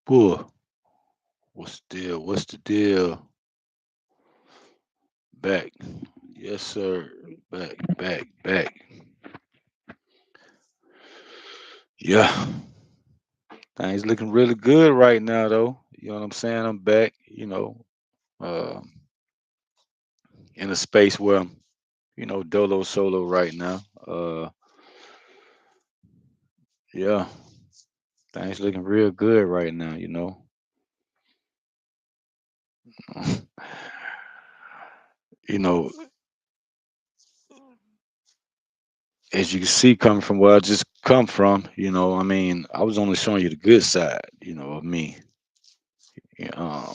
Boy, what's the deal? What's the deal? Back. Yes, sir. Back, back, back. Yeah. Things looking really good right now though. You know what I'm saying? I'm back, uh in a space where I'm, dolo solo right now. Yeah, things looking real good right now. you know, as you can see coming from where I just come from, I mean, I was only showing you the good side, of me. Yeah,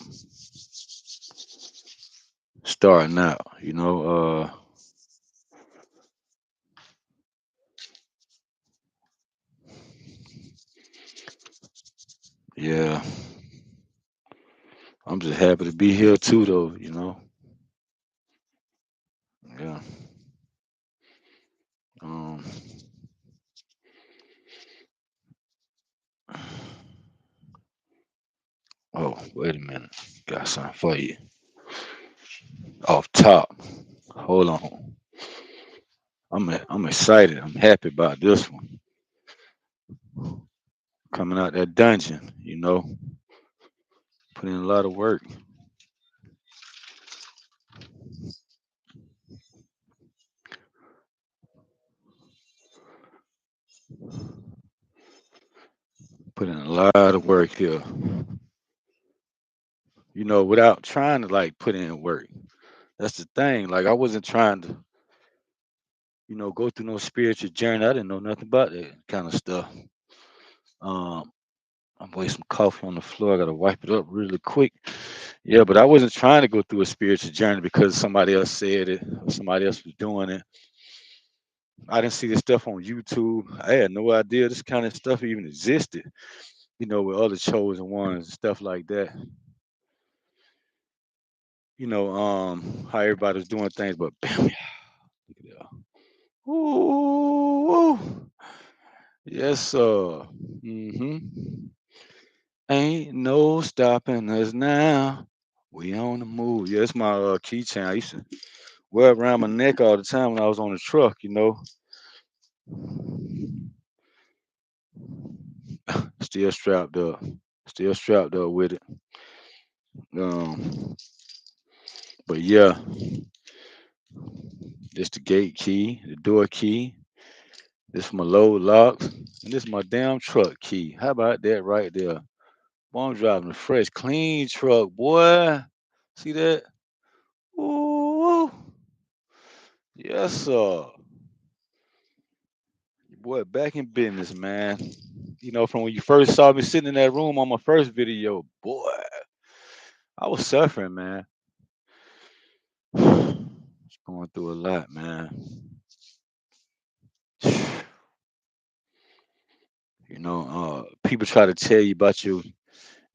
starting out, yeah, I'm just happy to be here too, though. Yeah. Um. Oh, wait a minute. Got something for you. Off top. Hold on. I'm excited. I'm happy about this one. Coming out that dungeon, put in a lot of work. Put in a lot of work here. Without trying to like put in work. That's the thing. Like I wasn't trying to, go through no spiritual journey. I didn't know nothing about that kind of stuff. Um, I'm wasting some coffee on the floor. I gotta wipe it up really quick. Yeah, but I wasn't trying to go through a spiritual journey because somebody else said it or somebody else was doing it. I didn't see this stuff on YouTube. I had no idea this kind of stuff even existed, with other chosen ones and stuff like that. How everybody's doing things, but bam, look at that. Ooh, yes, sir. Mm-hmm. Ain't no stopping us now. We on the move. Yeah, it's my keychain. I used to wear it around my neck all the time when I was on the truck. Still strapped up. Still strapped up with it. Um, but yeah, this the gate key, the door key. This my load locks, and this my damn truck key. How about that right there? Boy, I'm driving a fresh, clean truck, boy. See that? Ooh, yes, sir. Boy, back in business, man. From when you first saw me sitting in that room on my first video, boy, I was suffering, man. Was going through a lot, man. People try to tell you about your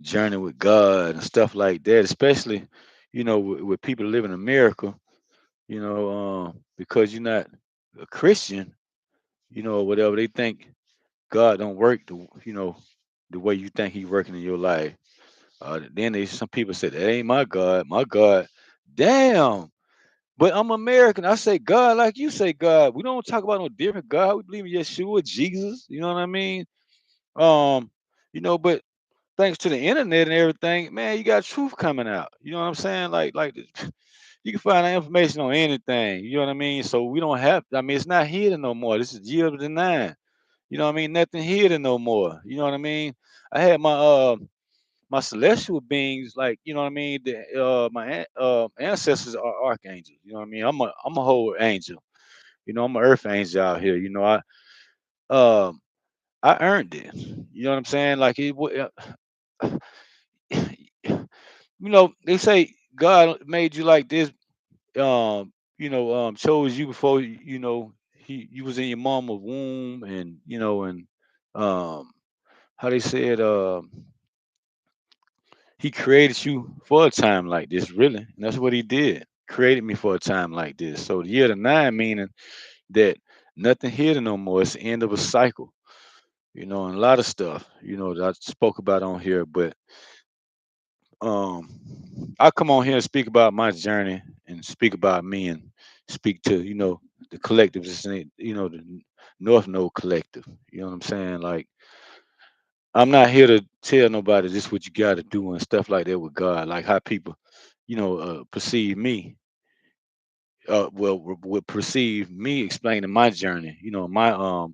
journey with God and stuff like that, especially, with people living in America, because you're not a Christian, or whatever. They think God don't work the way you think He working in your life. Then some people say that ain't my God. My God, damn. But I'm American. I say God like you say God. We don't talk about no different God. We believe in Yeshua, Jesus. You know what I mean? Um, but thanks to the internet and everything, man, you got truth coming out. You know what I'm saying? You can find that information on anything. You know what I mean? So we don't have. I mean, it's not hidden no more. This is year of the nine. You know what I mean? Nothing hidden no more. You know what I mean? I had my celestial beings, like you know what I mean. My ancestors are archangels. You know what I mean. I'm a whole angel. I'm an earth angel out here. Um I earned it. You know what I'm saying? Like they say God made you like this. Chose you before you was in your mama's womb, and um, how they said he created you for a time like this, really. And that's what he did. Created me for a time like this. So the year to nine meaning that nothing hidden no more. It's the end of a cycle. and a lot of stuff, that I spoke about on here. But um, I come on here and speak about my journey and speak about me and speak to, the collective, the North Node collective. You know what I'm saying? Like, I'm not here to tell nobody this what you got to do and stuff like that with God, like how people, perceive me. Would perceive me explaining my journey, my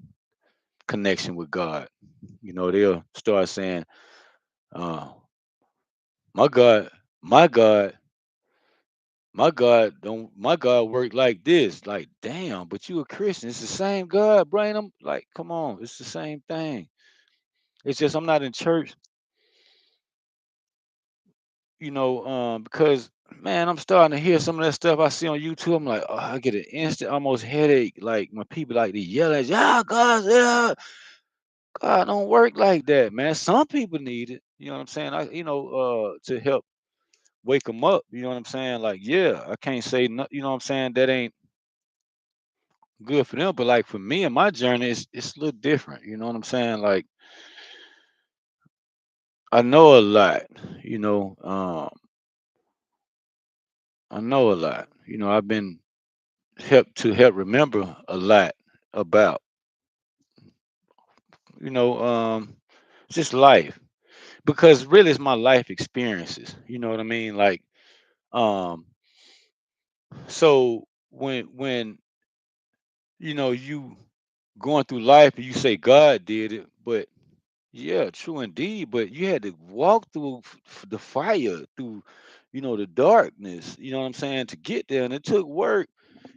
connection with God. They'll start saying, uh, my God, my God, my God worked like this. Like, damn, but you a Christian. It's the same God, Brian. I'm like, come on, it's the same thing. It's just I'm not in church, because man, I'm starting to hear some of that stuff I see on YouTube. I'm like, oh, I get an instant almost headache. Like when people like to yell at, yeah, God, yeah, God don't work like that, man. Some people need it. You know what I'm saying? To help wake them up. You know what I'm saying? Like, yeah, I can't say no, you know what I'm saying? That ain't good for them. But like for me and my journey, it's a little different. You know what I'm saying? Like I know a lot. You know, I know a lot. I've been help remember a lot about you know just life, because really it's my life experiences. You know what I mean? Like um, so when you going through life and you say God did it, but yeah, true indeed. But you had to walk through the fire, through, the darkness. You know what I'm saying, to get there, and it took work.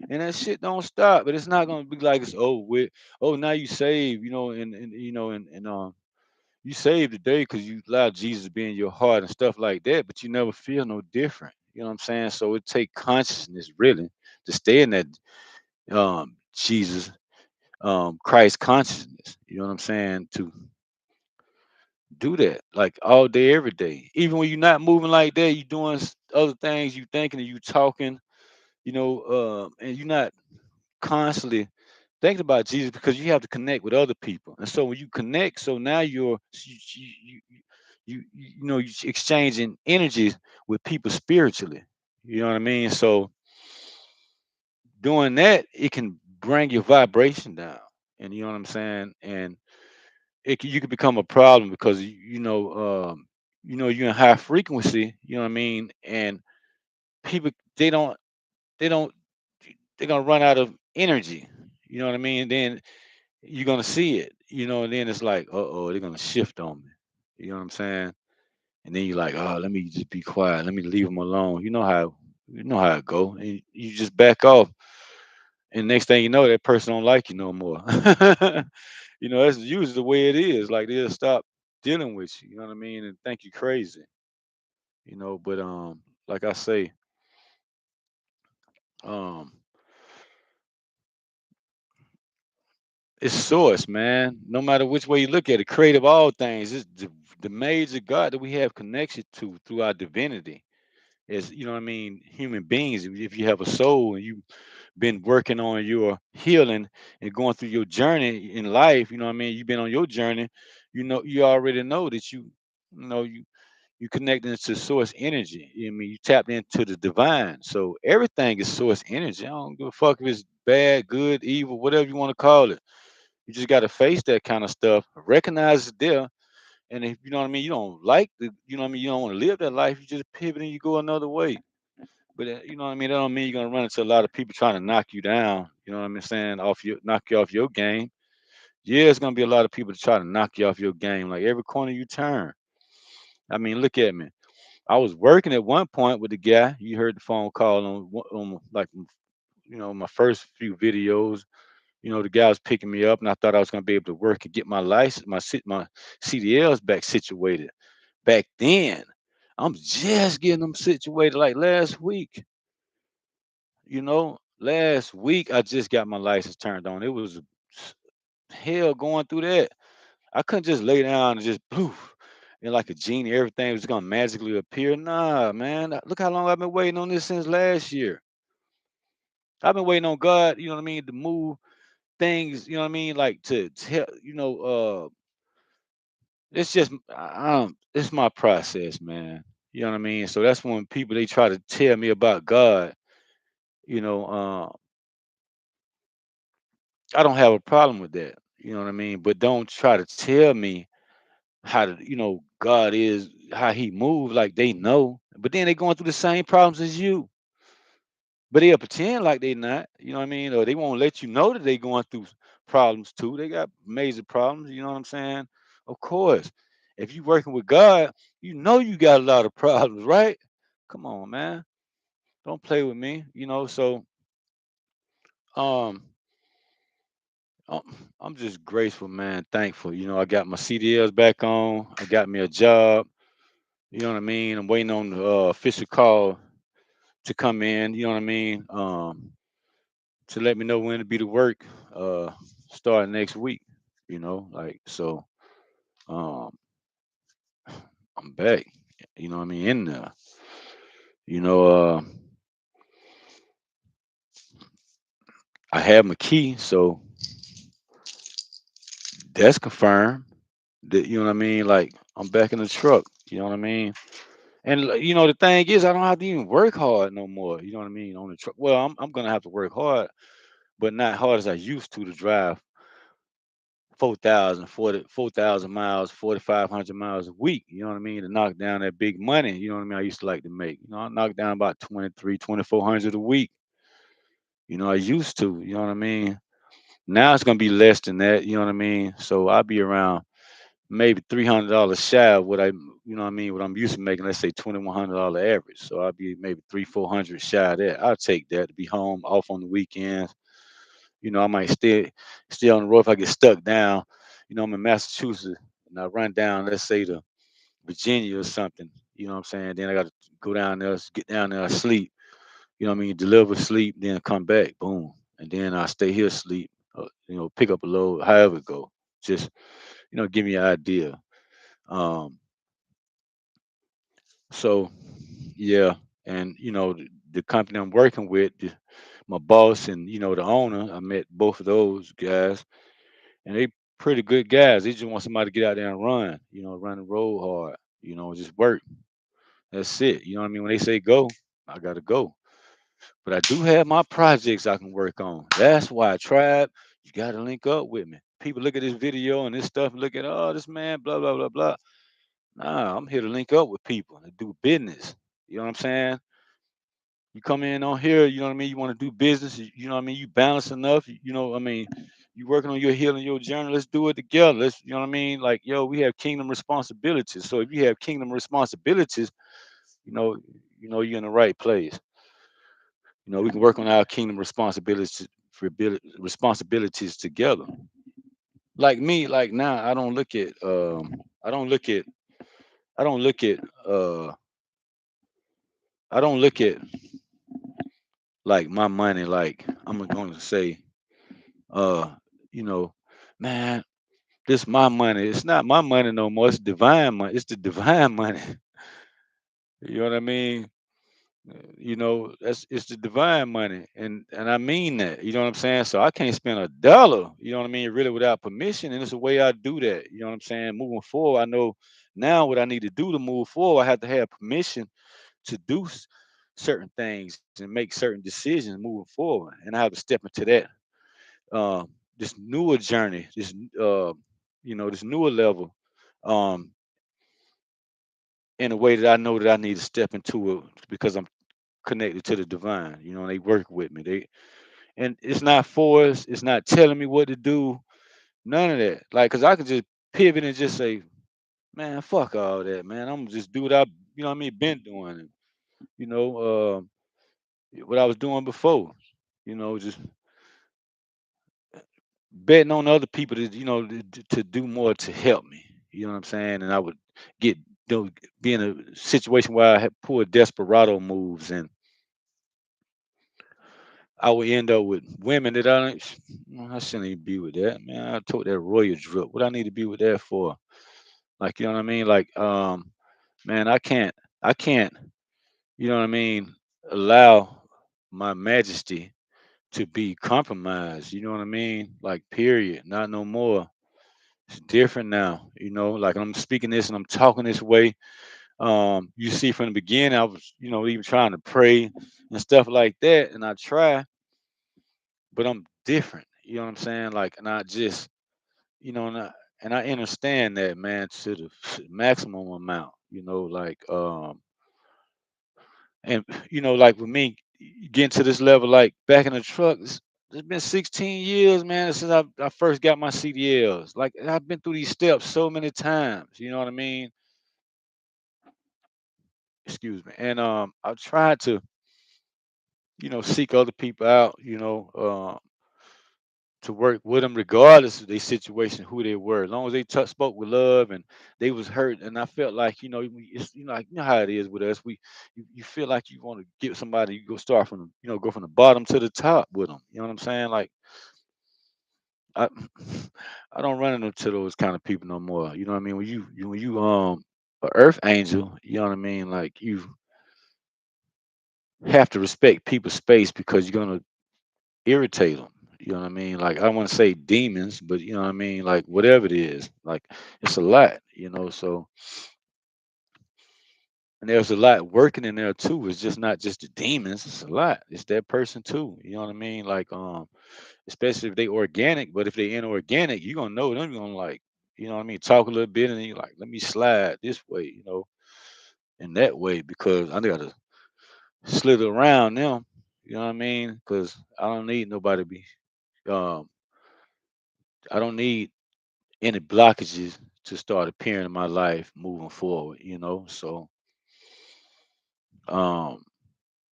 And that shit don't stop. But it's not gonna be like it's over with. Oh, now you saved. You saved today because you allowed Jesus to be in your heart and stuff like that. But you never feel no different. You know what I'm saying? So it take consciousness really to stay in that Jesus Christ consciousness. You know what I'm saying? To do that like all day, every day. Even when you're not moving like that, you doing other things, you thinking and you talking, and you're not constantly thinking about Jesus, because you have to connect with other people. And so when you connect, so now you exchanging energies with people spiritually. You know what I mean? So doing that, it can bring your vibration down. And you know what I'm saying? And you could become a problem because you're in high frequency, you know what I mean, and people they don't they're gonna run out of energy, you know what I mean. Then you're gonna see it, and then it's like, oh, they're gonna shift on me, you know what I'm saying. And then you're like, oh, let me just be quiet, let me leave them alone. You know how it go, and you just back off, and next thing you know, that person don't like you no more. That's usually the way it is. Like they'll stop dealing with you. You know what I mean? And think you crazy. But like I say, um, it's source, man. No matter which way you look at it, creative all things. It's the major God that we have connection to through our divinity. Is what I mean, human beings. If you have a soul and you've been working on your healing and going through your journey in life, you know what I mean. You've been on your journey. You already know that you connecting to source energy. I mean, you tapped into the divine. So everything is source energy. I don't give a fuck if it's bad, good, evil, whatever you want to call it. You just got to face that kind of stuff, recognize it's there. And if you know what I mean, you don't like you know what I mean, you don't want to live that life, you just pivot and you go another way. But you know what I mean, that don't mean you're gonna run into a lot of people trying to knock you down. You know what I mean, saying knock you off your game. Yeah, it's gonna be a lot of people to try to knock you off your game, like every corner you turn. I mean, look at me. I was working at one point with the guy. You heard the phone call on like my first few videos. The guy was picking me up, and I thought I was gonna be able to work and get my license, my CDLs back situated. Back then, I'm just getting them situated. Like last week, last week I just got my license turned on. It was hell going through that. I couldn't just lay down and just poof, and like a genie, everything was gonna magically appear. Nah, man. Look how long I've been waiting on this since last year. I've been waiting on God, you know what I mean, to move things, you know what I mean, like to help, it's just it's my process, man. You know what I mean? So that's when people they try to tell me about God, you know, I don't have a problem with that. You know what I mean? But don't try to tell me how to, God is how he moves like they know. But then they going through the same problems as you. But they'll pretend like they not, you know what I mean? Or they won't let you know that they going through problems too. They got major problems, you know what I'm saying? Of course. If you working with God, you know you got a lot of problems, right? Come on, man. Don't play with me, so um I'm I'm just grateful, man, thankful. I got my CDLs back on. I got me a job, you know what I mean? I'm waiting on the official call to come in, you know what I mean? To let me know when to be to work uh starting next week, like so um I'm back, you know what I mean, in there. You know, I have my key, so that's confirmed that you know what I mean, like I'm back in the truck, you know what I mean? And the thing is I don't have to even work hard no more, you know what I mean, on the truck. Well, I'm gonna have to work hard, but not hard as I used to drive 4,000 miles, 4,500 miles a week. You know what I mean? To knock down that big money. You know what I mean? I used to like to make. I knock down about 23, 2,400 a week. I used to. You know what I mean? Now it's gonna be less than that. You know what I mean? So I'll be around maybe $300 shy of what you know what I mean? What I'm used to making. Let's say $2,100 average. So I'll be maybe 300, 400 shy of that. I'll take that to be home off on the weekends. I might stay on the road if I get stuck down. I'm in Massachusetts and I run down, let's say to Virginia or something. You know what I'm saying? Then I got to go down there, get down there, sleep. You know what I mean? Deliver, sleep, then come back, boom, and then I stay here, sleep. Pick up a load, however it go. Just give me an idea. Um, so yeah, and the company I'm working with, my boss and the owner, I met both of those guys and they pretty good guys. They just want somebody to get out there and run, run the road hard, just work. That's it. You know what I mean? When they say go, I gotta go. But I do have my projects I can work on. That's why Tribe, you gotta link up with me. People look at this video and this stuff and look at, oh, this man, blah, blah, blah, blah. Nah, I'm here to link up with people and do business. You know what I'm saying? You come in on here, you know what I mean? You want to do business, you know what I mean? You balance enough, I mean, you working on your healing, your journey. Let's do it together. Let's, you know what I mean? Like, yo, we have kingdom responsibilities. So if you have kingdom responsibilities, you know, you're in the right place. We can work on our kingdom responsibilities together. Like me, like now, I don't look at, I don't look at, I don't look at like my money. Like I'm going to say, uh, you know, man, this my money. It's not my money no more. It's divine money. It's the divine money. You know what I mean? That's it's the divine money, and I mean that. You know what I'm saying? So I can't spend a dollar. You know what I mean? Really without permission, and it's the way I do that. You know what I'm saying? Moving forward, I know now what I need to do to move forward. I have to have permission to do certain things and make certain decisions moving forward, and I have to step into that this newer journey, this newer level, um, in a way that I know that I need to step into it because I'm connected to the divine. They work with me. And it's not forced. It's not telling me what to do. None of that. Like, cause I could just pivot and just say, man, fuck all that, man. I'm gonna just do what I, what I mean, been doing. And, you know, what I was doing before. Just betting on other people to, to do more to help me. You know what I'm saying? And I would get, be in a situation where I had pulled desperado moves and I would end up with women that I shouldn't even be with that, man. I took that royal drip. What I need to be with that for? Like, you know what I mean? Like, man, I can't, you know what I mean, allow my majesty to be compromised. You know what I mean? Like, period. Not no more. It's different now. Like I'm speaking this and I'm talking this way. You see from the beginning, I was, even trying to pray and stuff like that, and I try, but I'm different. You know what I'm saying? Like, and I just, and I understand that, man, to the maximum amount. And like with me getting to this level, like back in the truck, it's been 16 years, man, since I first got my CDLs. Like I've been through these steps so many times. You know what I mean? Excuse me. And I tried to, seek other people out. To work with them regardless of their situation, who they were, as long as they spoke with love and they was hurt. And I felt like, it's, like, how it is with us. You feel like you want to get somebody, you go start from, go from the bottom to the top with them. You know what I'm saying? Like I, I don't run into those kind of people no more. You know what I mean? When you a earth angel, you know what I mean? Like you have to respect people's space because you're gonna irritate them. You know what I mean? Like I don't want to say demons, but you know what I mean. Like whatever it is, like it's a lot. So and there's a lot working in there too. It's just not just the demons. It's a lot. It's that person too. You know what I mean? Like especially if they organic. But if they inorganic, you gonna know them. You gonna like, you know what I mean? Talk a little bit, and then you like, let me slide this way, in that way because I gotta slither around them. You know what I mean? Because I don't need nobody to be. Um, I don't need any blockages to start appearing in my life moving forward. So um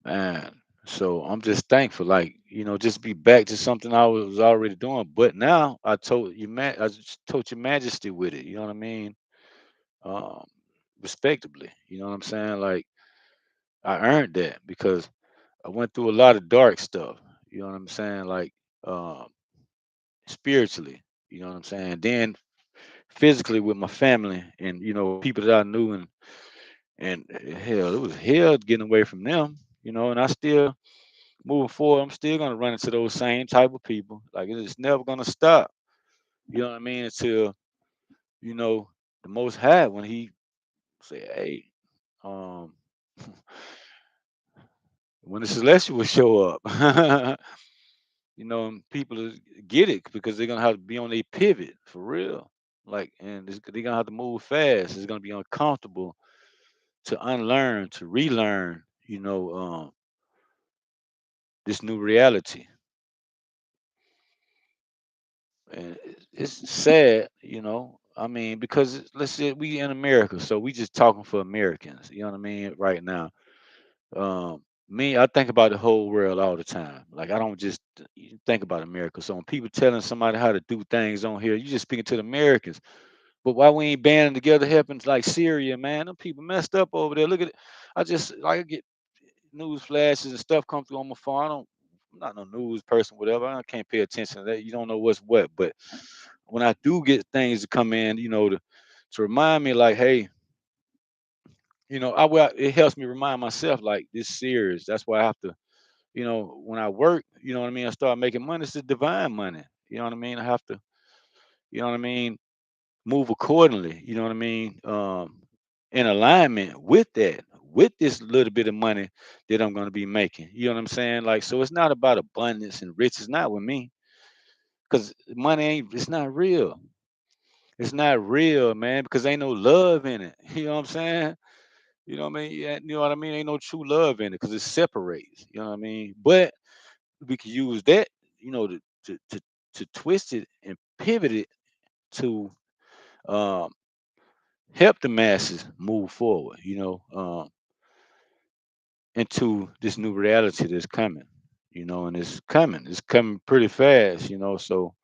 man, so I'm just thankful, like, just be back to something I was already doing. But now I just told your majesty with it, you know what I mean? Um Respectably. You know what I'm saying? Like I earned that because I went through a lot of dark stuff, you know what I'm saying? Like um spiritually, you know what I'm saying? Then physically with my family and people that I knew and hell, it was hell getting away from them, and I still moving forward, I'm still gonna run into those same type of people. Like it's never gonna stop. You know what I mean? Until, you know, the most high when he say, hey, um when the celestial will show up, and people get it because they're gonna have to be on their pivot for real. Like, and they're gonna have to move fast. It's gonna be uncomfortable to unlearn, to relearn, this new reality. And it's sad, I mean, because let's say we in America, so we just talking for Americans. You know what I mean? Right now, me, I think about the whole world all the time. Like I don't just think about America. So when people telling somebody how to do things on here, you just speaking to the Americans. But why we ain't banding together, helping like Syria, man? Them people messed up over there. Look at it. I just like I get news flashes and stuff come through on my phone. I'm not no news person, whatever. I can't pay attention to that. You don't know what's what. But when I do get things to come in, to remind me, like, hey, it helps me remind myself, like, this serious. That's why I have to, when I work, you know what I mean. I start making money. It's the divine money. You know what I mean. I have to, you know what I mean, move accordingly. You know what I mean. In alignment with that, with this little bit of money that I'm going to be making. You know what I'm saying? Like, so it's not about abundance and riches, not with me, because money ain't. It's not real. It's not real, man, because ain't no love in it. You know what I'm saying? You know what I mean? Yeah, you know what I mean? Ain't no true love in it because it separates. You know what I mean? But we can use that, to to twist it and pivot it to um, help the masses move forward. Into this new reality that's coming. And it's coming. It's coming pretty fast. So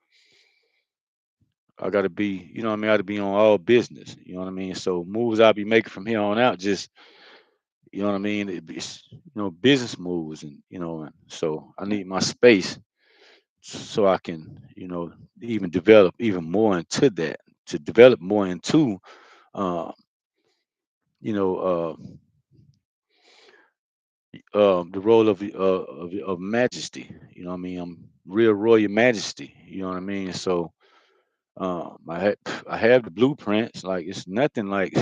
I got to be, I mean, I got to be on all business. You know what I mean? So moves I'll be making from here on out, just, you know what I mean? Business moves, and so I need my space so I can, even develop even more into that, to develop more into, uh, you know, the role of majesty. You know what I mean? I'm real royal majesty. You know what I mean? So I have the blueprints. Like it's nothing like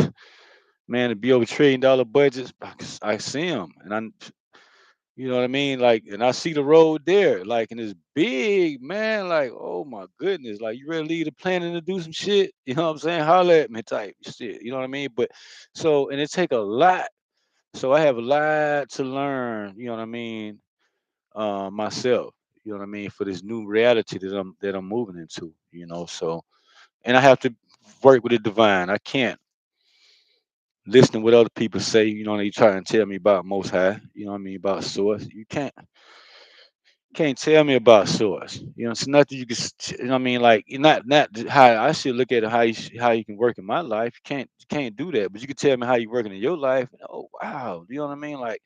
man to be over $1 trillion budgets. I see them, and you know what I mean. Like, and I see the road there, like, and it's big, man. Like, oh my goodness, like you ready to leave the planet to do some shit? You know what I'm saying? Holla at me, type shit. You know what I mean? But so, and it take a lot. So I have a lot to learn. You know what I mean? Myself. You know what I mean, for this new reality that I'm moving into. You know, so and I have to work with the divine. I can't listen to what other people say. You know, they try and tell me about Most High. You know what I mean, about Source. You can't tell me about Source. You know, it's nothing you can. You know what I mean, like not how I should look at it. How you can work in my life. You can't do that. But you can tell me how you working in your life. Oh wow, you know what I mean? Like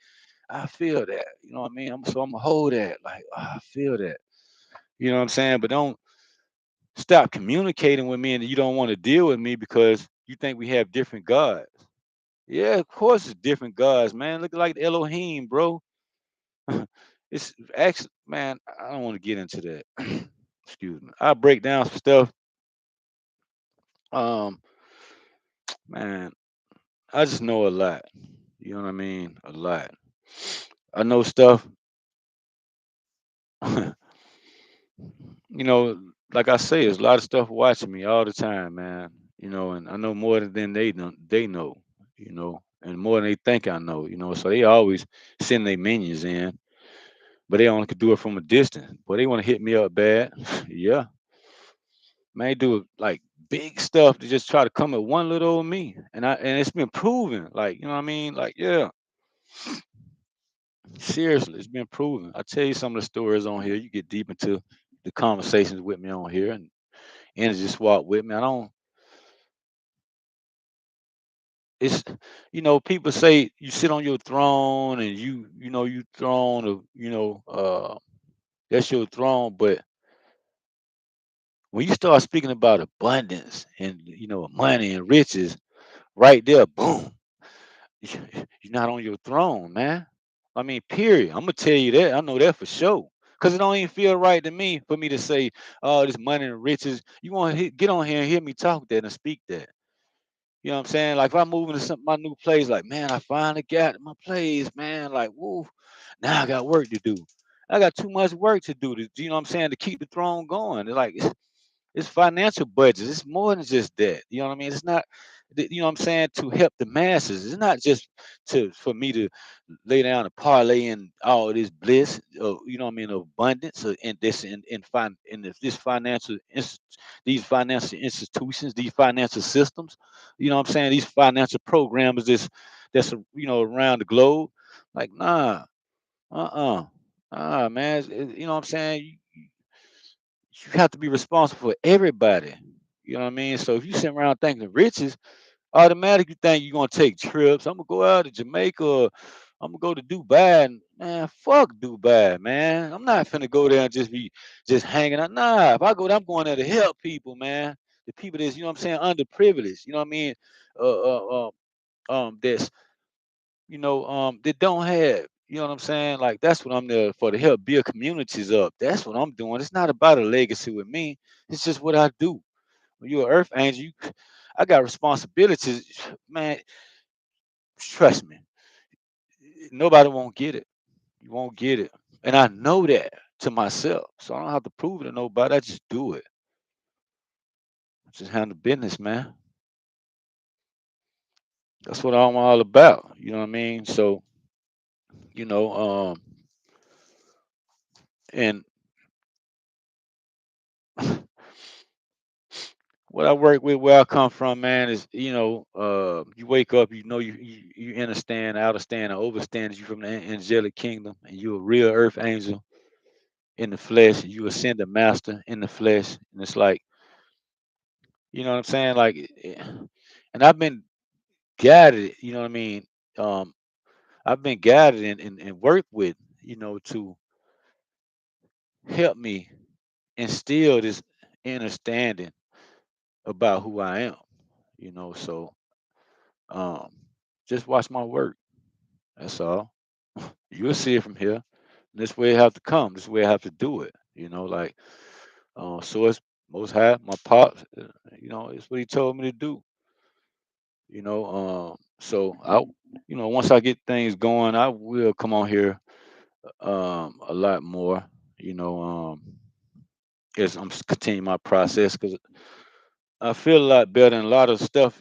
I feel that. You know what I mean? I'm gonna hold that. Like I feel that. You know what I'm saying? But don't stop communicating with me and you don't want to deal with me because you think we have different gods. Yeah, of course it's different gods, man. Look like Elohim, bro. It's actually, man, I don't want to get into that. Excuse me. I break down some stuff. Um, man, I just know a lot. You know what I mean? A lot. I know stuff. you know, like I say, there's a lot of stuff watching me all the time, man. You know, and I know more than they know, you know, and more than they think I know, you know. So they always send their minions in, but they only could do it from a distance. But they want to hit me up bad. Yeah, man, they do like big stuff to just try to come at one little old me. And it's been proven. Like, you know what I mean? Like, yeah, seriously, it's been proven. I tell you some of the stories on here. You get deep into the conversations with me on here and energy swap with me. I don't it's people say you sit on your throne and you throne of that's your throne, but when you start speaking about abundance and money and riches, right there, boom, you're not on your throne, man. I mean, period. I'm gonna tell you that. I know that for sure. Cause it don't even feel right to me for me to say, "Oh, this money and riches." You want to get on here and hear me talk that and speak that. You know what I'm saying? Like if I move into some my new place, like man, I finally got my place, man. Like, woo, now I got work to do. I got too much work to do. You know what I'm saying? To keep the throne going. Like it's financial budgets. It's more than just that. You know what I mean? It's not, you know what I'm saying, to help the masses. It's not just to for me to lay down and parlay in all this bliss, you know what I mean, abundance, in this this these financial institutions, these financial systems. You know what I'm saying? These financial programs that's around the globe. Like uh-uh, man. You know what I'm saying? You have to be responsible for everybody. You know what I mean? So if you sit around thinking riches, automatically you think you're gonna take trips. I'm gonna go out to Jamaica or I'm gonna go to Dubai and man, fuck Dubai, man. I'm not finna go there and just be just hanging out. Nah, if I go there, I'm going there to help people, man. The people that's, you know what I'm saying, underprivileged, you know what I mean? That's that don't have. You know what I'm saying? Like that's what I'm there for, to help build communities up. That's what I'm doing. It's not about a legacy with me. It's just what I do. When you're an earth angel, I got responsibilities. Man, trust me. Nobody won't get it. You won't get it. And I know that to myself. So I don't have to prove it to nobody. I just do it. I just handle business, man. That's what I'm all about. You know what I mean? So, you know, and what I work with, where I come from, man, is you wake up, you understand, understand, and overstand that you from the angelic kingdom, and you're a real earth angel in the flesh, and you ascend a master in the flesh, and it's like, you know what I'm saying, like, and I've been guided, you know what I mean, um, I've been guided and worked with, to help me instill this understanding about who I am, so um, just watch my work. That's all. You'll see it from here. This way I have to come. This way I have to do it. Like, so it's Most High, my pops, it's what he told me to do. So once I get things going, I will come on here a lot more. You know, as continuing my process because I feel a lot better and a lot of stuff.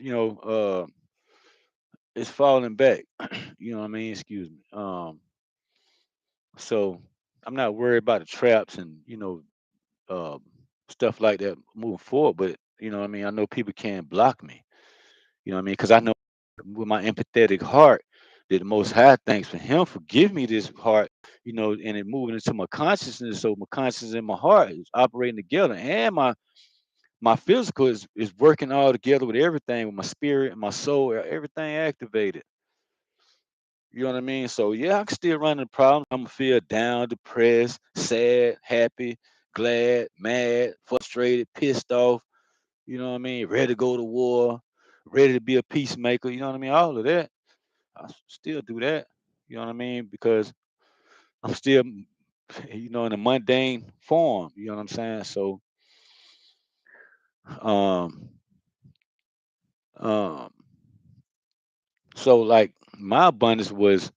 It's falling back. You know what I mean? Excuse me. So I'm not worried about the traps and uh, stuff like that moving forward. But you know what I mean? I know people can't block me. You know what I mean? Because I know with my empathetic heart that the Most High, thanks for Him for giving me this heart, and it moving into my consciousness. So my consciousness and my heart is operating together, and my physical is working all together with everything, with my spirit and my soul, everything activated. You know what I mean? So yeah, I can still run the problem. I'm gonna feel down, depressed, sad, happy, glad, mad, frustrated, pissed off. You know what I mean? Ready to go to war, ready to be a peacemaker. You know what I mean? All of that. Still do that. You know what I mean? Because I'm still, in a mundane form. You know what I'm saying? So, um, um, like my abundance was,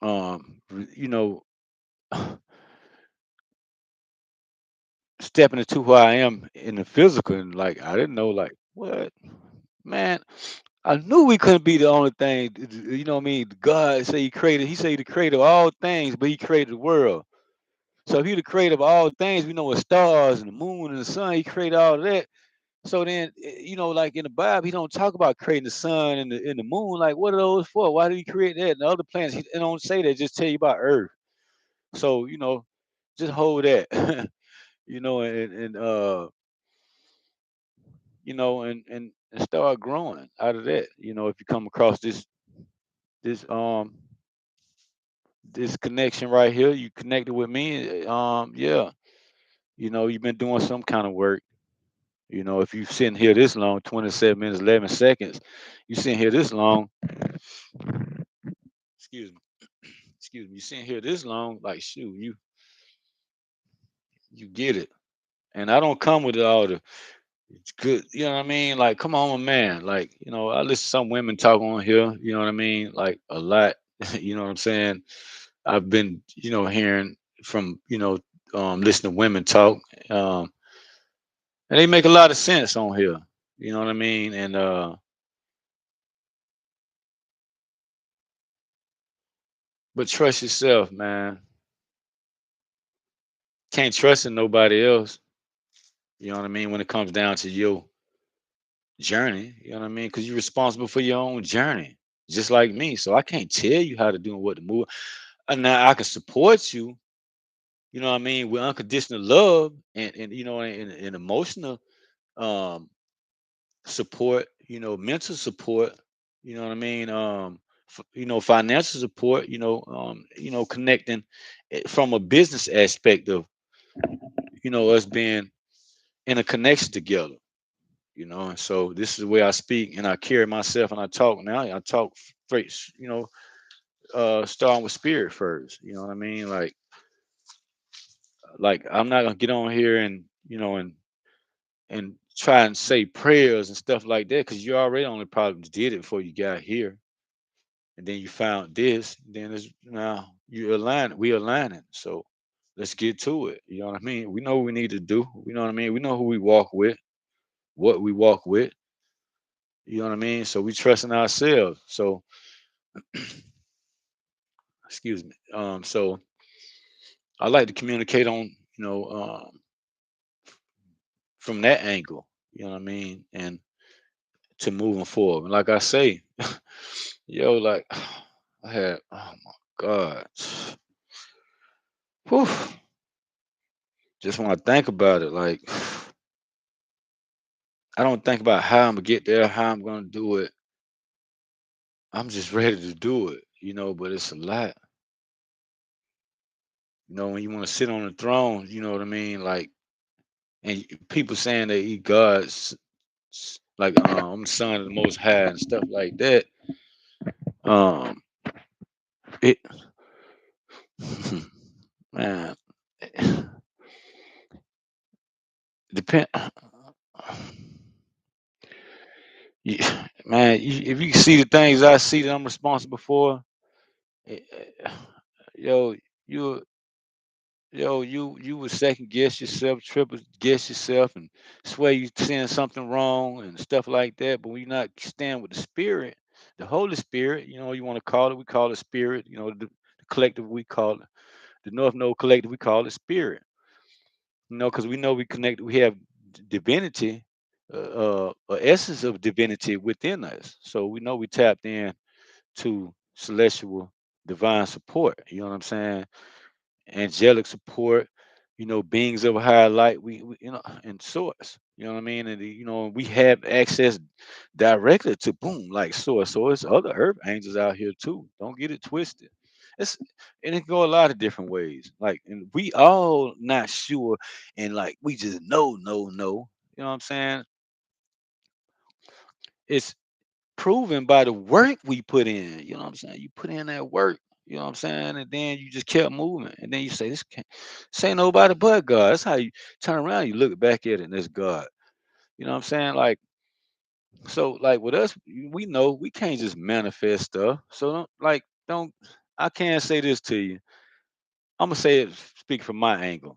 you know, stepping into who I am in the physical, and like I didn't know, like what, man. I knew we couldn't be the only thing. You know what I mean? God say He created. He say He the creator of all things, but He created the world. So if He the creator of all things, we know the stars and the moon and the sun. He created all of that. So then, like in the Bible, He don't talk about creating the sun and the moon. Like, what are those for? Why did He create that and the other planets? He don't say that. Just tell you about Earth. So just hold that. And and start growing out of that. If you come across this this connection right here, you connected with me. Yeah, you've been doing some kind of work. If you sitting here this long, 27 minutes, 11 seconds, you sitting here this long, excuse me, excuse me, you sitting here this long, like shoot, you get it. And I don't come with all the it's good, you know what I mean? Like, come on, man. Like, I listen to some women talk on here, you know what I mean? Like a lot, you know what I'm saying? I've been, hearing from, listening to women talk. Um, and they make a lot of sense on here. You know what I mean? And but trust yourself, man. Can't trust in nobody else. You know what I mean? When it comes down to your journey, you know what I mean? Because you're responsible for your own journey, just like me. So I can't tell you how to do and what to move. And now I can support you, you know what I mean, with unconditional love and and emotional um support, mental support, you know what I mean, financial support, connecting from a business aspect of, us being in a connection together, and so this is the way I speak and I carry myself and I talk now. I talk straight, starting with spirit first, you know what I mean? Like I'm not gonna get on here and and try and say prayers and stuff like that because you already only probably did it before you got here, and then you found this. Then it's now you align. We aligning. So let's get to it. You know what I mean? We know what we need to do. You know what I mean? We know who we walk with, what we walk with. You know what I mean? So we trust in ourselves. So excuse me. So I like to communicate on from that angle. You know what I mean? And to moving forward. And like I say, yo, like I had, oh my God. Whew, just when I think about it, like I don't think about how I'm gonna get there, how I'm gonna do it. I'm just ready to do it, but it's a lot. When you want to sit on the throne, you know what I mean? Like, and people saying they eat God's, like, I'm the son of the Most High and stuff like that. Um, it, man, Depend. Man, if you see the things I see that I'm responsible for, eh, eh, yo, you you would second guess yourself, triple guess yourself, and swear you saying something wrong and stuff like that. But when you not stand with the spirit, the Holy Spirit, you want to call it, we call it spirit. The collective we call it the North Node collective, we call it spirit. Because we know we connect, we have divinity, essence of divinity within us. So we know we tapped in to celestial divine support. You know what I'm saying? Angelic support, beings of higher light, we and source. You know what I mean? And we have access directly to boom like source. So it's other earth angels out here too. Don't get it twisted. It's and it can go a lot of different ways. Like, and we all not sure, and like we just know, no, no. You know what I'm saying? It's proven by the work we put in. You know what I'm saying? You put in that work. You know what I'm saying? And then you just kept moving. And then you say, this ain't nobody but God. That's how you turn around. You look back at it and it's God. You know what I'm saying? Like, so like with us, we know we can't just manifest stuff. So don't I can't say this to you. I'm gonna say it, speak from my angle.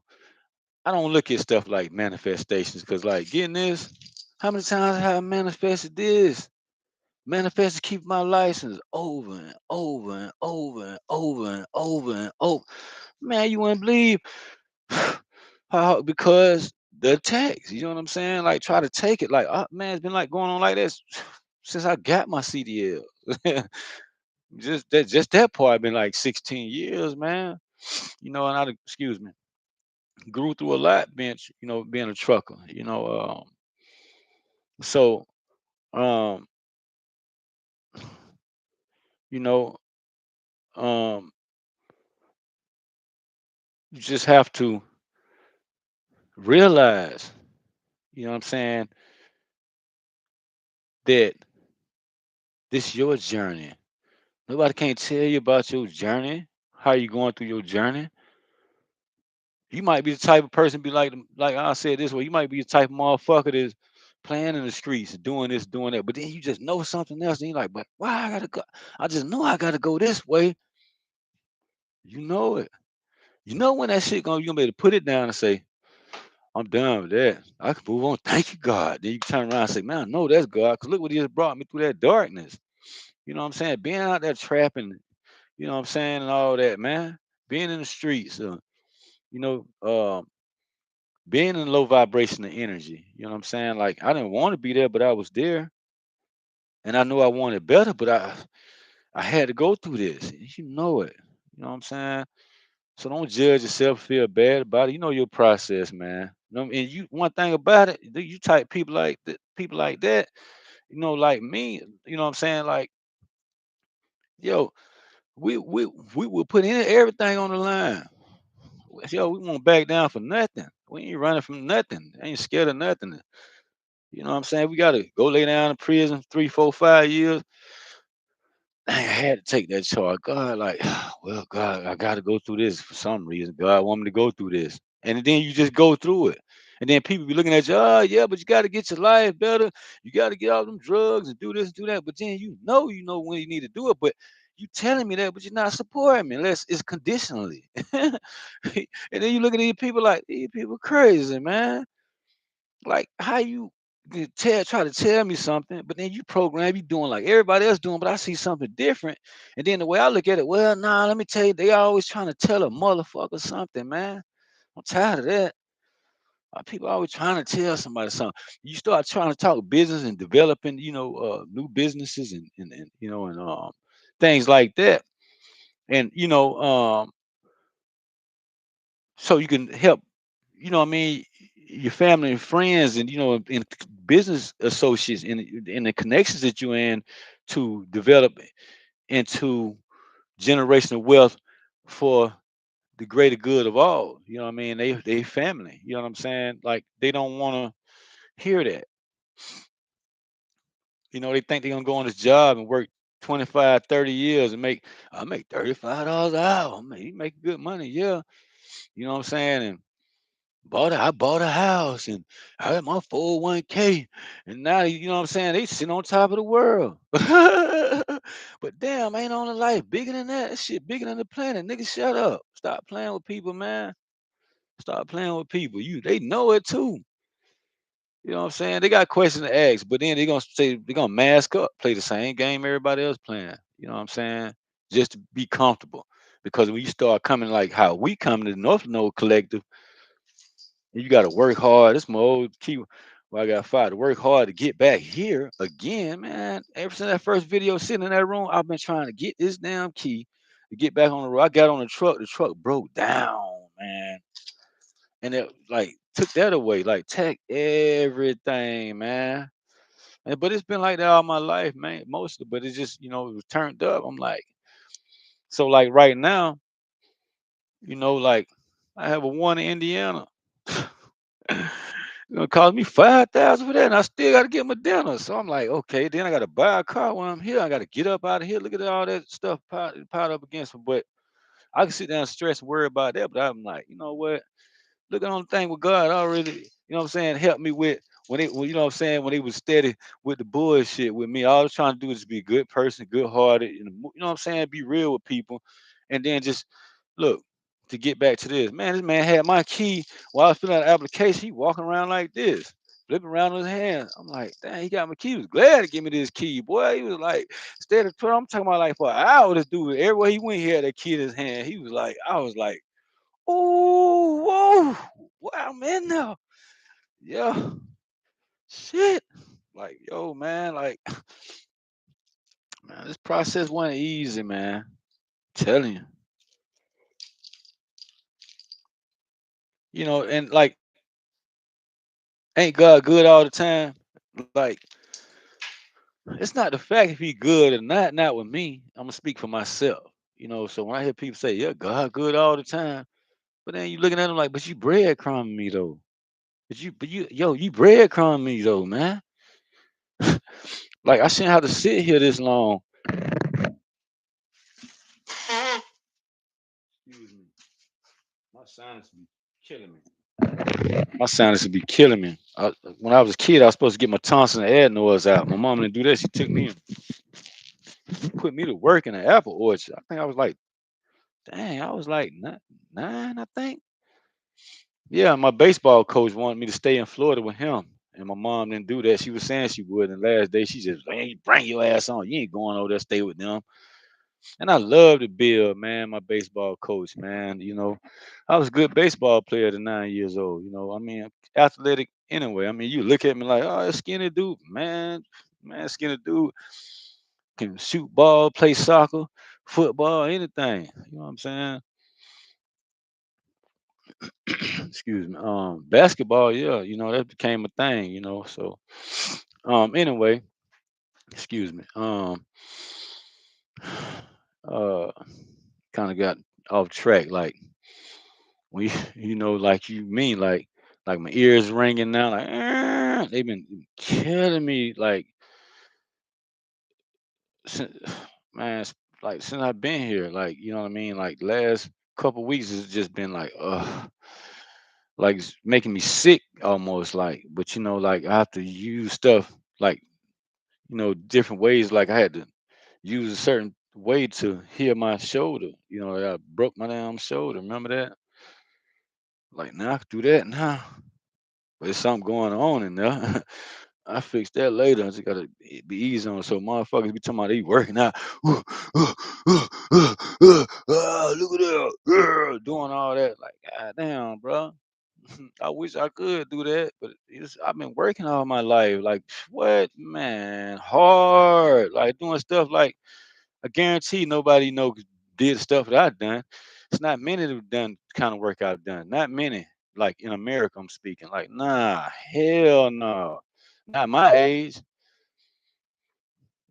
I don't look at stuff like manifestations because like getting this, how many times have I manifested this? Manifest to keep my license over and over and over and over and over and over. Man, you wouldn't believe how because the attacks. You know what I'm saying? Like try to take it. Like man, it's been like going on like this since I got my CDL. just that part been like 16 years, man. And excuse me, grew through a lot being a trucker. So um, you know, um, you just have to realize, you know what I'm saying, that this your journey. Nobody can't tell you about your journey, how you going through your journey. You might be the type of person be like I said this way. You might be the type of motherfucker that's playing in the streets, doing this, doing that, but then you just know something else, and you're like, but why I gotta go? I just know I gotta go this way. You know it. You know when that shit going, you gonna be able to put it down and say, I'm done with that. I can move on. Thank you, God. Then you turn around and say, man, I know that's God, because look what he just brought me through that darkness. You know what I'm saying? Being out there trapping, you know what I'm saying, and all that, man. Being in the streets, you know, being in low vibration of energy. You know what I'm saying? Like I didn't want to be there, but I was there, and I knew I wanted better, but I had to go through this. You know it. You know what I'm saying? So don't judge yourself, feel bad about it. You know your process, man. And you one thing about it, you type people like that, like me, you know what I'm saying? Like, yo, we will put in everything on the line. Yo, we won't back down for nothing. We ain't running from nothing. Ain't scared of nothing. You know what I'm saying? We gotta go lay down in prison 3, 4, 5 years. I had to take that charge. God, like, well, God, I got to go through this for some reason. God want me to go through this, and then you just go through it, and then people be looking at you. Oh, yeah, but you got to get your life better. You got to get off them drugs and do this and do that. But then you know when you need to do it. But you telling me that, but you're not supporting me unless it's conditionally. And then you look at these people like these people crazy, man. Like how you try to tell me something, but then you doing like everybody else doing, but I see something different. And then the way I look at it, well, nah, let me tell you, they always trying to tell a motherfucker something, man. I'm tired of that. People always trying to tell somebody something. You start trying to talk business and developing, new businesses and things like that. And so you can help, what I mean, your family and friends and and business associates in the connections that you're in to develop into generational wealth for the greater good of all. You know what I mean? They family. You know what I'm saying? Like they don't want to hear that. They think they're gonna go on this job and work 25, 30 years and I make $35 an hour. Man, you make good money, yeah. You know what I'm saying? I bought a house and I had my 401k. And now you know what I'm saying? They sitting on top of the world. But damn, ain't on the life bigger than that. That shit bigger than the planet. Nigga, shut up. Stop playing with people, man. Stop playing with people. They know it too. You know what I'm saying? They got questions to ask, but then they're gonna mask up, play the same game everybody else playing. You know what I'm saying? Just to be comfortable. Because when you start coming like how we come to the North Node Collective, you gotta work hard. This my old key where I got fired to work hard to get back here again, man. Ever since that first video sitting in that room, I've been trying to get this damn key to get back on the road. I got on the truck broke down, man. And it like took that away, like tech everything, man. But it's been like that all my life, man. Mostly, but it's just it was turned up. I'm like, so like right now, like I have a one in Indiana. It's gonna cost me 5,000 for that, and I still gotta get my dinner. So I'm like, okay, then I gotta buy a car when I'm here. I gotta get up out of here. Look at all that stuff piled up against me. But I can sit down and stress and worry about that. But I'm like, you know what? Look at on the thing with God already, what I'm saying, helped me with when you know what I'm saying, when he was steady with the bullshit with me. All I was trying to do is be a good person, good hearted, you know what I'm saying, be real with people. And then just look, to get back to this, man, this man had my key while I was filling out the application. He walking around like this, flipping around in his hand. I'm like, dang, he got my key. He was glad to give me this key, boy. He was like, steady, I'm talking about like for an hour, this dude, everywhere he went, he had that key in his hand. He was like, I was like, oh, whoa, wow, man, now, yeah, shit, like, yo, man, like, man, this process wasn't easy, man. Telling you, and like, ain't God good all the time? Like, it's not the fact if he good or not. Not with me. I'm gonna speak for myself. So when I hear people say, "Yeah, God good all the time," but then you looking at them like, "But you breadcrumbing me though." You breadcrumbing me though, man. Like I shouldn't have to sit here this long. Excuse me. My sinus be killing me. My sinus would be killing me. When I was a kid, I was supposed to get my tonsil and adenoids out. My mom didn't do that. She took me and put me to work in an apple orchard. I think I was like, dang, I was like nine, I think. Yeah, my baseball coach wanted me to stay in Florida with him. And my mom didn't do that. She was saying she would. And last day, she just, hey, bring your ass on. You ain't going over there, stay with them. And I love the Bill, man, my baseball coach, man. I was a good baseball player at 9 years old. I mean, athletic anyway. I mean, you look at me like, oh, that skinny dude, man, skinny dude can shoot ball, play soccer, football, anything. You know what I'm saying? Excuse me. Basketball, yeah, that became a thing. So, anyway, excuse me. Uh, kind of got off track, like. When you, like you mean like my ears ringing now, like they've been killing me, like since, man, like since I've been here, like you know what I mean, like last couple weeks has just been like like it's making me sick almost, like, but like I have to use stuff like different ways, like I had to use a certain way to heal my shoulder. I broke my damn shoulder, remember that? Like now I can do that now. But there's something going on in there. I fix that later. I just gotta be easy on it. So motherfuckers be talking about they working out. Look at that. Doing all that. Like, god damn, bro. I wish I could do that, but I've been working all my life. Like, what, man? Hard. Like doing stuff like I guarantee nobody did stuff that I've done. It's not many that have done the kind of work I've done. Not many. Like in America, I'm speaking. Like, nah, hell no. Not my age.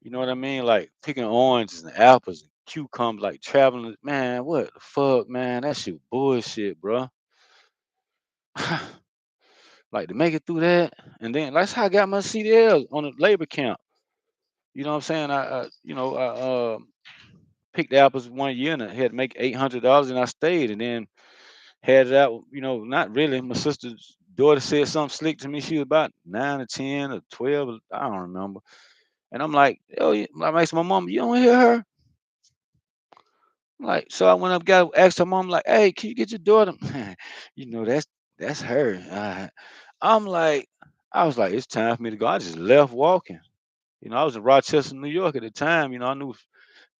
You know what I mean? Like picking oranges and apples and cucumbers, like traveling. Man, what the fuck, man? That shit bullshit, bro. Like to make it through that, and then that's how I got my CDL on a labor camp. You know what I'm saying? I picked apples one year and I had to make $800, and I stayed, and then had it out, not really. My sister's daughter said something slick to me. She was about 9 or 10 or 12, I don't remember. And I'm like, oh, I'm asking my mom, you don't hear her? Like, so I went up, got asked her mom, like, hey, can you get your daughter? That's her. I'm like, I was like, it's time for me to go. I just left walking. I was in Rochester, New York at the time. I knew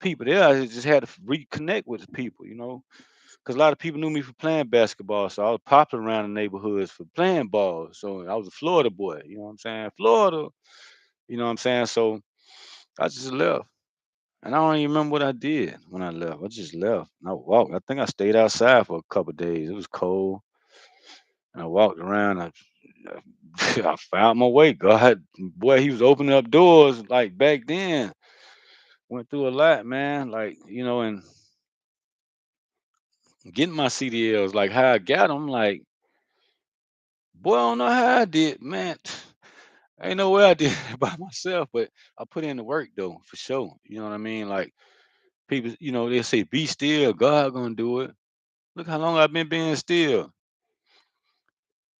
people there. I just had to reconnect with the people, because a lot of people knew me for playing basketball. So I was popular around the neighborhoods for playing ball. So I was a Florida boy, you know what I'm saying? Florida, you know what I'm saying? So I just left. And I don't even remember what I did when I left. I just left. And I walked. I think I stayed outside for a couple of days. It was cold. And I walked around. I found my way. God, boy, he was opening up doors like back then. Went through a lot, man. Like, and getting my CDLs, like how I got them, like, boy, I don't know how I did, man. Ain't no way I did it by myself, but I put in the work though, for sure. You know what I mean? Like people, they say, be still, God gonna do it. Look how long I've been being still.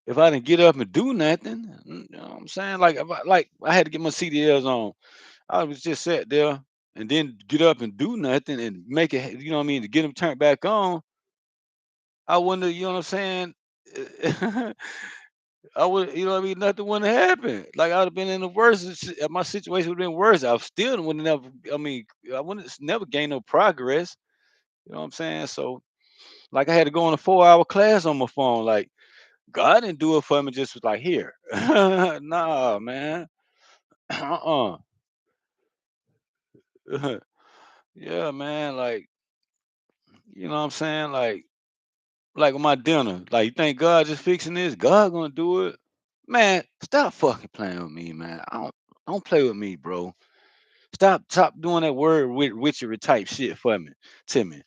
If I didn't get up and do nothing, you know what I'm saying? Like if I had to get my CDLs on. I was just sat there and then get up and do nothing and make it, you know what I mean, to get them turned back on. I wouldn't have, you know what I'm saying? I would, you know what I mean? Nothing wouldn't have happened. Like I would have been in the worst. My situation would have been worse. I still wouldn't have. I mean, I wouldn't never gain no progress. You know what I'm saying? So, like, I had to go on a 4-hour class on my phone. Like, God didn't do it for me. Just was like, here, nah, man. uh-uh. Yeah, man. Like, you know what I'm saying? Like with my dinner. Like, you think God just fixing this? God gonna do it? Man, stop fucking playing with me, man. I don't play with me, bro. Stop doing that word witchery type shit for me. To me.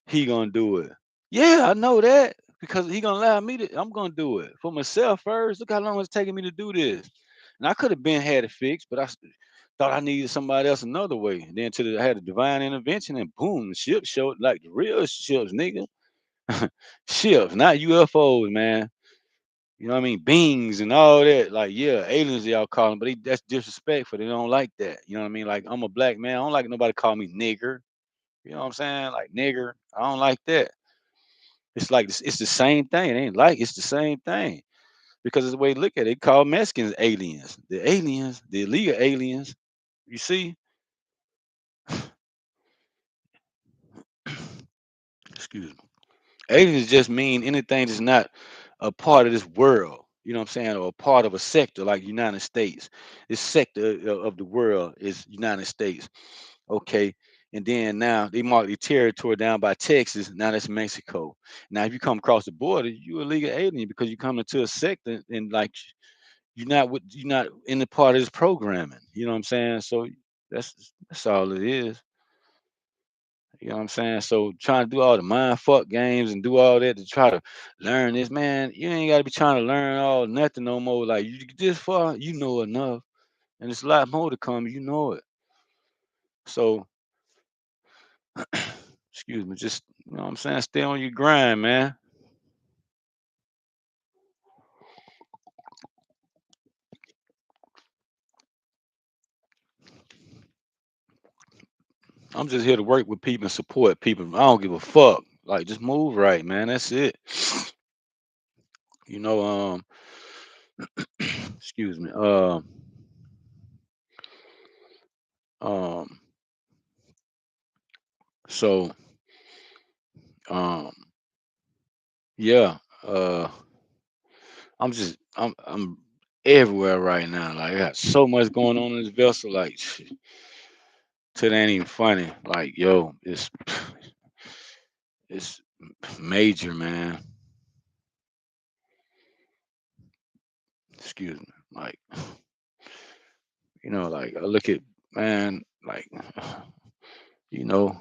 He gonna do it. Yeah, I know that. Because he gonna allow me to, I'm gonna do it for myself first. Look how long it's taking me to do this. And I could have been had it fixed, but thought I needed somebody else another way. And then till I had a divine intervention and boom, the ship showed like the real ships, nigga. Ships, not UFOs, man. You know what I mean? Beings and all that. Like, yeah, aliens y'all call them, but that's disrespectful. They don't like that. You know what I mean? Like, I'm a black man. I don't like nobody call me nigger. You know what I'm saying? Like nigger. I don't like that. It's like it's the same thing. It ain't like it's the same thing. Because it's the way to look at it. They call Mexicans aliens. The aliens, the illegal aliens. You see? Excuse me. Aliens just mean anything that's not a part of this world. You know what I'm saying? Or a part of a sector like United States. This sector of the world is United States. Okay. And then now they mark the territory down by Texas. Now that's Mexico. Now, if you come across the border, you illegal alien because you come into a sector and like you're not in the part of this programming. You know what I'm saying? So that's all it is. You know what I'm saying? So trying to do all the mind fuck games and do all that to try to learn this, man, you ain't gotta be trying to learn all nothing no more. Like you get this far, you know enough. And there's a lot more to come, you know it. So excuse me, just you know what I'm saying, stay on your grind, man. I'm just here to work with people and support people. I don't give a fuck. Like just move right, man. That's it. You know, excuse me. Um so um yeah, I'm everywhere right now. Like I got so much going on in this vessel, like it ain't even funny. Like, yo, it's major, man. Excuse me. Like, like I look at man, like you know,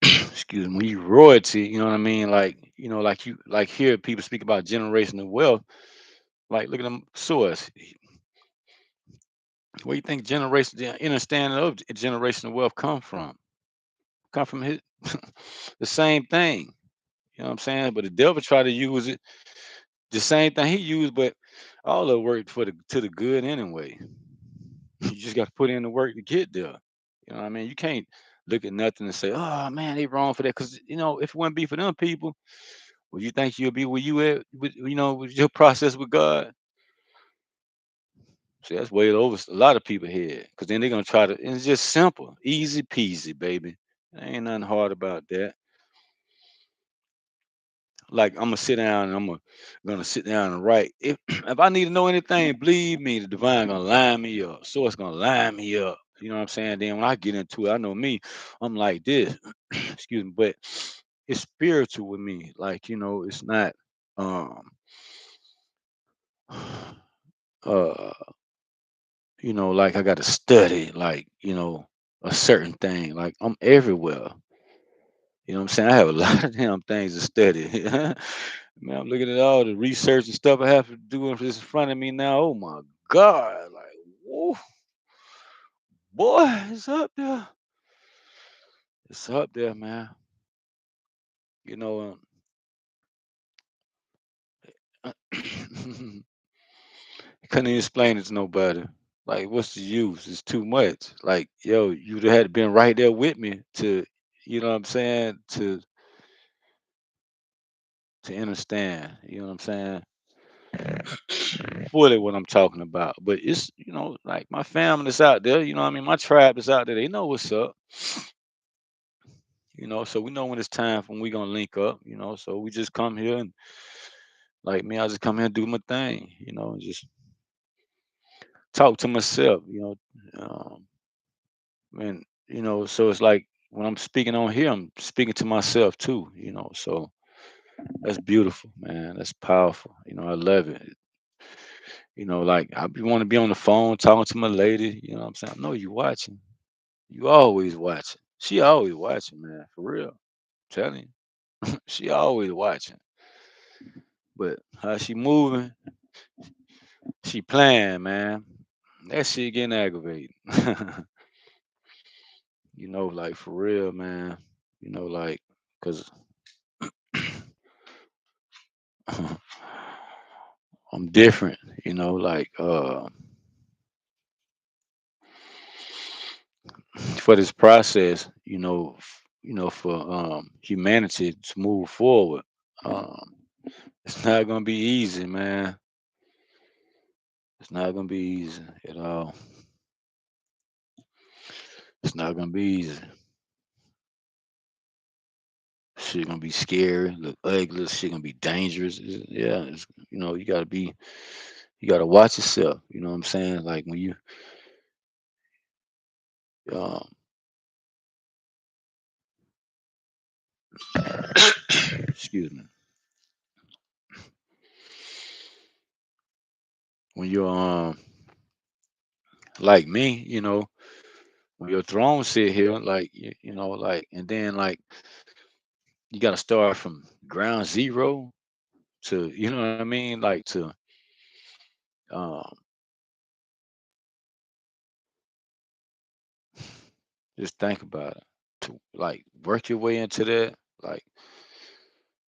excuse me, when you royalty, you know what I mean? Like, like you like hear people speak about generational wealth. Like, look at them source. Where you think generation the understanding of generational wealth come from? come from his the same thing. You know what I'm saying? But the devil try to use it the same thing he used, but all of it worked for the to the good anyway. You just got to put in the work to get there. You know what I mean? You can't look at nothing and say, "Oh man, they wrong for that." Because if it wouldn't be for them people, would you think you'll be where you at? With your process with God. See, that's way over a lot of people head. Because then they're gonna try to. And it's just simple, easy peasy, baby. There ain't nothing hard about that. Like I'm gonna sit down and I'm gonna sit down and write. If if I need to know anything, believe me, the divine gonna line me up. Source gonna line me up. You know what I'm saying? Then when I get into it, I know me. I'm like this. Excuse me, but it's spiritual with me. Like it's not um uh like I got to study like a certain thing. Like I'm everywhere. You know what I'm saying? I have a lot of damn things to study. Man, I'm looking at all the research and stuff I have to do if it's in front of me now. Oh my God. Like, whoa, boy, it's up there. It's up there, man. You know, couldn't even explain it to nobody. Like, what's the use? It's too much. Like, yo, you'd have had been right there with me to, you know what I'm saying, to understand. You know what I'm saying? Fully what I'm talking about. But it's, like my family's out there, you know what I mean? My tribe is out there. They know what's up. So we know when it's time when we gonna link up, so we just come here and like me, I just come here and do my thing, and just talk to myself, and so it's like when I'm speaking on here, I'm speaking to myself too, so that's beautiful, man. That's powerful. I love it. Like want to be on the phone talking to my lady, you know what I'm saying? I know you watching. You always watching. She always watching, man, for real. Telling you. She always watching. But how she moving, she playing, man. That shit getting aggravating. Like for real, man. Like, cause I'm different. Like for this process, for humanity to move forward, um, it's not gonna be easy, man. It's not gonna be easy at all. It's not gonna be easy. Shit gonna be scary, look ugly. Shit gonna be dangerous. Yeah, you gotta watch yourself. You know what I'm saying? Like when you, um, excuse me, when you're like me, when your throne sit here, like like, and then like you gotta start from ground zero to, you know what I mean, like to um, just think about it, to like work your way into that, like.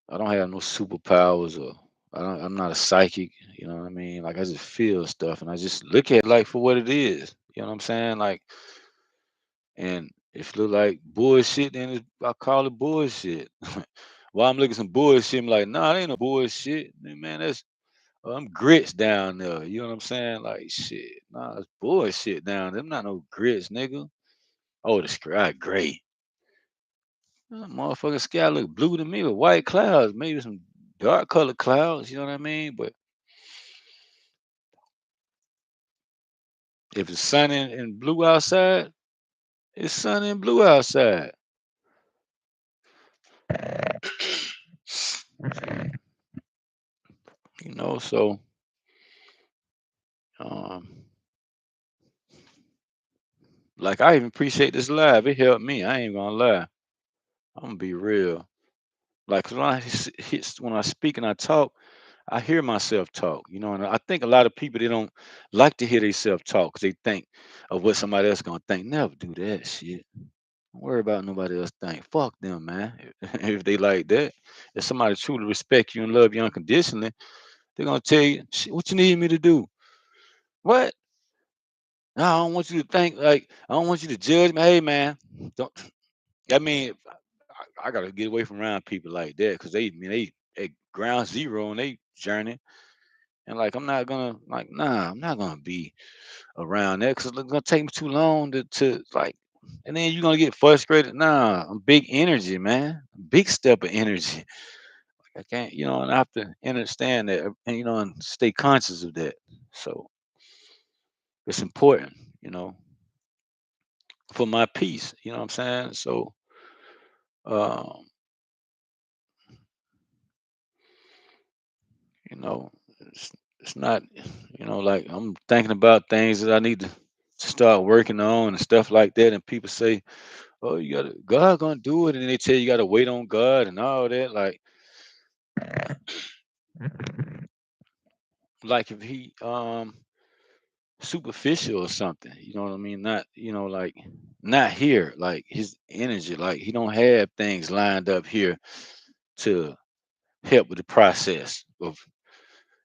I don't have no superpowers or I'm not a psychic, you know what I mean? Like I just feel stuff and I just look at it like for what it is. You know what I'm saying? Like and if it look like bullshit, then I call it bullshit. While I'm looking some bullshit, I'm like, nah, that ain't no bullshit. Man, that's I'm grits down there. You know what I'm saying? Like shit. Nah, it's bullshit down there. Them not no grits, nigga. Oh, the sky great. Motherfucking sky look blue to me with white clouds, maybe some dark colored clouds, you know what I mean? But if it's sunny and blue outside, it's sunny and blue outside. So um like I even appreciate this live. It helped me. I ain't gonna lie. I'm gonna be real. Like 'cause when I speak and I talk, I hear myself talk, and I think a lot of people they don't like to hear themselves talk because they think of what somebody else gonna think. Never do that shit. Don't worry about nobody else think. Fuck them, man. If they like that, if somebody truly respect you and love you unconditionally, they're gonna tell you, "Shit, what you need me to do? What? No, I don't want you to think like I don't want you to judge me. Hey, man, don't. I mean, I gotta get away from around people like that because they, I mean, they at ground zero on they journey, and like I'm not gonna like, nah, I'm not gonna be around that because it's gonna take me too long to like, and then you're gonna get frustrated. Nah, I'm big energy, man, big step of energy. I can't, and I have to understand that, and and stay conscious of that. So it's important, you know, for my peace. You know what I'm saying? So, um, you know, it's not, like I'm thinking about things that I need to start working on and stuff like that. And people say, "Oh, you gotta God gonna do it," and they tell you gotta wait on God and all that. Like if he superficial or something, you know what I mean? Not, like not here, like his energy, like he don't have things lined up here to help with the process of,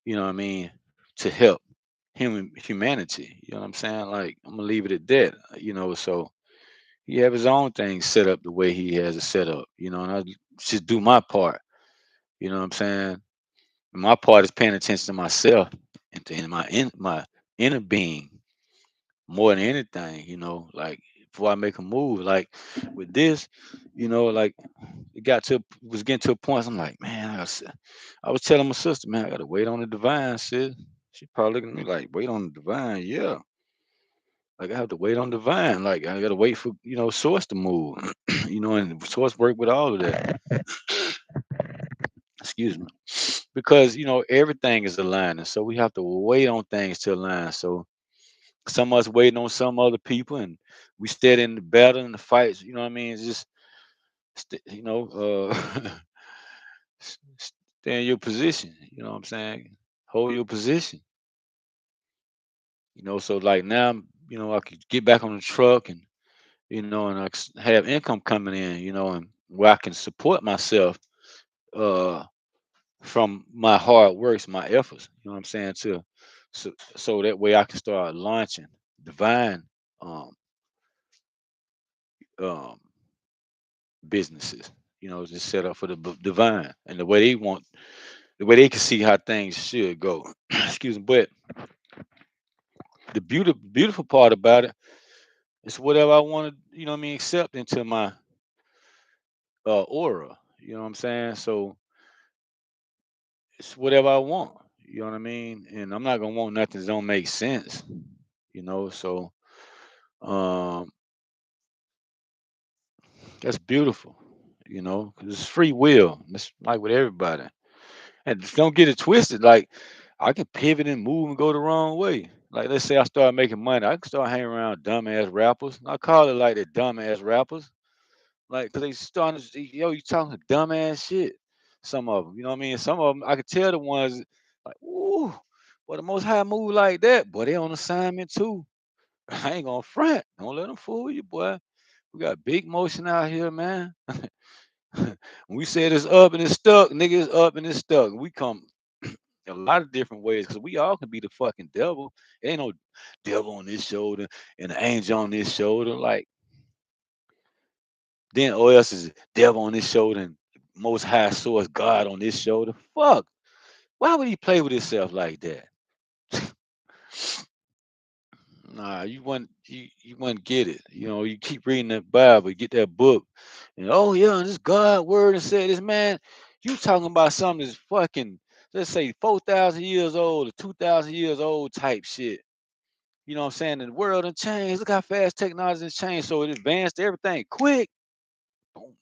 you know what I mean, to help humanity. You know what I'm saying? Like I'm gonna leave it at that. So he have his own thing set up the way he has it set up, and I just do my part. You know what I'm saying? My part is paying attention to myself and to my inner being more than anything. Like before I make a move, like with this, like it was getting to a point. I'm like, man, I was telling my sister, man, I gotta wait on the divine, sis. She probably looking at me like, wait on the divine, yeah. Like I have to wait on divine. Like I gotta wait for source to move. And source work with all of that. Excuse me. Because everything is aligning. So we have to wait on things to align. So some of us waiting on some other people and we steady in the battle and the fights, you know what I mean? It's just stay in your position, you know what I'm saying? Hold your position. So like now, I could get back on the truck and and have income coming in, and where I can support myself uh from my hard works, my efforts, you know what I'm saying, so that way I can start launching divine um um businesses, just set up for the divine and the way they can see how things should go. Excuse me. But the beautiful part about it is whatever I want to, you know what I mean, accept into my aura. You know what I'm saying? So it's whatever I want. You know what I mean? And I'm not gonna want nothing that don't make sense. So um that's beautiful. 'Cause it's free will. It's like with everybody. And just don't get it twisted. Like I can pivot and move and go the wrong way. Like let's say I start making money, I can start hanging around dumbass rappers. I call it like the dumbass rappers, like because they starting to yo, you talking dumbass shit. Some of them, you know what I mean. Some of them, I could tell the ones like, ooh, but the most high move like that, boy, they on assignment too. I ain't gonna front. Don't let them fool you, boy. We got big motion out here, man. When we said it's up and it's stuck, nigga, it's up and it's stuck. We come a lot of different ways because we all can be the fucking devil. Ain't no devil on this shoulder and an angel on this shoulder. Like then or else is devil on this shoulder and most high source God on this shoulder. Fuck. Why would he play with himself like that? Nah, you wouldn't get it. You keep reading that Bible, you get that book, and oh yeah, this God word and said this man, you talking about something that's fucking let's say 4,000 years old or 2,000 years old type shit. You know what I'm saying? And the world done changed. Look how fast technology has changed. So it advanced everything quick. Boom.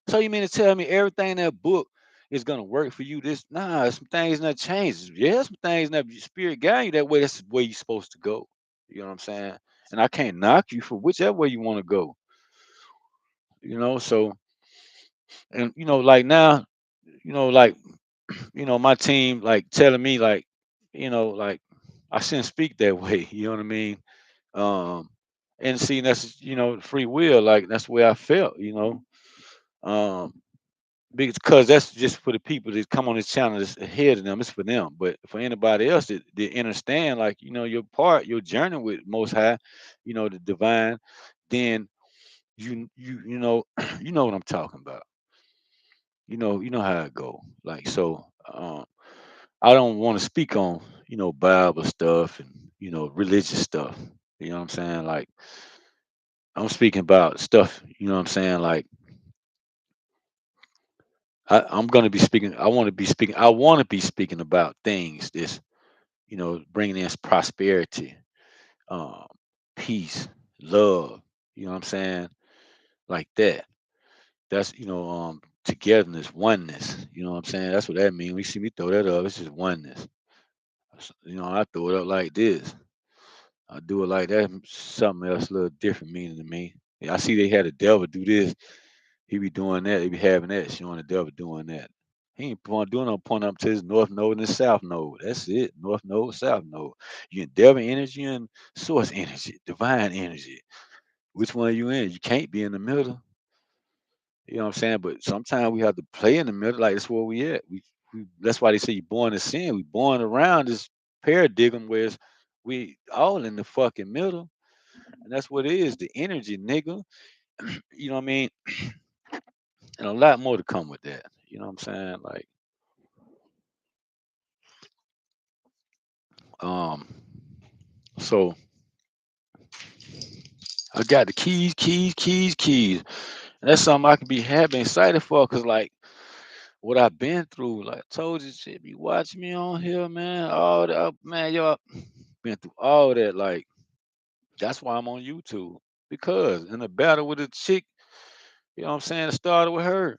So you mean to tell me everything in that book is gonna work for you? This nah, some things not changed. Yeah, some things that spirit guide you that way. That's the way you're supposed to go. You know what I'm saying? And I can't knock you for whichever way you want to go. So and like now, like my team like telling me like, like I shouldn't speak that way. You know what I mean? Um, And see, that's free will. Like that's where I felt. Um, because that's just for the people that come on this channel that's ahead of them. It's for them. But for anybody else that understand, like your part, your journey with Most High, the divine, then you know what I'm talking about. You know how it go. Like so, I don't want to speak on Bible stuff and religious stuff. You know what I'm saying? Like I'm speaking about stuff. You know what I'm saying? Like I'm gonna be speaking. I want to be speaking. I want to be speaking about things that's bringing in prosperity, um, peace, love. You know what I'm saying? Like that. That's togetherness, oneness. You know what I'm saying? That's what that means. We see me throw that up. It's just oneness. I throw it up like this. I do it like that. Something else, a little different meaning to me. Yeah, I see they had the devil do this. He be doing that. He be having that, showing the devil doing that. He ain't doing no point up to his north node and his south node. That's it. North node, south node. You in devil energy and source energy, divine energy. Which one you in? You can't be in the middle. You know what I'm saying? But sometimes we have to play in the middle. Like that's where we at. We that's why they say you're born in sin. We born around this paradigm where we all in the fucking middle. And that's what it is, the energy, nigga. You know what I mean? And a lot more to come with that. You know what I'm saying? Like, um, so I got the keys, keys, keys, keys. And that's something I can be happy and excited for, cause like what I've been through, like I told you, shit, be watching me on here, man. All that, man, y'all been through all that. Like, that's why I'm on YouTube. Because in a battle with a chick, you know what I'm saying, it started with her.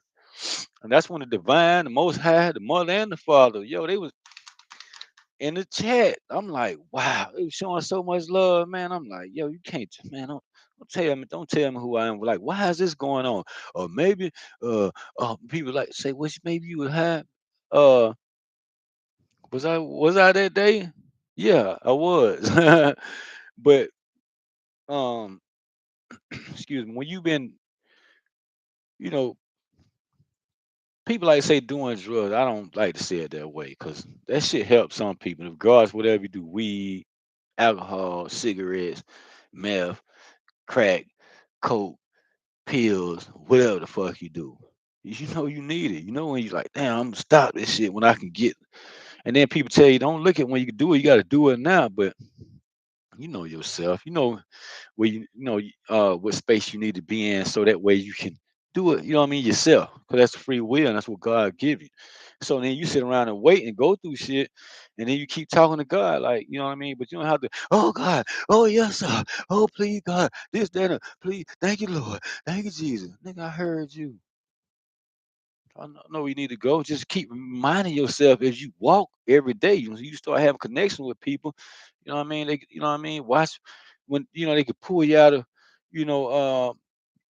And that's when the divine, the most high, the mother and the father, they was in the chat. I'm like, wow, it was showing so much love, man. I'm like, yo, you can't, man. Don't tell me who I am. Like, why is this going on? Or maybe, people like say, which maybe you would have. Uh, was I that day? Yeah, I was. But um, excuse me, when you've been, you know, people like to say doing drugs. I don't like to say it that way because that shit helps some people. Regardless, whatever you do, weed, alcohol, cigarettes, meth, crack, coke, pills, whatever the fuck you do. You know you need it. You know when you like, damn, I'm gonna stop this shit when I can get. And then people tell you, don't look at when you can do it. You got to do it now. But you know yourself. You know where what space you need to be in, so that way you can do it. You know what I mean yourself, because that's free will and that's what God give you. So then you sit around and wait and go through shit, and then you keep talking to God, like you know what I mean. But you don't have to. Oh God, oh yes sir, oh please God, this that, please, thank you Lord, thank you Jesus. Nigga, I heard you. I know where you need to go. Just keep reminding yourself as you walk every day. You start having connection with people. You know what I mean? You know what I mean? Watch when they can pull you out of, you know, uh,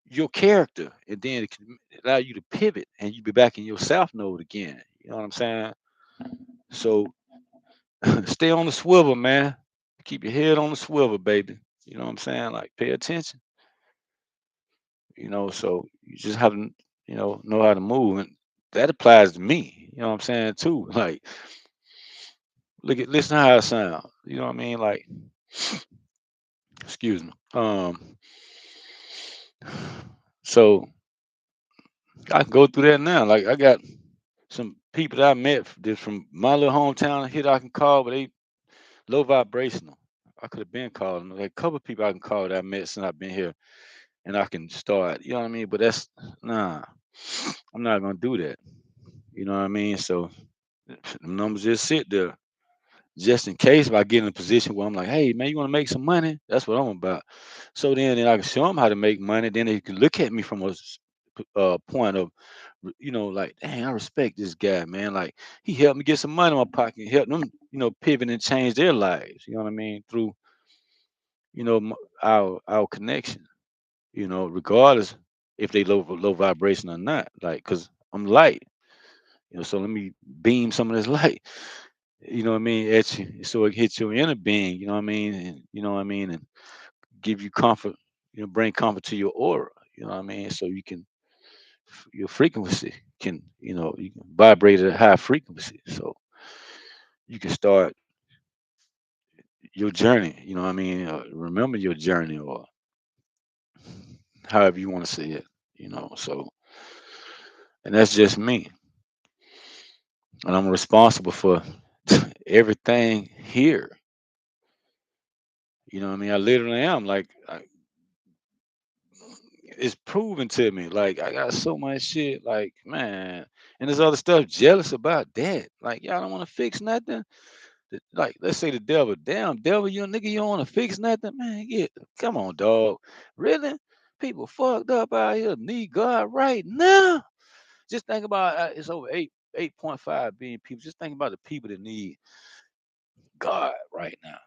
your character, and then it can allow you to pivot, and you be back in your south node again. You know what I'm saying? So stay on the swivel, man. Keep your head on the swivel, baby. You know what I'm saying? Like pay attention. So you just have to, know how to move, and that applies to me. You know what I'm saying too. Like, listen how I sound. You know what I mean? Like, excuse me. So I can go through that now. Like, I got some people that I met that's from my little hometown here that I can call, but they low vibrational. I could have been calling. Like a couple of people I can call that I met since I've been here, and I can start. You know what I mean? But that's nah. I'm not gonna do that. You know what I mean? So the numbers just sit there, just in case if I get in a position where I'm like, hey man, you want to make some money? That's what I'm about. So then I can show them how to make money. Then they can look at me from a point of, like, dang, I respect this guy, man. Like he helped me get some money in my pocket, help them, pivot and change their lives. You know what I mean? Through our connection. Regardless if they low vibration or not. Like, cause I'm light. So let me beam some of this light. You know what I mean? At you, so it hits your inner being. You know what I mean? And you know what I mean? And give you comfort, bring comfort to your aura. You know what I mean? So you can your frequency can, you can vibrate at a high frequency. So you can start your journey. You know what I mean? Remember your journey, or however you want to say it. So and that's just me, and I'm responsible for everything here. You know what I mean? I literally am. Like, it's proven to me. Like, I got so much shit. Like, man, and there's other stuff jealous about that. Like, y'all don't want to fix nothing. Like, let's say the devil. Damn, devil, you nigga, you don't want to fix nothing, man. Come on, dog. Really? People fucked up out here need God right now. Just think about it's over 8.5 billion people. Just think about the people that need God right now.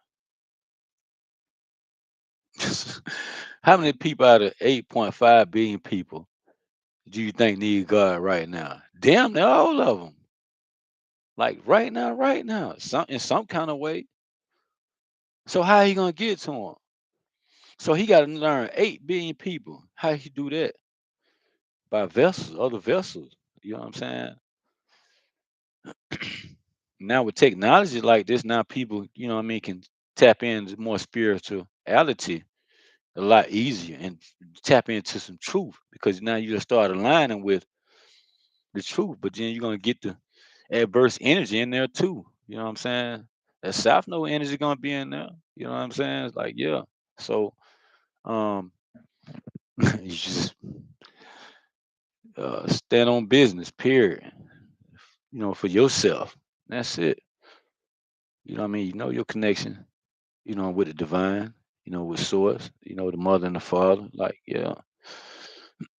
How many people out of 8.5 billion people do you think need God right now? Damn, near all of them. Like right now, some in some kind of way. So how he gonna get to him? So he got to learn 8 billion people. How he do that? By vessels, other vessels. You know what I'm saying? Now with technology like this, now people, what I mean, can tap into more spirituality a lot easier and tap into some truth, because now you just start aligning with the truth. But then you're gonna get the adverse energy in there too. You know what I'm saying? That South Node energy gonna be in there. You know what I'm saying? It's like, yeah. So um you just stand on business, period. For yourself. That's it. You know what I mean? You know your connection, with the divine, with source, the mother and the father. Like, yeah.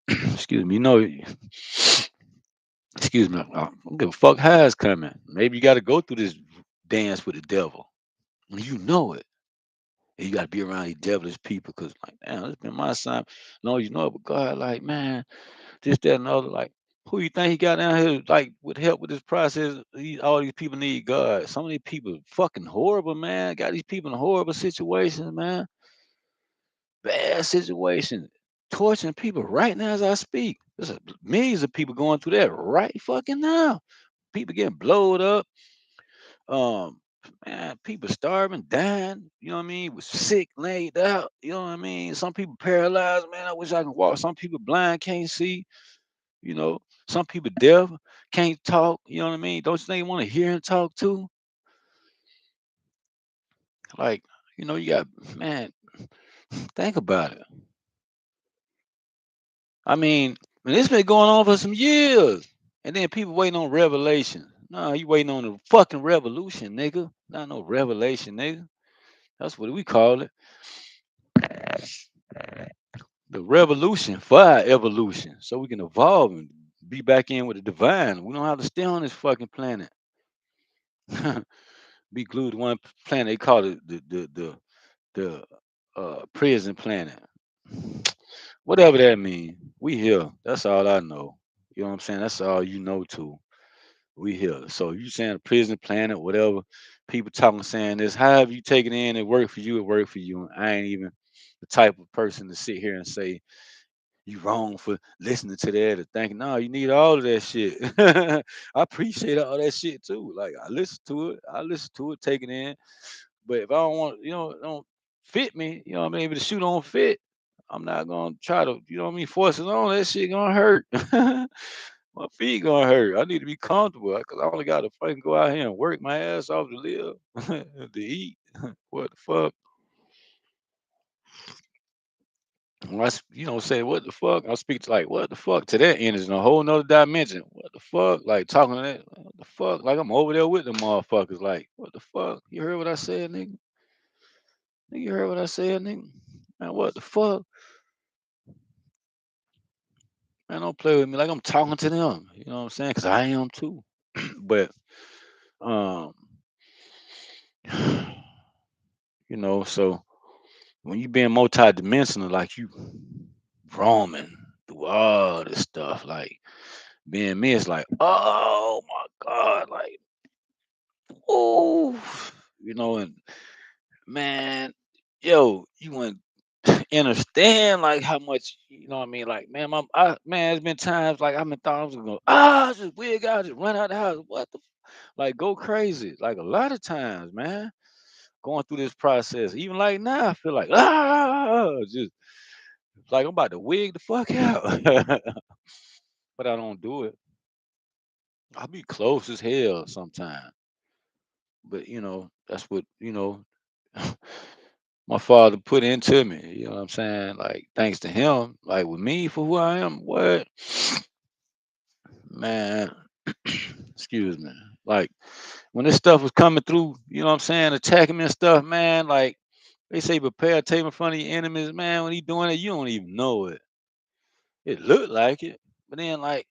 Excuse me, excuse me. I don't give a fuck how it's coming. Maybe you gotta go through this dance with the devil. And you know it. And you got to be around these devilish people, because, like, damn, it's been my sign. No, you know it, but God, like, man, this, that, and the other. Like, who you think he got down here, like, with help with this process? All these people need God. Some of these people fucking horrible, man. Got these people in horrible situations, man. Bad situations. Torturing people right now as I speak. There's millions of people going through that right fucking now. People getting blowed up. Um, man, people starving, dying, you know what I mean? Was sick, laid out, you know what I mean? Some people paralyzed, man. I wish I could walk. Some people blind, can't see, you know. Some people deaf, can't talk, you know what I mean? Don't you think you want to hear and talk too? Like, you got, man, think about it. I mean, it's been going on for some years. And then people waiting on revelation. No, you waiting on the fucking revolution, nigga. Not no revelation, nigga. That's what we call it. The revolution for our evolution, so we can evolve and be back in with the divine. We don't have to stay on this fucking planet. Be glued to one planet. They call it the prison planet. Whatever that means. We here. That's all I know. You know what I'm saying? That's all you know too. We here. So you saying a prison planet, whatever. People talking, saying this. However you take it in, it work for you. It work for you. I ain't even the type of person to sit here and say you wrong for listening to that or thinking, no, you need all of that shit. I appreciate all that shit too. Like, I listen to it, take it in. But if I don't want, it don't fit me, what I mean, if the shoe don't fit, I'm not gonna try to, what I mean, force it on. That shit gonna hurt. My feet gonna hurt. I need to be comfortable because I only gotta fucking go out here and work my ass off to live, to eat. What the fuck? When say what the fuck, I speak to, like, what the fuck, to that energy in a whole nother dimension. What the fuck? Like, talking to that, what the fuck? Like, I'm over there with the motherfuckers. Like, what the fuck? You heard what I said, nigga? Nigga, you heard what I said, nigga? Man, what the fuck? Man, don't play with me like I'm talking to them. You know what I'm saying? Because I am too. But, um, so when you being multi-dimensional, like, you roaming through all this stuff, like, being me, it's like, oh my God, like, oh, and man, yo, you went. understand like how much what I mean. Like, man, man, there's been times like I've been thought I was gonna go, just wig out, just run out the house. What the like go crazy. Like a lot of times, man, going through this process. Even like now, I feel like just like I'm about to wig the fuck out. But I don't do it. I'll be close as hell sometimes. But that's what, my father put into me. You know what I'm saying? Like thanks to him, like with me for who I am, what man, excuse me. Like when this stuff was coming through, you know what I'm saying, attacking me and stuff, man, like they say prepare a table in front of your enemies, man. When he doing it, you don't even know it. It looked like it. But then like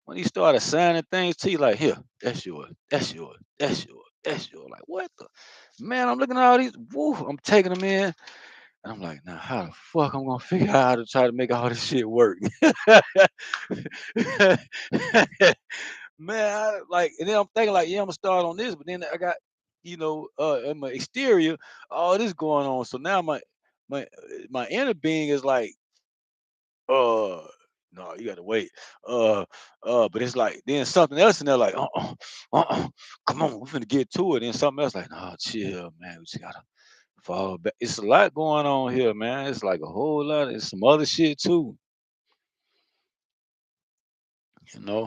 when he started signing things to you, like here, that's yours, that's yours, that's yours, that's yours. Like what the man, I'm looking at all these, woo, I'm taking them in. And I'm like, now how the fuck I'm gonna figure out how to try to make all this shit work? Man, like, and then I'm thinking like, yeah, I'm gonna start on this, but then I got, in my exterior, all this going on. So now my my inner being is like, uh, no, you gotta wait. Uh, but it's like then something else in there like, come on, we're finna get to it. And something else like, no, chill, man, we just gotta fall back. It's a lot going on here, man. It's like a whole lot. It's some other shit too,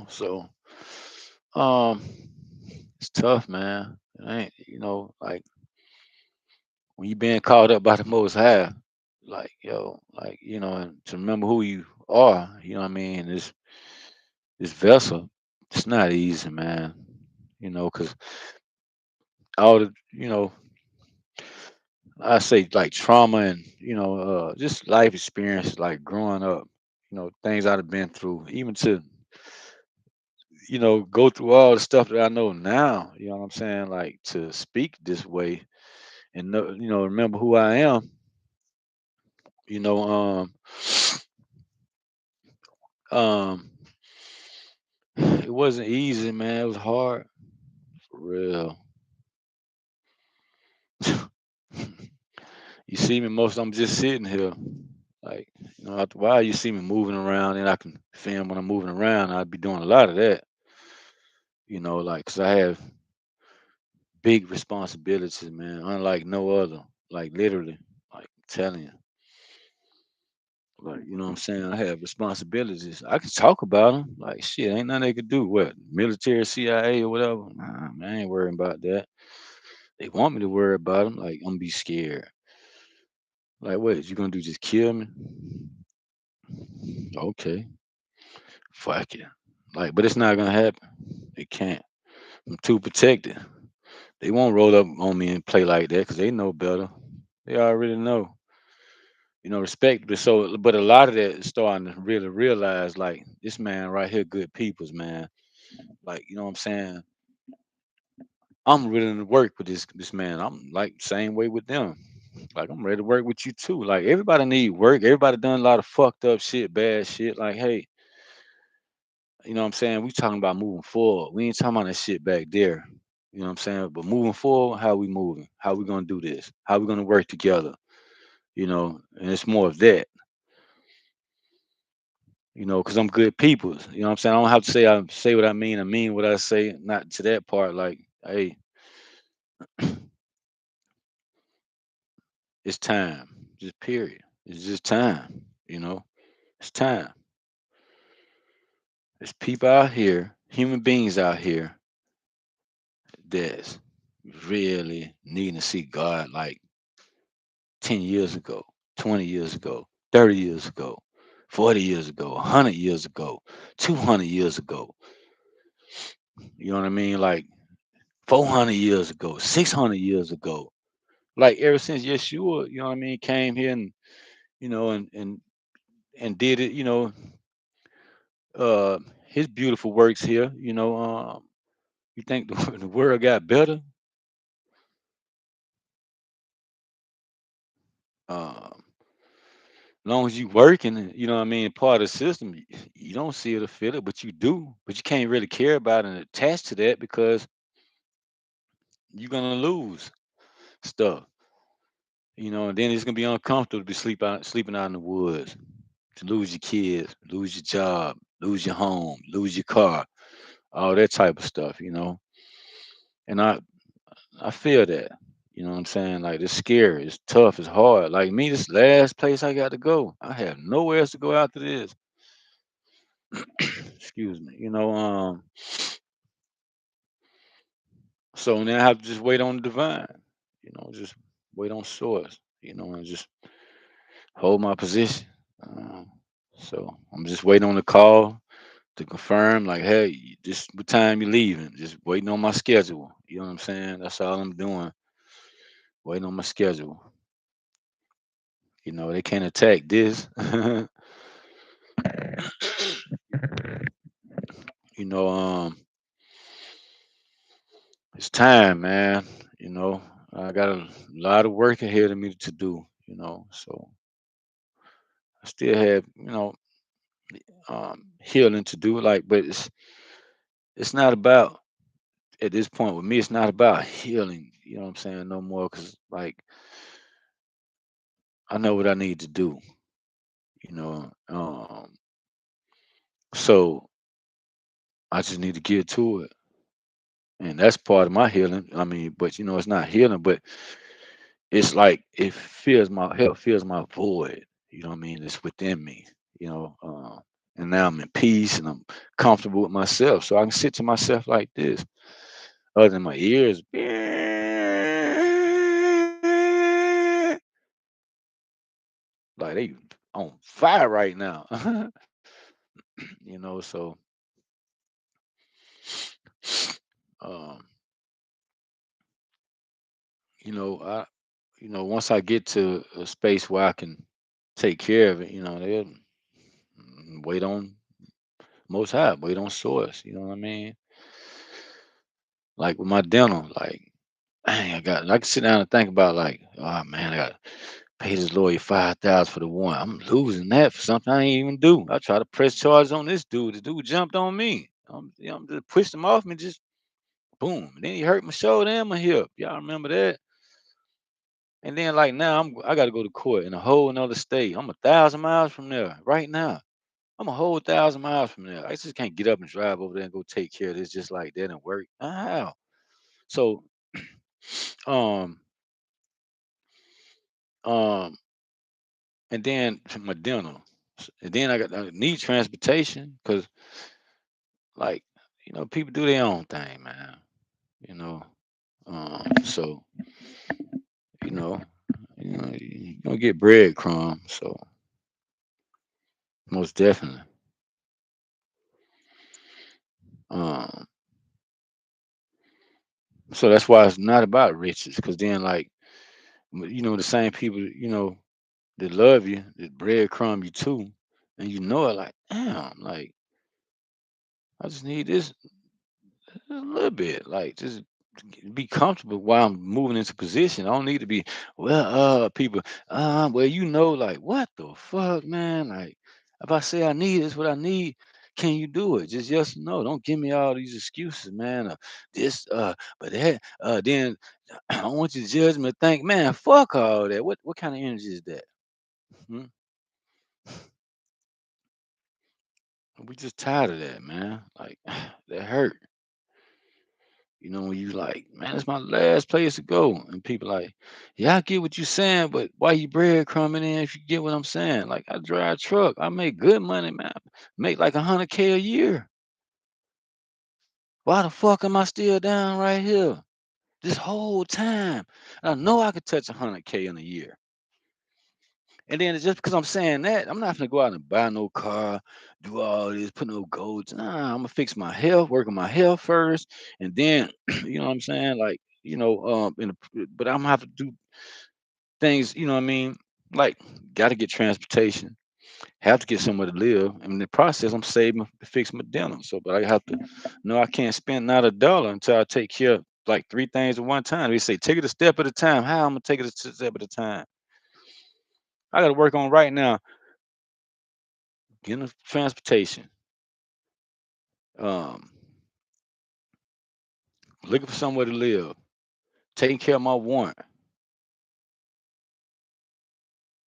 So, um, it's tough, man. It ain't, like when you being caught up by the Most High, like like and to remember who you are. You know what I mean? This vessel, it's not easy, man. Because all the, I say like trauma and just life experience, like growing up, things I'd have been through, even to go through all the stuff that I know now. You know what I'm saying? Like to speak this way and know, remember who I am. You know, um, it wasn't easy, man. It was hard for real. You see me most, I'm just sitting here. Like, after a while you see me moving around and I can film when I'm moving around. I'd be doing a lot of that, like, cause I have big responsibilities, man, unlike no other. Like literally, like I'm telling you. Like, you know what I'm saying? I have responsibilities. I can talk about them. Like, shit, ain't nothing they could do. What, military, CIA, or whatever? Nah, man, I ain't worrying about that. They want me to worry about them. Like, I'm gonna be scared. Like, what, you gonna do? Just kill me? Okay, fuck it. Like, but it's not gonna happen. It can't. I'm too protected. They won't roll up on me and play like that because they know better. They already know. Respect. But so, but a lot of that is starting to really realize, like, this man right here, good people's man. Like, you know what I'm saying? I'm willing to work with this man. I'm like same way with them. Like I'm ready to work with you too. Like everybody need work. Everybody done a lot of fucked up shit, bad shit. Like, hey, you know what I'm saying? We talking about moving forward. We ain't talking about that shit back there. You know what I'm saying? But moving forward, how we moving? How we gonna do this? How we gonna work together? And it's more of that. Because I'm good people. You know what I'm saying? I don't have to say what I mean. I mean what I say. Not to that part. Like, hey, it's time. Just period. It's just time. It's time. There's people out here, human beings out here that's really needing to see God like 10 years ago, 20 years ago, 30 years ago, 40 years ago, 100 years ago, 200 years ago. You know what I mean? Like 400 years ago, 600 years ago. Like ever since Yeshua, you know what I mean, came here and, and did it, uh, his beautiful works here, you think the world got better? Um, long as you working, you know what I mean, part of the system, you don't see it or feel it, but you do. But you can't really care about it and attach to that because you're gonna lose stuff. And then it's gonna be uncomfortable to be sleeping out in the woods, to lose your kids, lose your job, lose your home, lose your car, all that type of stuff. And I feel that. You know what I'm saying? Like it's scary, it's tough, it's hard. Like me, this last place I got to go, I have nowhere else to go after this. Excuse me. So now I have to just wait on the divine. Just wait on source. And just hold my position. Um, so I'm just waiting on the call to confirm, like, hey, just what time you leaving? Just waiting on my schedule. You know what I'm saying? That's all I'm doing. Waiting on my schedule. They can't attack this. you know, um, it's time, man. You know, I got a lot of work ahead of me to do. So I still have, healing to do. Like, but it's not about at this point with me. It's not about healing. You know what I'm saying? No more, because like I know what I need to do. You know, so I just need to get to it, and that's part of my healing. I mean, but it's not healing, but it's like it fills my help fills my void. You know what I mean? It's within me. You know, and now I'm in peace and I'm comfortable with myself, so I can sit to myself like this. Other than my ears, like they on fire right now. So um, I once I get to a space where I can take care of it, they'll wait on most high, wait on source, you know what I mean? Like with my dental, like dang, I can sit down and think about like, oh man, I got pay this lawyer 5,000 for the one. I'm losing that for something I ain't even do. I try to press charges on this dude. The dude jumped on me. I'm just pushed him off me, just boom. And then he hurt my shoulder and my hip. Y'all remember that? And then like now I gotta go to court in a whole another state. I'm 1,000 miles from there right now. I'm a whole 1,000 miles from there. I just can't get up and drive over there and go take care of this just like that and work. How? So um um and then my dental. And then I need transportation because like, people do their own thing, man. You know. So, you know, you gonna get breadcrumbs. So most definitely. Um, so that's why it's not about riches, because then like the same people, that love you, that breadcrumb you too, and it like, damn, like I just need this a little bit, like just be comfortable while I'm moving into position. I don't need to be, well, people, well, like what the fuck, man? Like if I say I need this, what I need, can you do it? Just yes or no. Don't give me all these excuses, man. This, but that, then I want your judgment. Think, man, fuck all that. What kind of energy is that? Hmm? We just tired of that, man. Like that hurt. When you like, man, it's my last place to go. And people like, yeah, I get what you're saying, but why you breadcrumbing in if you get what I'm saying? Like I drive a truck. I make good money, man. Make like 100K a year. Why the fuck am I still down right here? This whole time. I know I could touch 100K in a year. And then just because I'm saying that, I'm not gonna go out and buy no car, do all this, put no goals. Nah, I'm gonna fix my health, work on my health first, and then you know what I'm saying, like but I'm gonna have to do things. You know what I mean? Like, got to get transportation, have to get somewhere to live. And in the process, I'm saving to fix my dinner. So, but I have to know I can't spend not a dollar until I take care of like three things at one time. They say take it a step at a time. How I'm gonna take it a step at a time? I got to work on right now getting transportation, um, looking for somewhere to live, taking care of my want,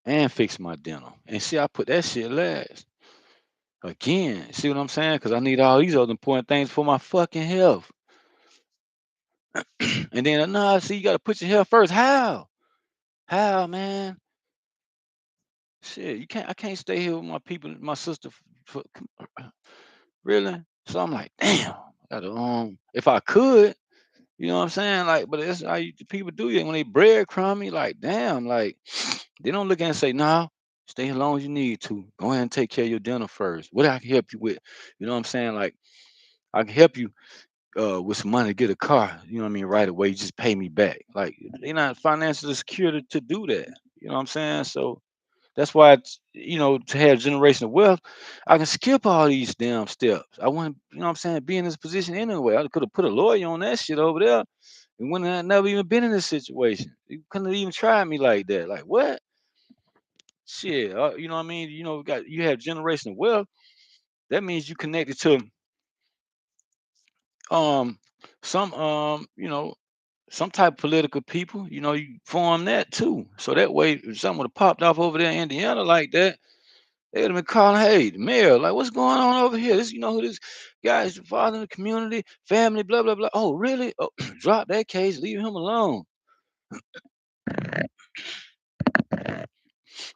and fix my dental. And see, I put that shit last. Again, see what I'm saying? Because I need all these other important things for my fucking health. And then, nah, see, you got to put your health first. How? How, man? Shit, you can't. I can't stay here with my people, my sister. Really? So I'm like, damn. I gotta, if I could, you know what I'm saying? Like, but it's how the people do it when they breadcrumb me. Like, damn. Like, they don't look at it and say, nah, stay as long as you need to. Go ahead and take care of your dinner first. What I can help you with? You know what I'm saying? Like, I can help you with some money to get a car. You know what I mean? Right away, you just pay me back. Like, they're not financially secure to do that. You know what I'm saying? So that's why to have generational wealth, I can skip all these damn steps. I want to, you know what I'm saying, be in this position anyway. I could have put a lawyer on that shit over there and wouldn't have never even been in this situation. You couldn't have even tried me like that. Like what? Shit. You know what I mean? You have generational wealth. That means you connected to um some some type of political people. You form that too. So that way, if something would have popped off over there in Indiana like that, they would have been calling, hey, the mayor, like, what's going on over here? Who this guy is, the father in the community, family, blah, blah, blah. Oh, really? Oh, drop that case, leave him alone.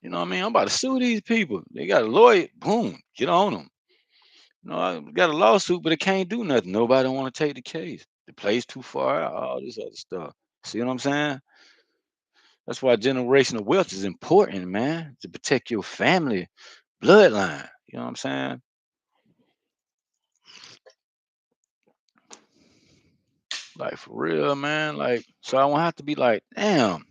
You know what I mean? I'm about to sue these people. They got a lawyer, boom, get on them. I got a lawsuit, but it can't do nothing. Nobody want to take the case. The place too far out, all this other stuff. See what I'm saying? That's why generational wealth is important, man, to protect your family bloodline. You know what I'm saying? Like for real, man. Like, so I won't have to be like, damn,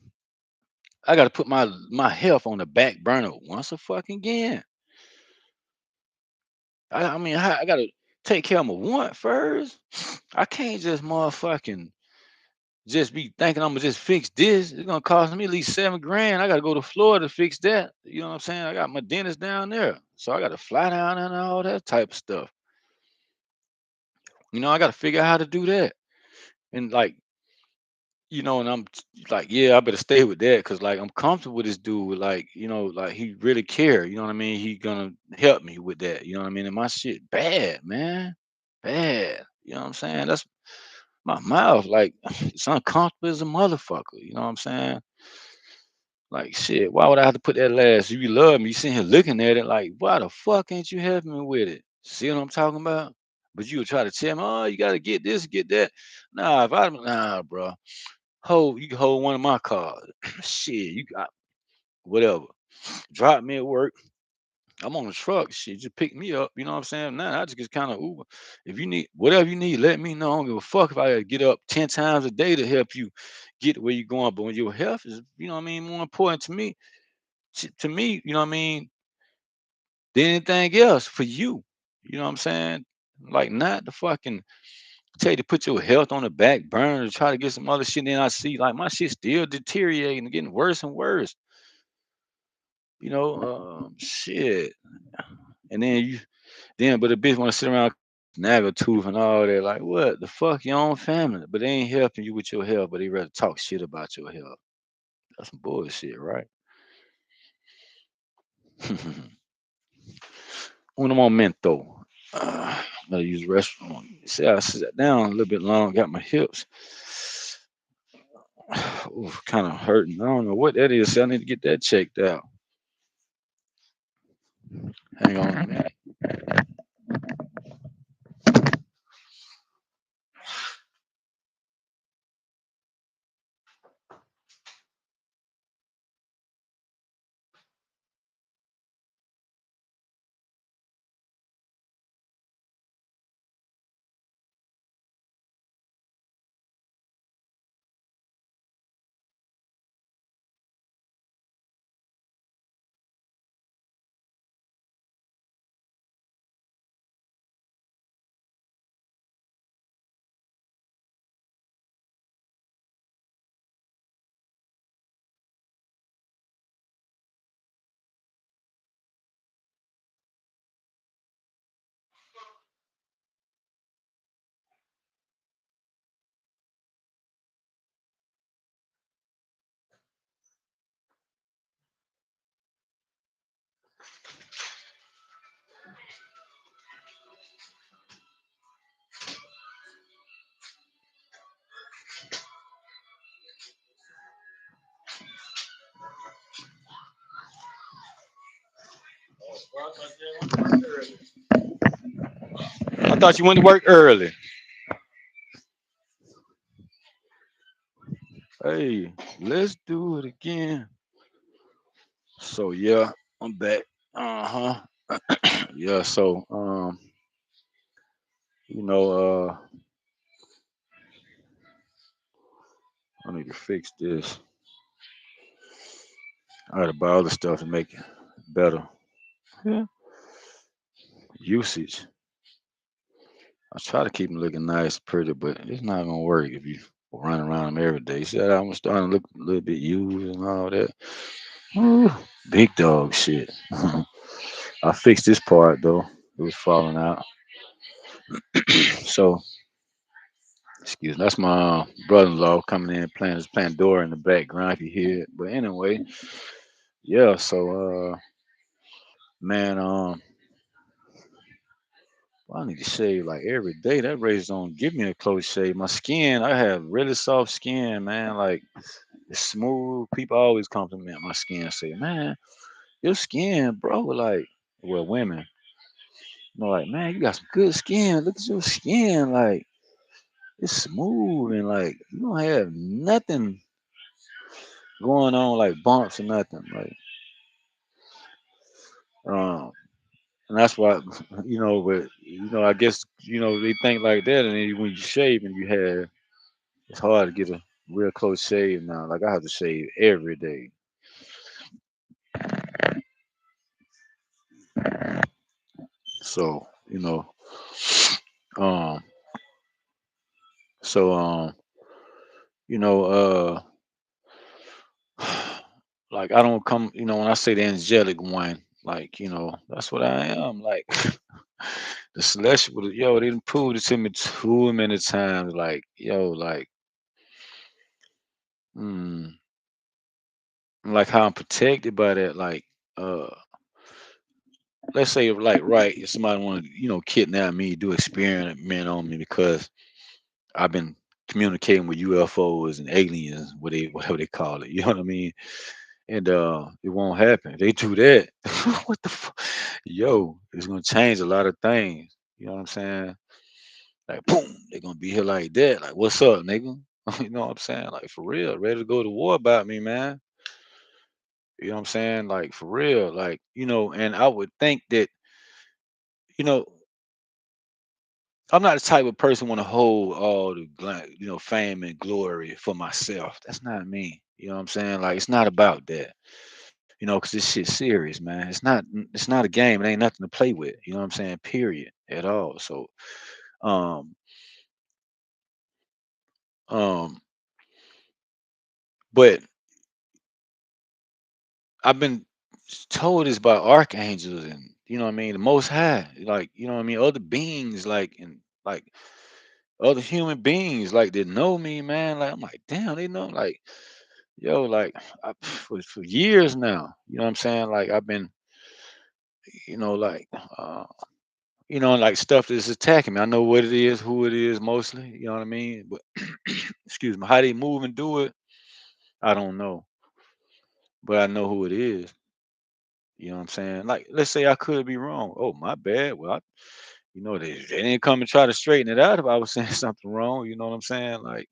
I gotta put my health on the back burner once a fucking again. I mean, I gotta take care of my want first. I can't just motherfucking just be thinking I'm gonna just fix this. It's gonna cost me at least 7 grand. I gotta go to Florida to fix that. You know what I'm saying? I got my dentist down there, so I gotta fly down and all that type of stuff. I gotta figure out how to do that. And like, and I'm like, yeah, I better stay with that because like I'm comfortable with this dude. Like, like he really care. You know what I mean? He gonna help me with that. You know what I mean? And my shit bad, man, bad. You know what I'm saying? That's my mouth. Like it's uncomfortable as a motherfucker. You know what I'm saying? Like shit. Why would I have to put that last? If you love me, you sitting here looking at it like, why the fuck ain't you helping me with it? See what I'm talking about? But you would try to tell me, oh, you gotta get this, get that. Nah, bro. You can hold one of my cars. Shit, you got whatever. Drop me at work. I'm on the truck. Shit, just pick me up. You know what I'm saying? Now I just kind of Uber. If you need whatever you need, let me know. I don't give a fuck if I gotta get up 10 times a day to help you get where you're going. But when your health is, what I mean, more important to me, you know what I mean, than anything else for you. You know what I'm saying? Like not the fucking tell you to put your health on the back burner to try to get some other shit. Then I see like my shit still deteriorating, getting worse and worse. Shit. And but a bitch want to sit around snaggle tooth and all that. Like, what the fuck, your own family? But they ain't helping you with your health, but they rather talk shit about your health. That's some bullshit, right? Un momento. Gotta use the restroom. See, I sat down a little bit long, got my hips. Kind of hurting. I don't know what that is. So I need to get that checked out. Hang on a minute. I thought you went to work early. Hey, let's do it again. So yeah, I'm back. Uh-huh. Yeah, so you know, I need to fix this. I gotta buy other stuff to make it better. Yeah. Usage. I try to keep them looking nice, pretty, but it's not gonna work if you run around them every day. See how I'm starting to look a little bit used and all that. Ooh, big dog shit. I fixed this part though. It was falling out. So, excuse me. That's my brother-in-law coming in playing his Pandora in the background. If you hear it, but anyway, yeah. So, man, I need to shave like every day. That razor don't give me a close shave. My skin, I have really soft skin, man. Like it's smooth. People always compliment my skin. Say, man, your skin, bro. Like, well, women, like, man, you got some good skin. Look at your skin. Like, it's smooth and like you don't have nothing going on like bumps or nothing. Like, um, and that's why, but I guess they think like that, and then when you shave and you have, it's hard to get a real close shave now. Like I have to shave every day. So, um, so you know, like I don't come, when I say the angelic one, like, that's what I am. Like the celestial, yo, they done proved it to me too many times. Like, yo, mm, like how I'm protected by that. Like, uh, let's say, like, right, if somebody want to, kidnap me, do experiment on me because I've been communicating with UFOs and aliens, whatever they call it. You know what I mean? And it won't happen. They do that. What the yo, it's gonna change a lot of things. You know what I'm saying? Like boom, they're gonna be here like that. Like, what's up, nigga? You know what I'm saying? Like for real, ready to go to war about me, man. You know what I'm saying? Like for real. Like, and I would think that, you know, I'm not the type of person want to hold all the fame and glory for myself. That's not me. You know what I'm saying? Like it's not about that. Because this shit's serious, man. It's not a game. It ain't nothing to play with. You know what I'm saying? Period. At all. So, um, um, but I've been told this by archangels and what I mean, the Most High, like what I mean, other beings, like and like other human beings, like that know me, man. Like I'm like, damn, they know, like yo, like for years now. You know what I'm saying? Like I've been, like like stuff that's attacking me. I know what it is, who it is, mostly. You know what I mean? But excuse me, how they move and do it, I don't know, but I know who it is. You know what I'm saying? Like, let's say I could be wrong. Oh, my bad. Well, they didn't come and try to straighten it out if I was saying something wrong. You know what I'm saying? Like,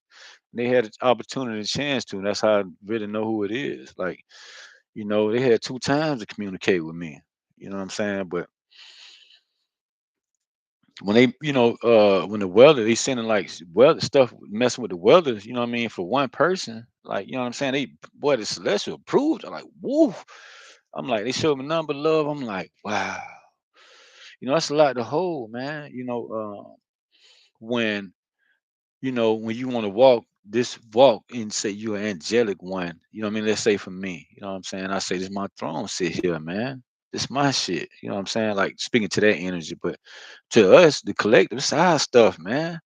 they had an opportunity, a chance to, and that's how I really know who it is. Like, they had two times to communicate with me. You know what I'm saying? But when they, when the welder, they sending like welder stuff, messing with the welders. You know what I mean? For one person, like, you know what I'm saying? They, boy, the celestial approved. I'm like, woo. I'm like, they showed me number love. I'm like, wow. That's a lot to hold, man. When when you want to walk this walk and say you're an angelic one, you know what I mean? Let's say for me, you know what I'm saying? I say this is my throne sit here, man. This my shit. You know what I'm saying? Like speaking to that energy, but to us, the collective, it's our stuff, man.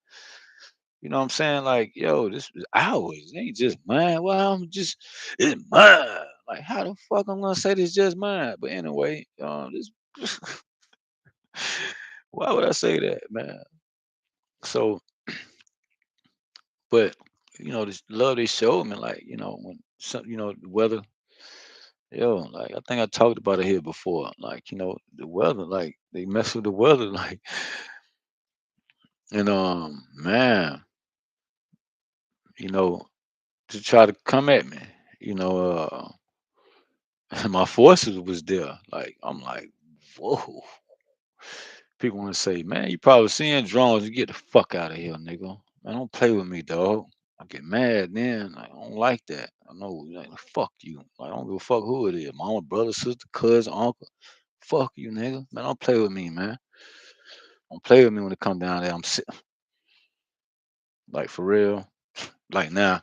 You know what I'm saying? Like, yo, this is ours. It ain't just mine. Well, it's mine. Like, how the fuck I'm gonna say this just mine? But anyway, this why would I say that, man? So, but this love they showed me, like, when some, the weather, like I think I talked about it here before. Like, the weather, like they mess with the weather, like, and man, you know, to try to come at me, you know, my forces was there. Like, I'm like, whoa. People want to say, man, you probably seeing drones. You get the fuck out of here, nigga. Man, don't play with me, dog. I get mad then. Like, I don't like that. I know, like, fuck you. Like, I don't give a fuck who it is. Mama, brother, sister, cousin, uncle. Fuck you, nigga. Man, don't play with me, man. Don't play with me when it come down there. I'm sick. Like, for real. Like, now,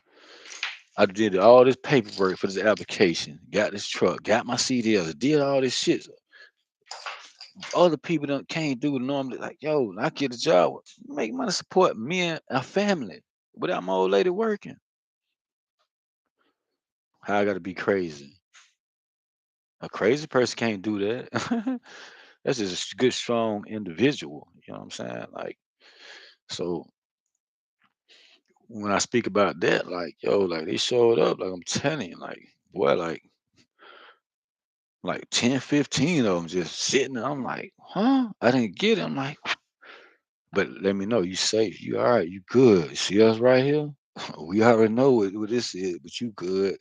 I did all this paperwork for this application. Got this truck. Got my CDLs. Did all this shit. Other people don't can't do it normally. Like, yo, I get a job, make money, support me and our family without my old lady working. How I gotta be crazy? A crazy person can't do that. That's just a good, strong individual. You know what I'm saying? Like, so when I speak about that, like, yo, like they showed up, like I'm telling you, like, boy, like 10, 15 of them just sitting there. I'm like, huh? I didn't get it. I'm like, but let me know you safe. You all right? You good? See us right here? We already know what this is, but you good.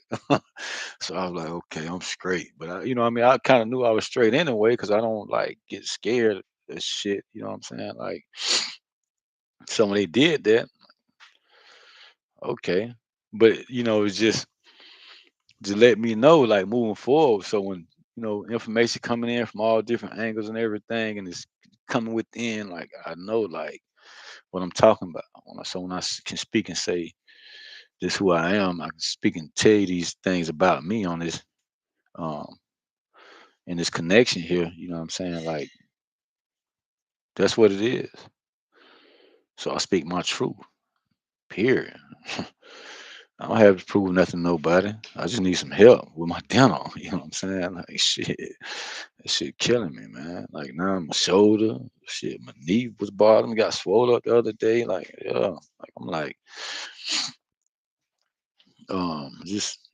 So I was like, okay, I'm straight. But I mean, I kind of knew I was straight anyway because I don't like get scared of shit. You know what I'm saying? Like, so when they did that, okay. But it's just to let me know, like moving forward. So when information coming in from all different angles and everything, and it's coming within, like I know, like what I'm talking about. So when I can speak and say this who I am, I can speak and tell you these things about me on this um in this connection here. You know what I'm saying? Like that's what it is. So I speak my truth. Period. I don't have to prove nothing to nobody. I just need some help with my dental. You know what I'm saying? Like shit, that shit killing me, man. Like now my shoulder, shit, my knee was bothering me, got swollen up the other day. Like yeah, like I'm like just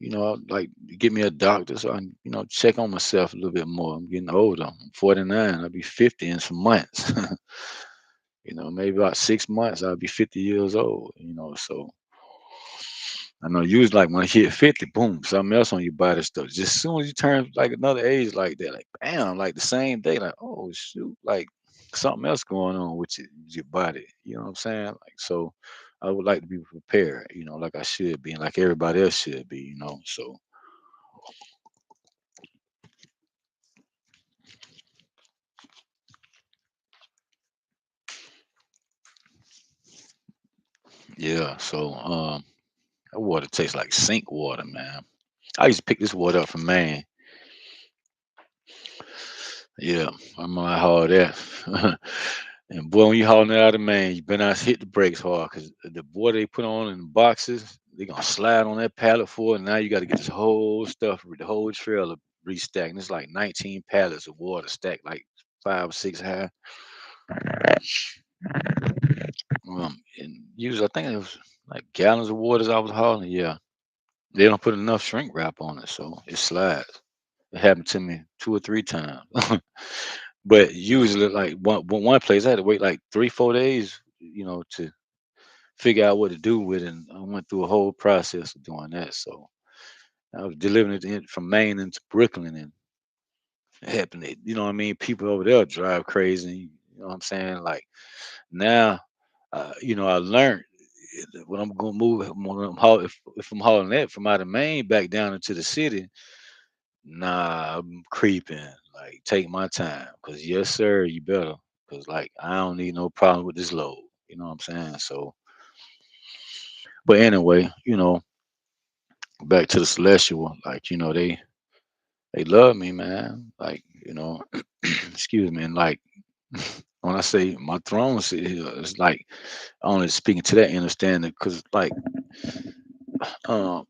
like get me a doctor so I can check on myself a little bit more. I'm getting older. I'm 49. I'll be 50 in some months. Maybe about 6 months I'll be 50 years old. So I know usually like when I hit 50, boom, something else on your body stuff. Just as soon as you turn like another age like that, like bam, like the same day, like oh shoot, like something else going on with your body. You know what I'm saying? Like so I would like to be prepared, like I should be and like everybody else should be. So yeah, so that water tastes like sink water, man. I used to pick this water up from Maine. Yeah, I'm gonna haul that. And boy, when you hauling it out of Maine, you better not hit the brakes hard because the water they put on in the boxes, they gonna slide on that pallet for it. And now you got to get this whole stuff, the whole trailer restacked. And it's like 19 pallets of water stacked like 5 or 6 high. And usually I think it was like gallons of waters I was hauling. Yeah, they don't put enough shrink wrap on it, so it slides. It happened to me 2 or 3 times. But usually, like one place, I had to wait like 3, 4 days, to figure out what to do with it. And I went through a whole process of doing that. So I was delivering it from Maine into Brooklyn, and it happened. You know what I mean? People over there drive crazy. You know what I'm saying? Like now, I learned when I'm gonna move, if I'm hauling that from out of Maine back down into the city. Nah, I'm creeping. Like, take my time. Cause yes, sir, you better. Cause like I don't need no problem with this load. You know what I'm saying? So, but anyway, back to the celestial. Like, they love me, man. Like, excuse me. And like when I say my throne sit here, it's like only speaking to that understanding. Cause like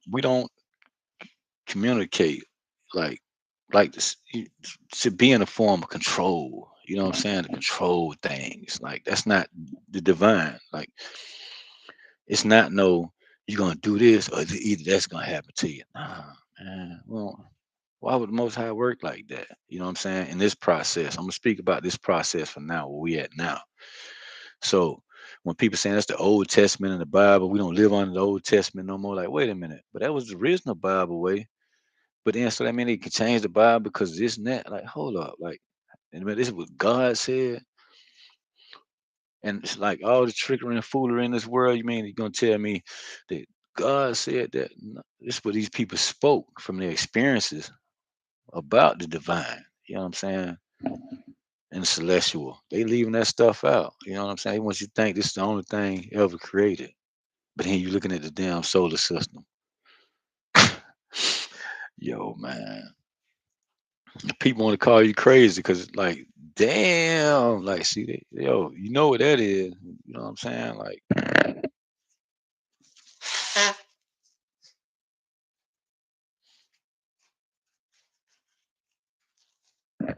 we don't communicate. like like this, to be in a form of control. You know what I'm saying? To control things. Like that's not the divine. Like it's not no you're gonna do this or either that's gonna happen to you. Nah, man. Well, why would the Most High work like that? You know what I'm saying? In this process, I'm gonna speak about this process for now, where we at now. So when people saying that's the Old Testament and the Bible, we don't live under the Old Testament no more. Like, wait a minute, but that was the original Bible way. But then so that mean they can change the Bible because this and that. Like, hold up, like, and this is what God said. And it's like all the trickery and foolery in this world. You mean you're gonna tell me that God said that? No, this is what these people spoke from their experiences about the divine. You know what I'm saying? And celestial. They leaving that stuff out. You know what I'm saying? They want you to think this is the only thing ever created. But then you looking at the damn solar system. Yo, man. People want to call you crazy because like, damn, like see that yo, you know what that is. You know what I'm saying? Like,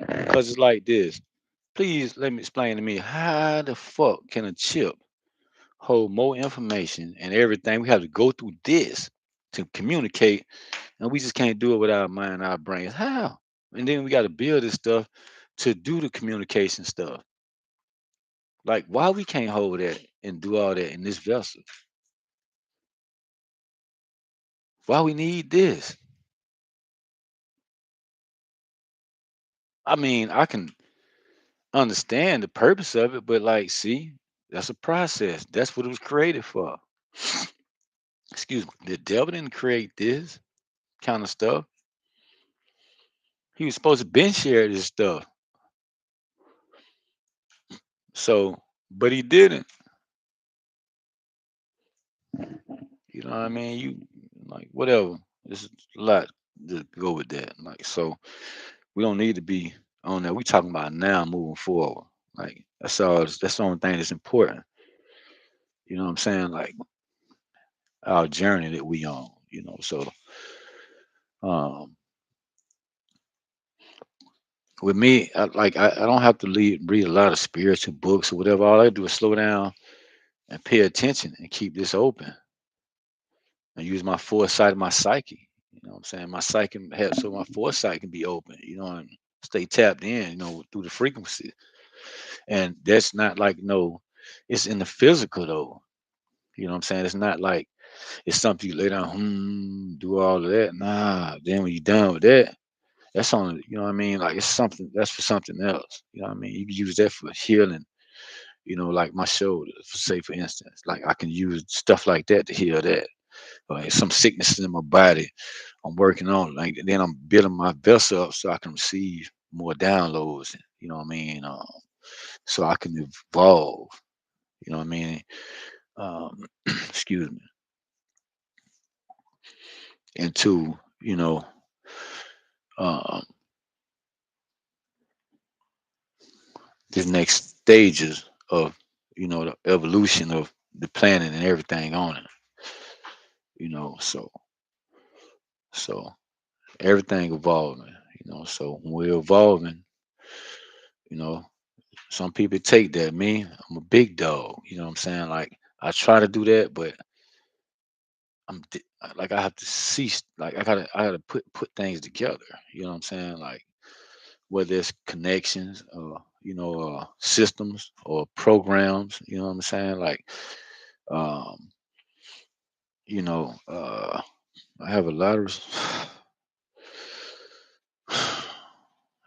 because it's like this. Please let me explain to me how the fuck can a chip hold more information and everything? We have to go through this to communicate, and we just can't do it with our mind, our brains. How? And then we got to build this stuff to do the communication stuff. Like, why we can't hold that and do all that in this vessel? Why we need this? I mean, I can understand the purpose of it, but like, see, that's a process. That's what it was created for. Excuse me. The devil didn't create this kind of stuff. He was supposed to been share this stuff. So, but he didn't. You know what I mean? You like whatever. There's a lot to go with that. Like, so we don't need to be on that. We talking about now moving forward. Like that's all. That's the only thing that's important. You know what I'm saying? Like our journey that we on. You know, so um, with me, I don't have to read a lot of spiritual books or whatever. All I do is slow down and pay attention and keep this open and use my foresight of my psyche. You know what I'm saying? My psyche can help so my foresight can be open, you know, and stay tapped in, you know, through the frequency. And that's not like no, it's in the physical though. You know what I'm saying? It's not like it's something you lay down, do all of that. Nah, then when you're done with that, that's on, you know what I mean? Like it's something that's for something else. You know what I mean? You can use that for healing, you know, like my shoulder, for say for instance. Like I can use stuff like that to heal that. Like some sicknesses in my body. I'm working on it. Like then I'm building my vessel up so I can receive more downloads. You know what I mean? So I can evolve. You know what I mean? Excuse me. Into um, the next stages of the evolution of the planet and everything on it. So everything evolving. So when we're evolving, you know, some people take that. Me, I'm a big dog. You know what I'm saying? Like I try to do that, but like I have to cease. Like I gotta put things together. You know what I'm saying? Like whether it's connections or systems or programs. You know what I'm saying? Like um, I have a lot of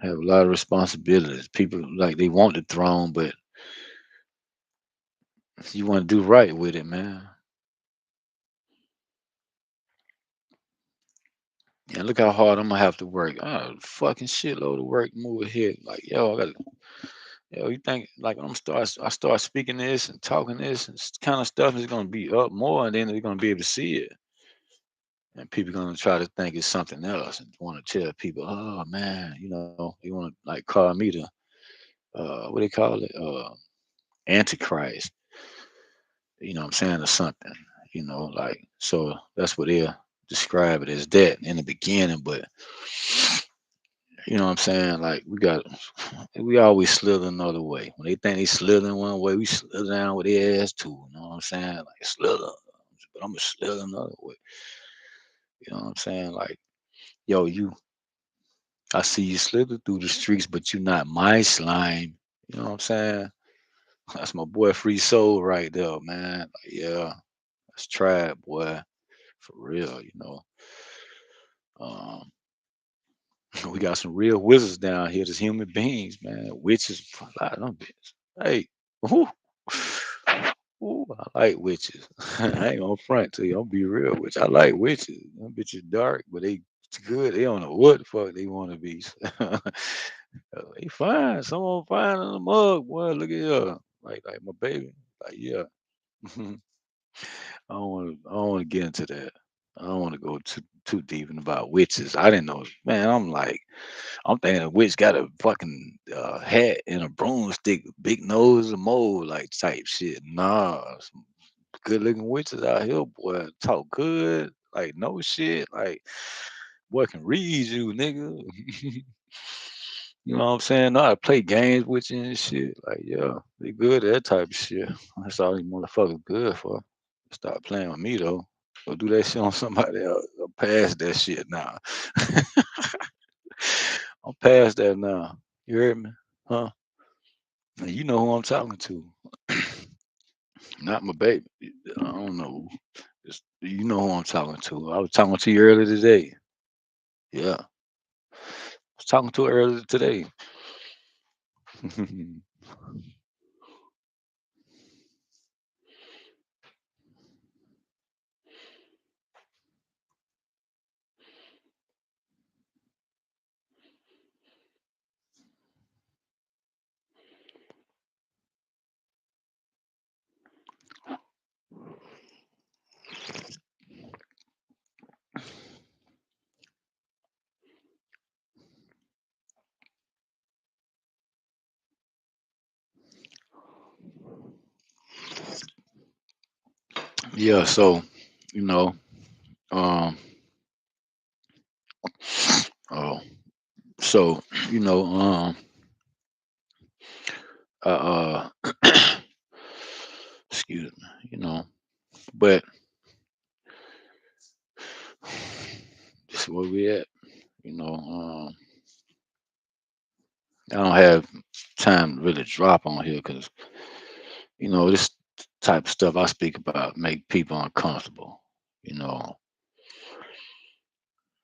have a lot of responsibilities. People like they want the throne, but you want to do right with it, man. And look how hard I'm gonna have to work. Fucking shitload of work move ahead. Like, yo, I got you think like I start speaking this and talking this and kind of stuff is gonna be up more, and then they're gonna be able to see it. And people gonna try to think it's something else and want to tell people, oh man, they want to like call me the what they call it, antichrist. You know what I'm saying, or something. Like so that's what they are. describe it as that in the beginning, but you know what I'm saying? Like we always slither another way. When they think they slithering one way, we slither down with their ass too. You know what I'm saying? Like slither, but I'm gonna slither another way. You know what I'm saying? Like, yo, I see you slither through the streets, but you're not my slime. You know what I'm saying? That's my boy Free Soul right there, man. Like, yeah, that's tribe, boy, for real. Um, we got some real wizards down here. There's human beings, man. Witches, a lot of them bitches. Hey, whoo, ooh, I like witches. I ain't gonna front to you. I'm be real with you. I like witches. Them bitches dark, but they good. They don't know what the fuck they want to be. They fine. Someone fine in the mug, boy. Look at you. Like my baby. Like, yeah. I don't want to get into that. I don't want to go too deep in about witches. I didn't know, man. I'm thinking a witch got a fucking hat and a broomstick, big nose, and mole like type shit. Nah, some good looking witches out here, boy. Talk good, like no shit, like boy can read you, nigga. You know what I'm saying? Know how to play games with you and shit. Like, yeah, they good at that type of shit. That's all these motherfuckers good for. Stop playing with me though. Go do that shit on somebody else. I'm past that shit now. I'm past that now. You heard me? Huh? And you know who I'm talking to. Not my baby. I don't know. You know who I'm talking to. I was talking to you earlier today. Yeah. I was talking to her earlier today. Yeah, so, you know, um, oh, so, you know, excuse me, but this is where we at, you know, I don't have time to really drop on here because, this type of stuff I speak about make people uncomfortable, you know,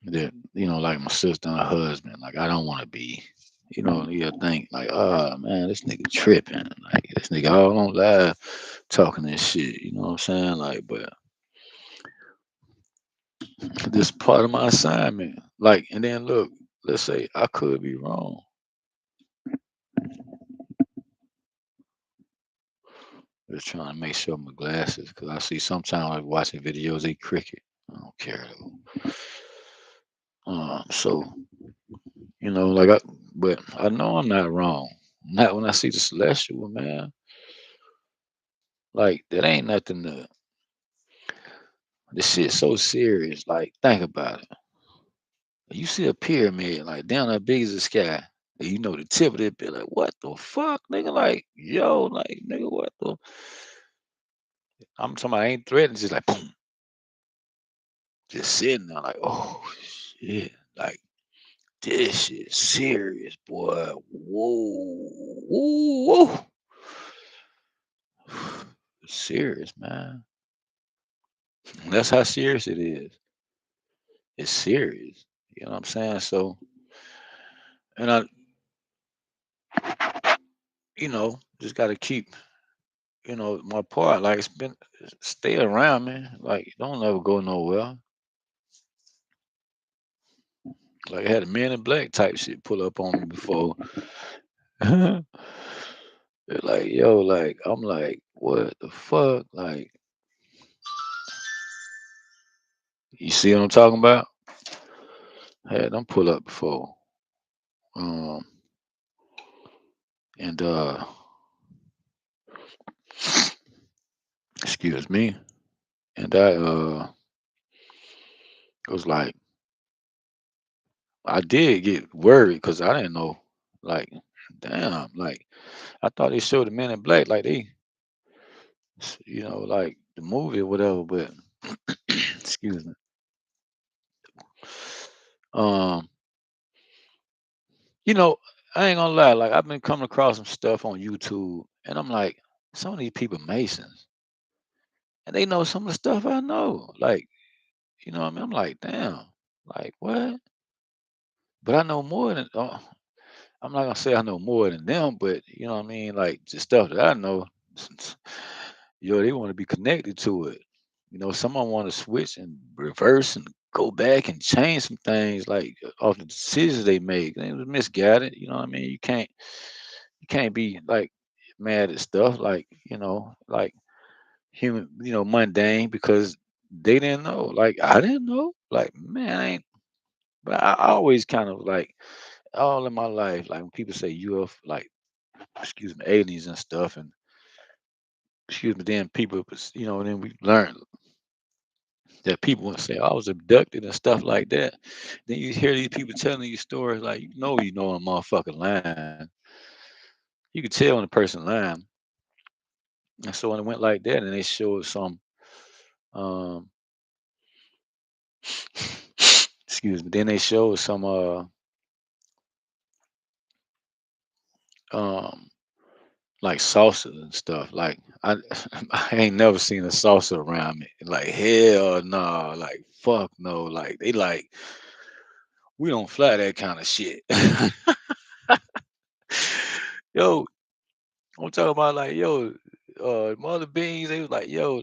that, like my sister and her husband, like I don't want to be, you think like, oh man, this nigga tripping, like this nigga all on live talking this shit, you know what I'm saying? Like, but this part of my assignment, like, and then look, let's say I could be wrong. Just trying to make sure my glasses, because I see sometimes like watching videos, they cricket. I don't care though. So like but I know I'm not wrong. Not when I see the celestial man. Like that ain't nothing to. This shit so serious. Like think about it. You see a pyramid like down as big as the sky. And the tip of it be like, what the fuck, nigga? Like, yo, like, nigga, what the? I'm talking about I ain't threatening, just like, boom, just sitting there, like, oh, shit. Like, this shit serious, boy. Whoa, whoa, whoa. It's serious, man. That's how serious it is. It's serious. You know what I'm saying? So, and just got to keep, my part. Like, stay around me. Like, don't ever go nowhere. Like, I had a Man in Black type shit pull up on me before. They're like, yo, like, I'm like, what the fuck? Like, you see what I'm talking about? I had them pull up before. Um, and excuse me. And It was like I did get worried because I didn't know. Like, damn, like I thought they showed the Men in Black like they, like the movie or whatever. But excuse me. Um, you know, I ain't gonna lie. Like I've been coming across some stuff on YouTube, and I'm like, some of these people Masons, and they know some of the stuff I know. Like, what I mean? I'm like, damn, like what? But I know more than. I'm not gonna say I know more than them, but you know what I mean. Like the stuff that I know, they want to be connected to it. Someone want to switch and reverse and go back and change some things like off the decisions they make. They was misguided. You know what I mean? You can't be like mad at stuff like like human, mundane because they didn't know. Like I didn't know. Like man, I ain't. But I always kind of like all in my life, like when people say UFO, like excuse me, aliens and stuff, and excuse me, then people, then we learn that people want to say, I was abducted and stuff like that. Then you hear these people telling you stories like, a motherfucking lying. You could tell when a person lying. And so when it went like that, and they showed some, um, excuse me, then they showed some, um, like saucers and stuff. Like I, I ain't never seen a saucer around me. Like hell no, like fuck no. Like they like we don't fly that kind of shit. Yo, I'm talking about like yo, Mother Beans. They was like yo,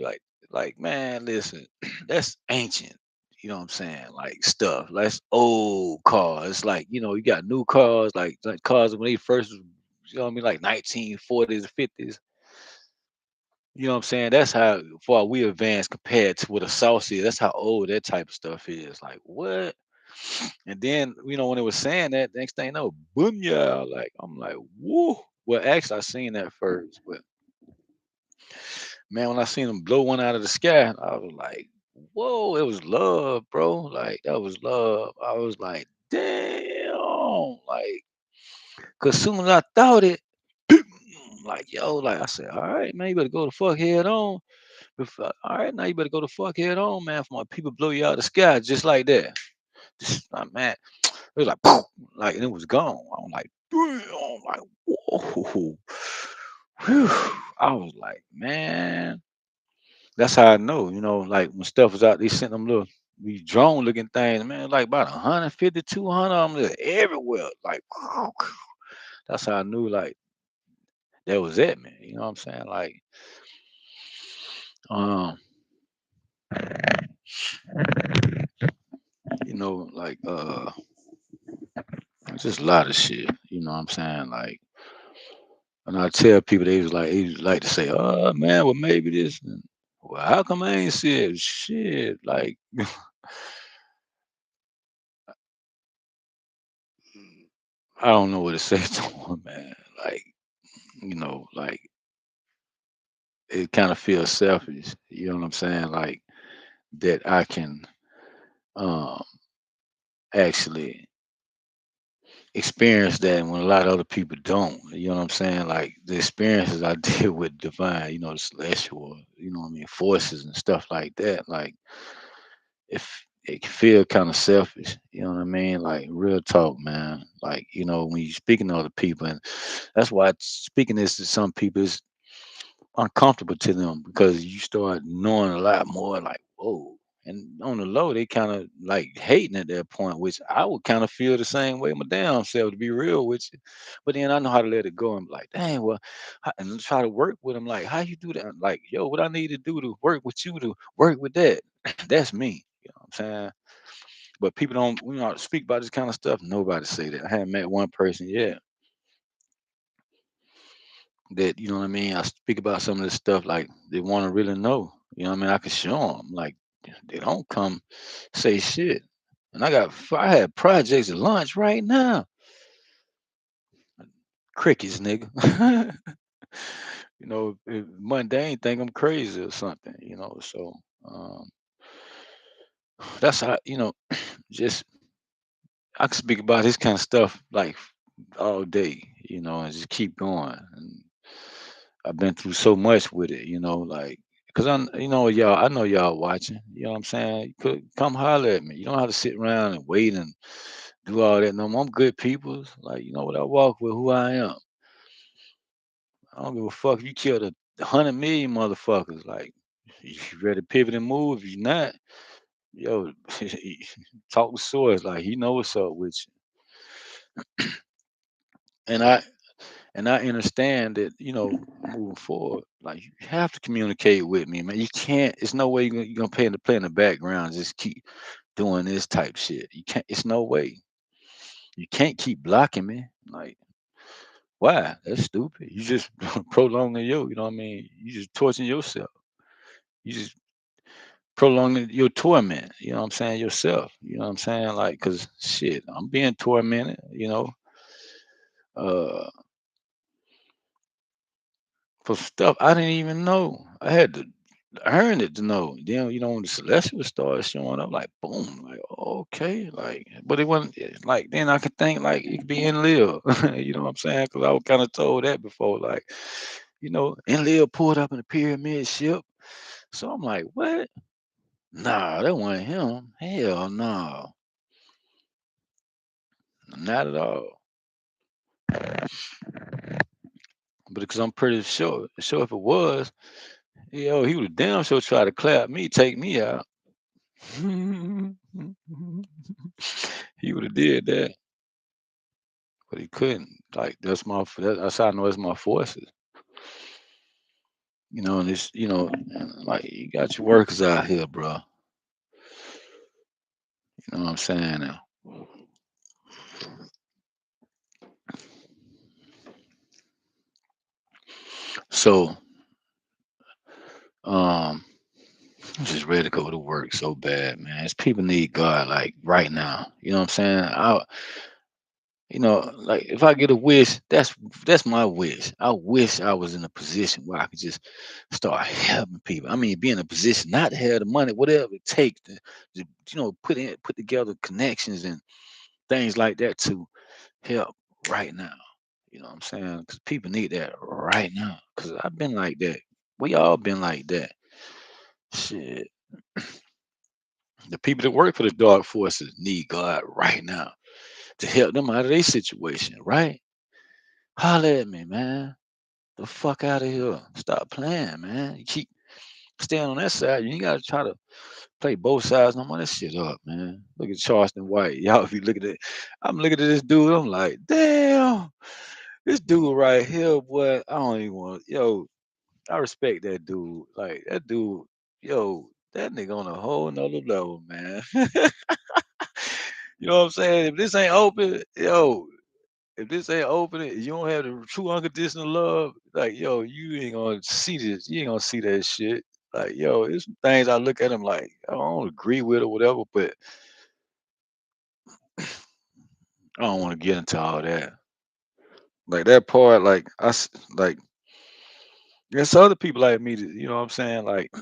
like man, listen, that's ancient. You know what I'm saying? Like stuff. That's old cars. Like you got new cars, like cars when they first, what I mean, like 1940s, 50s. You know what I'm saying? That's how far we advanced compared to what a sauce is. That's how old that type of stuff is. Like what? And then when it was saying that, next thing you know, boom, yeah. Like I'm like, woo. Well, actually, I seen that first, but man, when I seen them blow one out of the sky, I was like, whoa, it was love, bro. Like that was love. I was like, damn, like, cause soon as I thought it, like yo, like I said, all right, man, you better go the fuck head on. All right, now you better go the fuck head on, man. For my people blow you out of the sky just like that. Just, man, it was like, poof, like, and it was gone. I'm like, damn, like, whoa. Whew. I was like, man, that's how I know, like when stuff was out, they sent them little these drone looking things, man, like about 150, 200 of them everywhere. Like, that's how I knew, like, that was it, man. You know what I'm saying? Like, um, like, just a lot of shit. You know what I'm saying? Like, and I tell people they like to say, "Oh man, well maybe this." And, well, how come I ain't see it? Shit, like I don't know what to say to them, man. Like like it kind of feels selfish. You know what I'm saying? Like that I can um actually experience that when a lot of other people don't. You know what I'm saying? Like the experiences I did with divine, the celestial, what I mean, forces and stuff like that. Like if it can feel kind of selfish, you know what I mean? Like real talk, man. Like, when you're speaking to other people, and that's why speaking this to some people is uncomfortable to them because you start knowing a lot more, like, whoa. And on the low, they kind of like hating at that point, which I would kind of feel the same way my damn self, to be real with you. But then I know how to let it go and be like, dang, well, and try to work with them. Like, how you do that? Like, yo, what I need to do to work with you to work with that? That's me. You know what I'm saying? But people don't, speak about this kind of stuff. Nobody say that. I haven't met one person yet that, what I mean, I speak about some of this stuff like they want to really know. You know what I mean? I can show them. Like, they don't come say shit. And I had projects at lunch right now. Crickets, nigga. Mundane think I'm crazy or something, so um That's how just I can speak about this kind of stuff like all day, and just keep going. And I've been through so much with it, like because I know y'all watching. You know what I'm saying? You could come holler at me. You don't have to sit around and wait and do all that no more. I'm good people. Like, what I walk with, who I am. I don't give a fuck if you killed 100 million motherfuckers. Like, if you ready to pivot and move, if you're not, yo, talk to Source. Like, he know what's up with you. And I understand that, moving forward, like you have to communicate with me, man. You can't. It's no way you're gonna play in the background. And just keep doing this type shit. You can't. It's no way. You can't keep blocking me. Like, why? That's stupid. You just prolonging you know what I mean? You just torturing yourself. You just prolonging your torment. You know what I'm saying? Yourself. You know what I'm saying? Like, cause shit, I'm being tormented. Uh, for stuff I didn't even know. I had to earn it to know. Then, when the celestial started showing up, like boom, like okay, like, but it wasn't like then I could think like it could be in live. You know what I'm saying? Because I was kind of told that before, like, in live pulled up in a pyramid ship. So I'm like, what? Nah, that wasn't him. Hell no, not at all. But because I'm pretty sure if it was, he would damn sure try to clap me, take me out. He would have did that, but he couldn't. Like that's how I know it's my forces. And it's and, like you got your workers out here, bro. You know what I'm saying? So, um, I'm just ready to go to work so bad, man. It's people need God like right now. You know what I'm saying? Like if I get a wish, that's my wish. I wish I was in a position where I could just start helping people. I mean, be in a position not to have the money, whatever it takes to put together connections and things like that to help right now. You know what I'm saying? Because people need that right now. Because I've been like that. We all been like that. Shit. The people that work for the dark forces need God right now to help them out of their situation, right? Holler at me, man. The fuck out of here. Stop playing, man. You keep staying on that side. You ain't gotta try to play both sides no more. That shit up, man. Look at Charleston White. Y'all be looking at I'm looking at this dude. I'm like, damn, this dude right here, boy. I don't even want I respect that dude. Like that dude, that nigga on a whole nother level, man. You know what I'm saying? If this ain't open, if this ain't open, you don't have the true unconditional love, like, you ain't gonna see this. You ain't gonna see that shit. Like, it's some things I look at him like I don't agree with or whatever, but I don't want to get into all that. Like that part, like like there's other people like me that, you know what I'm saying? Like,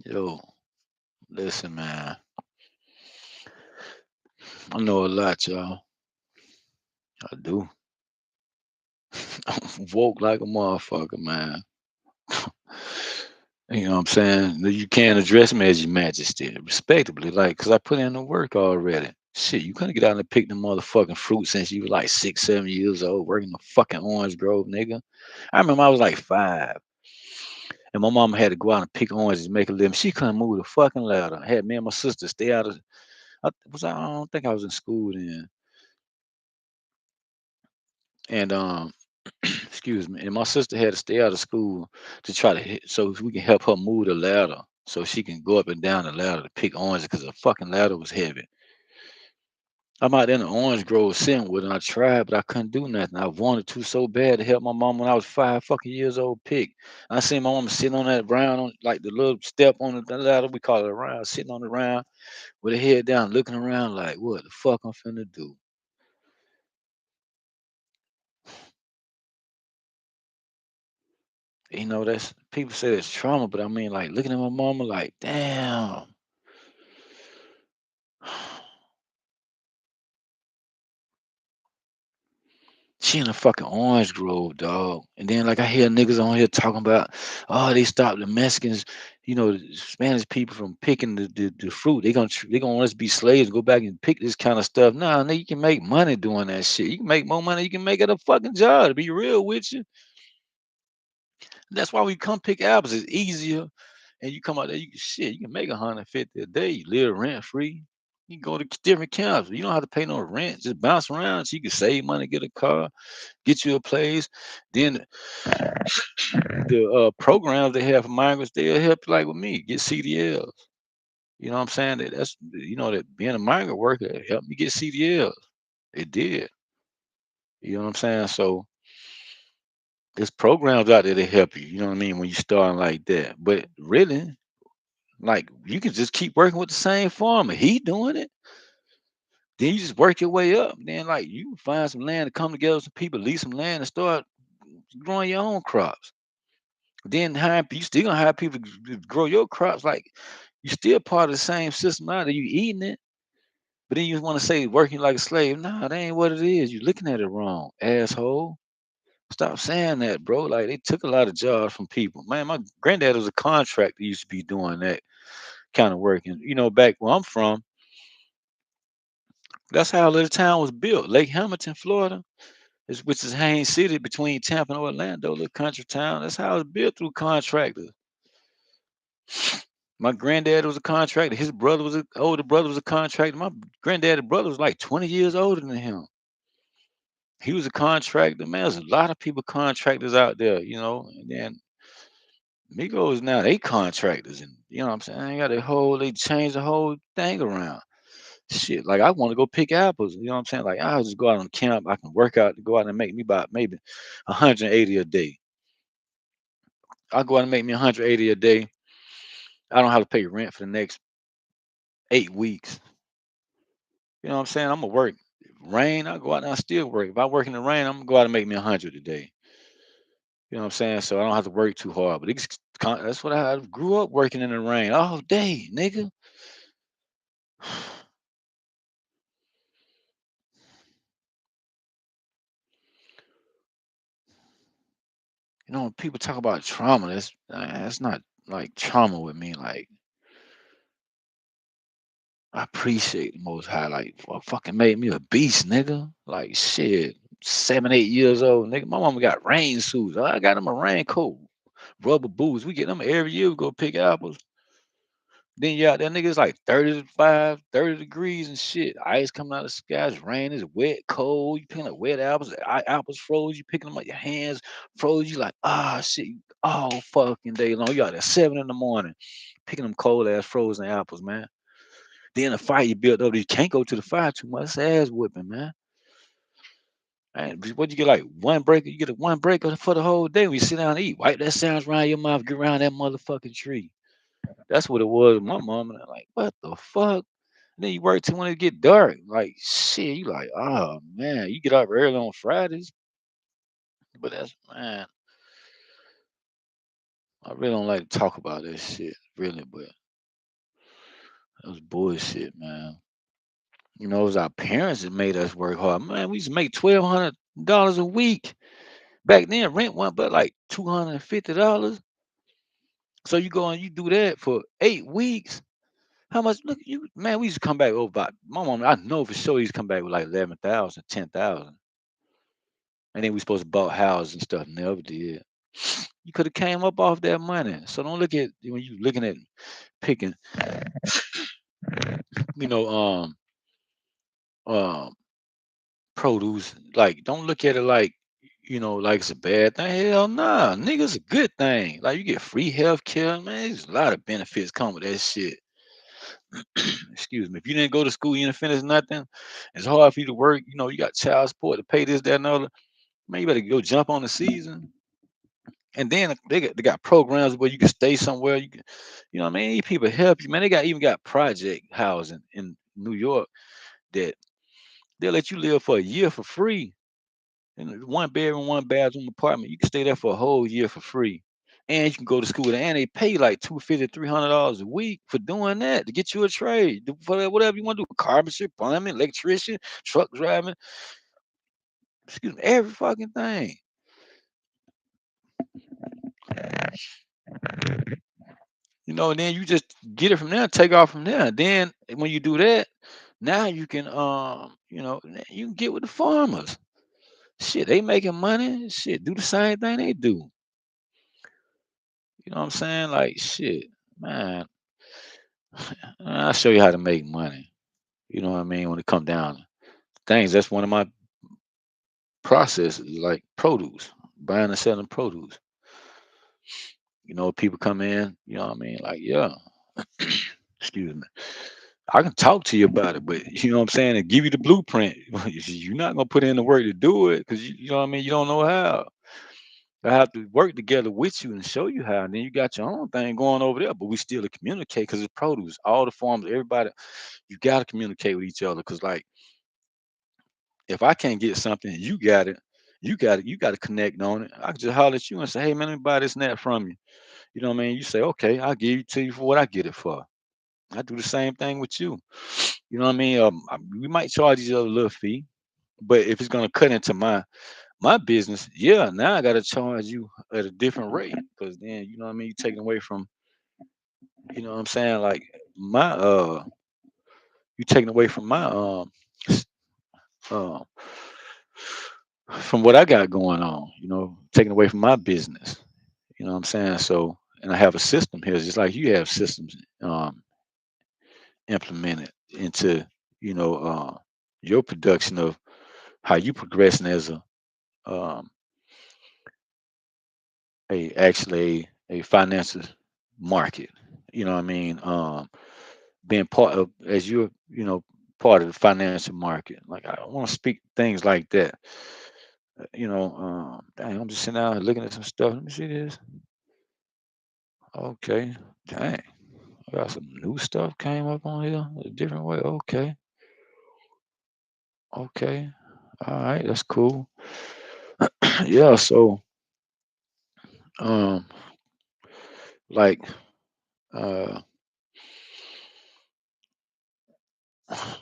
yo, listen, man, I know a lot, y'all. I do. I'm woke like a motherfucker, man. You know what I'm saying? You can't address me as your majesty, respectably, like, because I put in the work already. Shit, you couldn't get out and pick the motherfucking fruit since you was like 6, 7 years old, working the fucking orange grove, nigga. I remember I was like 5, and my mama had to go out and pick oranges and make a living. She couldn't move the fucking ladder. Had me and my sister stay out of. I don't think I was in school then, and excuse me, and my sister had to stay out of school to try to hit, so we can help her move the ladder so she can go up and down the ladder to pick oranges because the fucking ladder was heavy. I'm out there in the orange grove sitting with her, and I tried, but I couldn't do nothing. I wanted to so bad to help my mom when I was 5 fucking years old. Pick. I seen my mama sitting on that round, on like the little step on the ladder, we call it a round, sitting on the round with her head down, looking around like, what the fuck I'm finna do? That's people say it's trauma, but I mean, like looking at my mama, like, damn, she in a fucking orange grove, dog. And then like I hear niggas on here talking about, oh, they stopped the Mexicans, the Spanish people from picking the fruit. They gonna want us to be slaves, go back and pick this kind of stuff. Nah, nigga, you can make money doing that shit. You can make more money. You can make it a fucking job. To be real with you, that's why we come pick apples. It's easier, and you come out there, you can make 150 a day. You live rent free. You can go to different camps. You don't have to pay no rent. Just bounce around so you can save money, get a car, get you a place. Then the programs they have for migrants, they'll help you like with me, get CDLs. You know what I'm saying? That being a migrant worker helped me get CDLs. It did. You know what I'm saying? So there's programs out there to help you. You know what I mean? When you starting like that. But really, like you can just keep working with the same farmer. He doing it. Then you just work your way up. Then like you can find some land to come together with some people, lease some land and start growing your own crops. Then you still gonna have people to grow your crops. Like you still part of the same system out there. You eating it, but then you want to say working like a slave. Nah, that ain't what it is. You looking at it wrong, asshole. Stop saying that, bro. Like they took a lot of jobs from people. Man, my granddad was a contractor. Used to be doing that kind of work. And back where I'm from, that's how little town was built. Lake Hamilton, Florida, which is Haines City between Tampa and Orlando, little country town. That's how it was built through contractors. My granddad was a contractor. His brother was older brother was a contractor. My granddad's brother was like 20 years older than him. He was a contractor. Man, there's a lot of people contractors out there. And then Migos now they contractors, and you know what I'm saying. They changed the whole thing around. Shit, like I want to go pick apples. You know what I'm saying? Like I'll just go out on camp. I can work out to go out and make me about maybe 180 a day. I'll go out and make me 180 a day. I don't have to pay rent for the next 8 weeks. You know what I'm saying? I'm gonna work. Rain, I go out and I still work. If I work in the rain, I'm gonna go out and make me 100 a day. You know what I'm saying? So I don't have to work too hard. But that's what I grew up working in the rain all day, nigga. When people talk about trauma, that's not like trauma with me. Like I appreciate the Most High. Like fucking made me a beast, nigga. Like shit, 7, 8 years old, nigga. My mama got rain suits. I got them a raincoat, rubber boots. We get them every year. We go pick apples. Then you out there, niggas like 35, 30 degrees and shit. Ice coming out of the sky. It's rain. It's wet, cold. You picking up wet apples. Apples froze. You picking them up. Your hands froze. You like, shit, all fucking day long. You out there 7 in the morning picking them cold ass frozen apples, man. Then the fire you built up, you can't go to the fire too much. It's ass whipping, man. And what you get like one break? You get a one break for the whole day when you sit down and eat. Wipe that sounds around your mouth, get around that motherfucking tree. That's what it was with my mom. And I'm like, what the fuck? And then you work till when it get dark. Like shit, you like, oh man, you get up early on Fridays. But that's man, I really don't like to talk about that shit, really, but that was bullshit, man. It was our parents that made us work hard. Man, we used to make $1,200 a week. Back then, rent went but like $250. So you go and you do that for 8 weeks. How much? Look, man, we used to come back over about my mom. I know for sure he used to come back with like 11,000, 10,000, and then we supposed to bought houses and stuff. Never did. You could have came up off that money. So don't look at when you looking at picking, you know, um, produce. Like, don't look at it like it's a bad thing. Hell nah, nigga's a good thing. Like you get free health care, man. There's a lot of benefits come with that shit. Excuse me. If you didn't go to school, you didn't finish nothing. It's hard for you to work. You got child support to pay this, that, and other. Man, you better go jump on the season. And then they got programs where you can stay somewhere. What I mean? These people help you, man. Even got project housing in New York that they'll let you live for a year for free in a one bedroom, one bathroom apartment. You can stay there for a whole year for free. and you can go to school and they pay you like 250, $300 a week for doing that to get you a trade for whatever you want to do, carpentry, plumbing, electrician, truck driving, excuse me, every fucking thing. And then you just get it from there, take off from there. Then when you do that, now you can you can get with the farmers. Shit, they making money. Shit, do the same thing they do. You know what I'm saying? Like shit, man. I'll show you how to make money. You know what I mean? When it come down to things, that's one of my processes, like produce, buying and selling produce. People come in, you know what I mean? Like, yeah, excuse me. I can talk to you about it, but you know what I'm saying, and give you the blueprint. You're not gonna put in the work to do it because you know what I mean. You don't know how. I have to work together with you and show you how. And then you got your own thing going over there, but we still to communicate because it's produce. All the farms, everybody, you got to communicate with each other. Because like, if I can't get something, you got it. You got to connect on it. I can just holler at you and say, "Hey man, let me buy this and that from you." You know what I mean? You say, "Okay, I'll give it to you for what I get it for." I do the same thing with you. You know what I mean? We might charge each other a little fee, but if it's gonna cut into my business, yeah, now I gotta charge you at a different rate because then you know what I mean. You taking away from you know what I'm saying, like my you taking away from my s- uh from what I got going on. Taking away from my business. You know what I'm saying? So, and I have a system here, just like you have systems implemented into you know your production of how you progressing as um, a actually a financial market. You know what I mean? Being part of as you're part of the financial market. Like I want to speak things like that. Dang, I'm just sitting out here looking at some stuff. Let me see this. Okay, dang, I got some new stuff came up on here a different way. Okay, okay, all right, that's cool. Yeah, so um, like uh,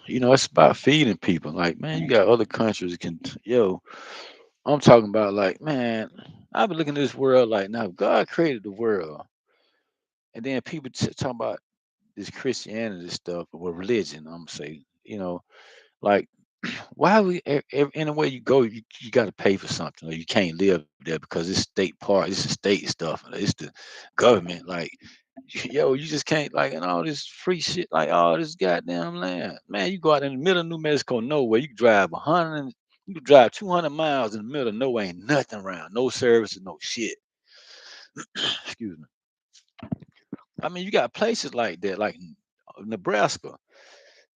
it's about feeding people. Like, man, you got other countries that can, I'm talking about like, man, I've been looking at this world like now God created the world, and then people talk about this Christianity stuff or religion. I'm gonna say, like why we anywhere you go, you got to pay for something, or you can't live there because it's state part, it's the state stuff, it's the government. Like, yo, you just can't like and all this free shit, like all this goddamn land. Man, you go out in the middle of New Mexico, nowhere. You can drive 100, you can drive 200 miles in the middle of nowhere, ain't nothing around, no services, no shit. Excuse me. I mean, you got places like that, like Nebraska.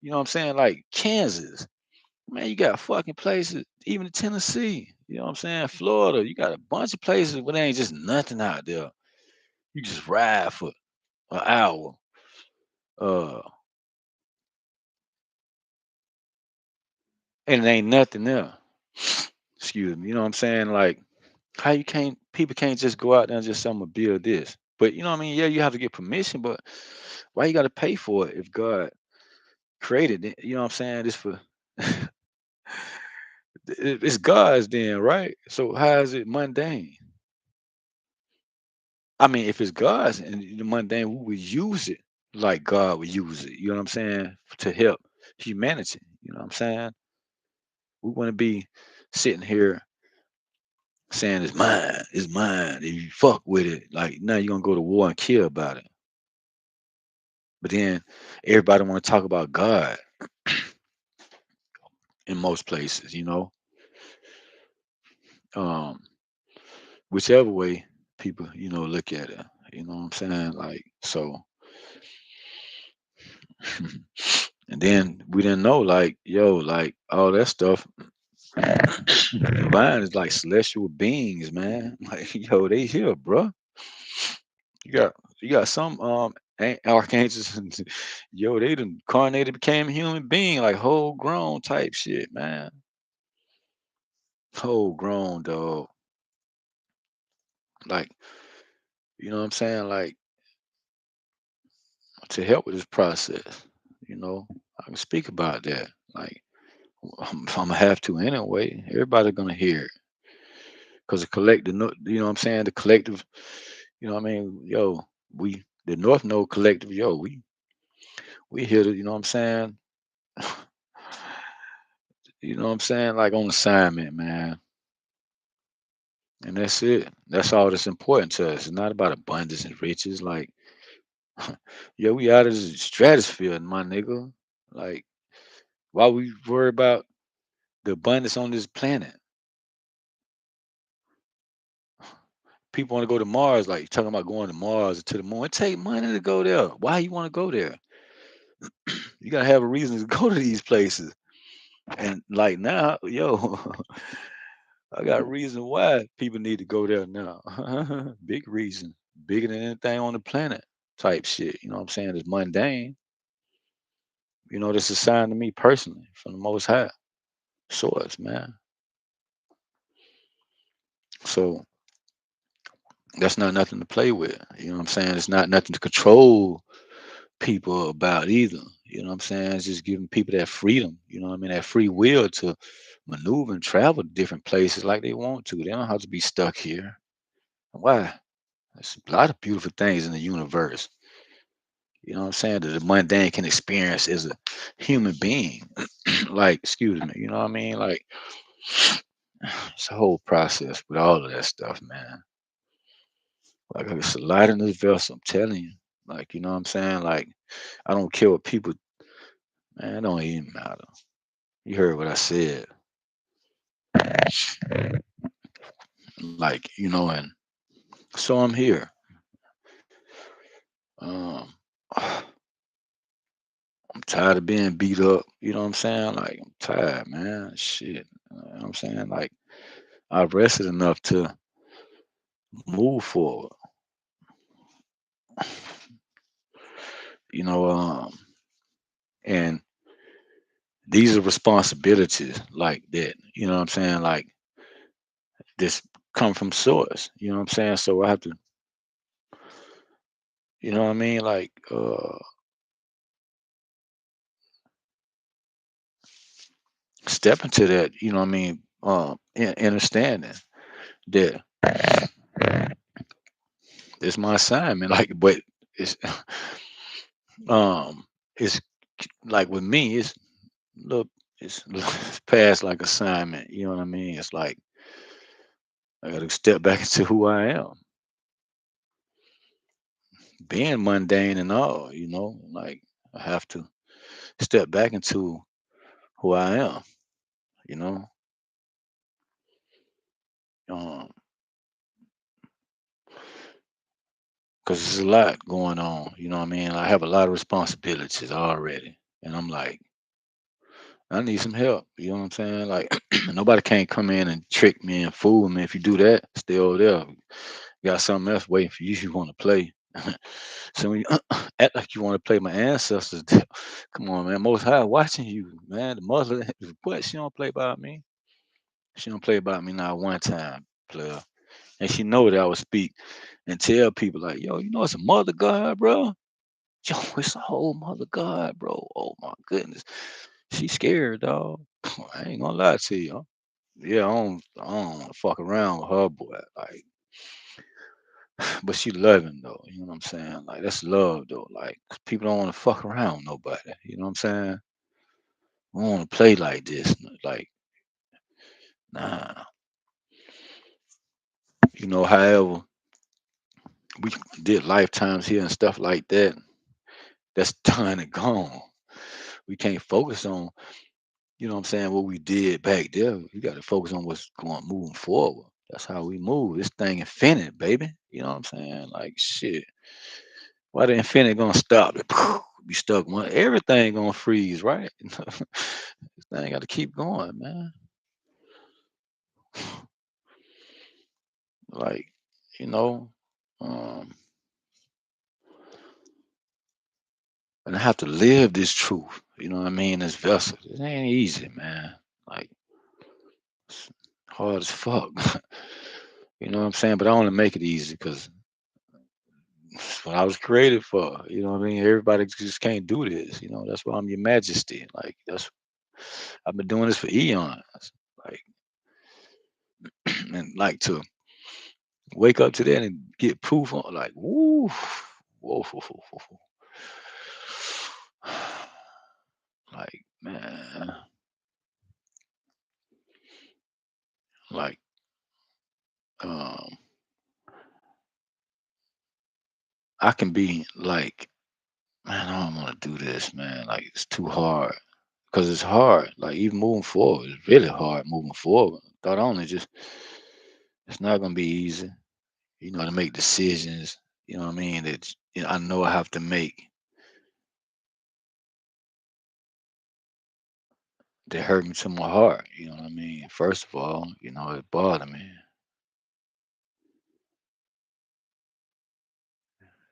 You know what I'm saying? Like Kansas. Man, you got fucking places, even in Tennessee. You know what I'm saying? Florida, you got a bunch of places where there ain't just nothing out there. You just ride for an hour. Uh, and it ain't nothing there. Excuse me. You know what I'm saying? Like, how you can't people can't just go out there and just say I'm gonna build this. But you know what I mean? Yeah, you have to get permission, but why you gotta pay for it if God created it? You know what I'm saying? It's for it's God's then, right? So how is it mundane? I mean, if it's God's and the mundane, we would use it like God would use it. You know what I'm saying? To help humanity. You know what I'm saying? We want to be sitting here saying it's mine, it's mine. If you fuck with it, like now you're gonna go to war and kill about it. But then everybody want to talk about God in most places, um, whichever way people, look at it. You know what I'm saying? Like so, and then we didn't know, like, yo, like all that stuff. Divine is like celestial beings, man. Like, yo, they here, bro. You got you got some archangels and yo, they done incarnated, became a human being, like whole grown type shit, man. Whole grown dog. Like You know what I'm saying? Like to help with this process. You know, I can speak about that. Like I'm gonna have to anyway. Everybody's gonna hear it because the collective, you know what I'm saying? The collective, you know what I mean? Yo, we the North Node collective, yo, we here to, you know what I'm saying? You know what I'm saying? Like on assignment, man. And that's it. That's all that's important to us. It's not about abundance and riches. Like, yeah, we out of the stratosphere, my nigga. Like, why we worry about the abundance on this planet? People want to go to Mars, like talking about going to Mars or to the moon. It take money to go there. Why you want to go there? You gotta have a reason to go to these places. And like now, yo, I got a reason why people need to go there now. Big reason, bigger than anything on the planet. Type shit. You know what I'm saying? It's mundane. You know, this is a sign to me personally from the Most High source, man. So that's not nothing to play with. You know what I'm saying? It's not nothing to control people about either. You know what I'm saying? It's just giving people that freedom, you know what I mean? That free will to maneuver and travel to different places like they want to. They don't have to be stuck here. Why? There's a lot of beautiful things in the universe. You know what I'm saying? That the mundane can experience as a human being. Like, excuse me, you know what I mean? Like, it's a whole process with all of that stuff, man. Like, it's a lot in this vessel, I'm telling you. Like, you know what I'm saying? Like, I don't care what people, man, it don't even matter. You heard what I said. Like, you know, and so I'm here. Um, I'm tired of being beat up. You know what I'm saying? Like, I'm tired, man. Shit. You know what I'm saying? Like, I've rested enough to move forward. You know, and these are responsibilities like that. You know what I'm saying? Like, this come from source. You know what I'm saying? So I have to, you know what I mean? Like, step into that, you know what I mean? Understanding that it's my assignment. Like, but it's um it's like with me, it's look, it's past like assignment. You know what I mean? It's like I got to step back into who I am, being mundane and all. You know, like I have to step back into who I am. You know, um, because there's a lot going on. You know what I mean? I have a lot of responsibilities already, and I'm like, I need some help. You know what I'm saying? Like nobody can't come in and trick me and fool me. If you do that, stay over there. You got something else waiting for you. You want to play. So when you act like you want to play my ancestors, come on, man. Most High watching you, man. The mother, what? She don't play about me. She don't play about me not one time, player. And she know that I would speak and tell people like, yo, you know it's a mother God, bro. Yo, it's a whole mother God, bro. Oh my goodness. She scared, dog. I ain't gonna lie to you. Yeah, I don't wanna fuck around with her, boy. Like, but she loving though. You know what I'm saying? Like that's love though. Like 'cause people don't want to fuck around with nobody. You know what I'm saying? We don't want to play like this. Like, nah. You know, however, we did lifetimes here and stuff like that. That's done and gone. We can't focus on, you know what I'm saying, what we did back there. We got to focus on what's going moving forward. That's how we move. This thing infinite, baby. You know what I'm saying? Like shit. Why the infinite gonna stop it? Be stuck one. Everything gonna freeze, right? This thing got to keep going, man. Like, you know, um, and I have to live this truth. You know what I mean? This vessel. It ain't easy, man. Like, it's hard as fuck. You know what I'm saying? But I want to make it easy because That's what I was created for. You know what I mean? Everybody just can't do this. That's why I'm your majesty. Like that's I've been doing this for eons. Like and like to wake up to that and get proof on like woo, whoa, whoa, whoa, whoa, whoa. Like man, like um I can be like, man, I don't want to do this, man. Like it's too hard. Because it's hard. Like even moving forward, it's really hard moving forward. Thought only just it's not gonna be easy, to make decisions, what I mean, that I know I have to make that hurt me to my heart, you know what I mean? First of all, it bothered me,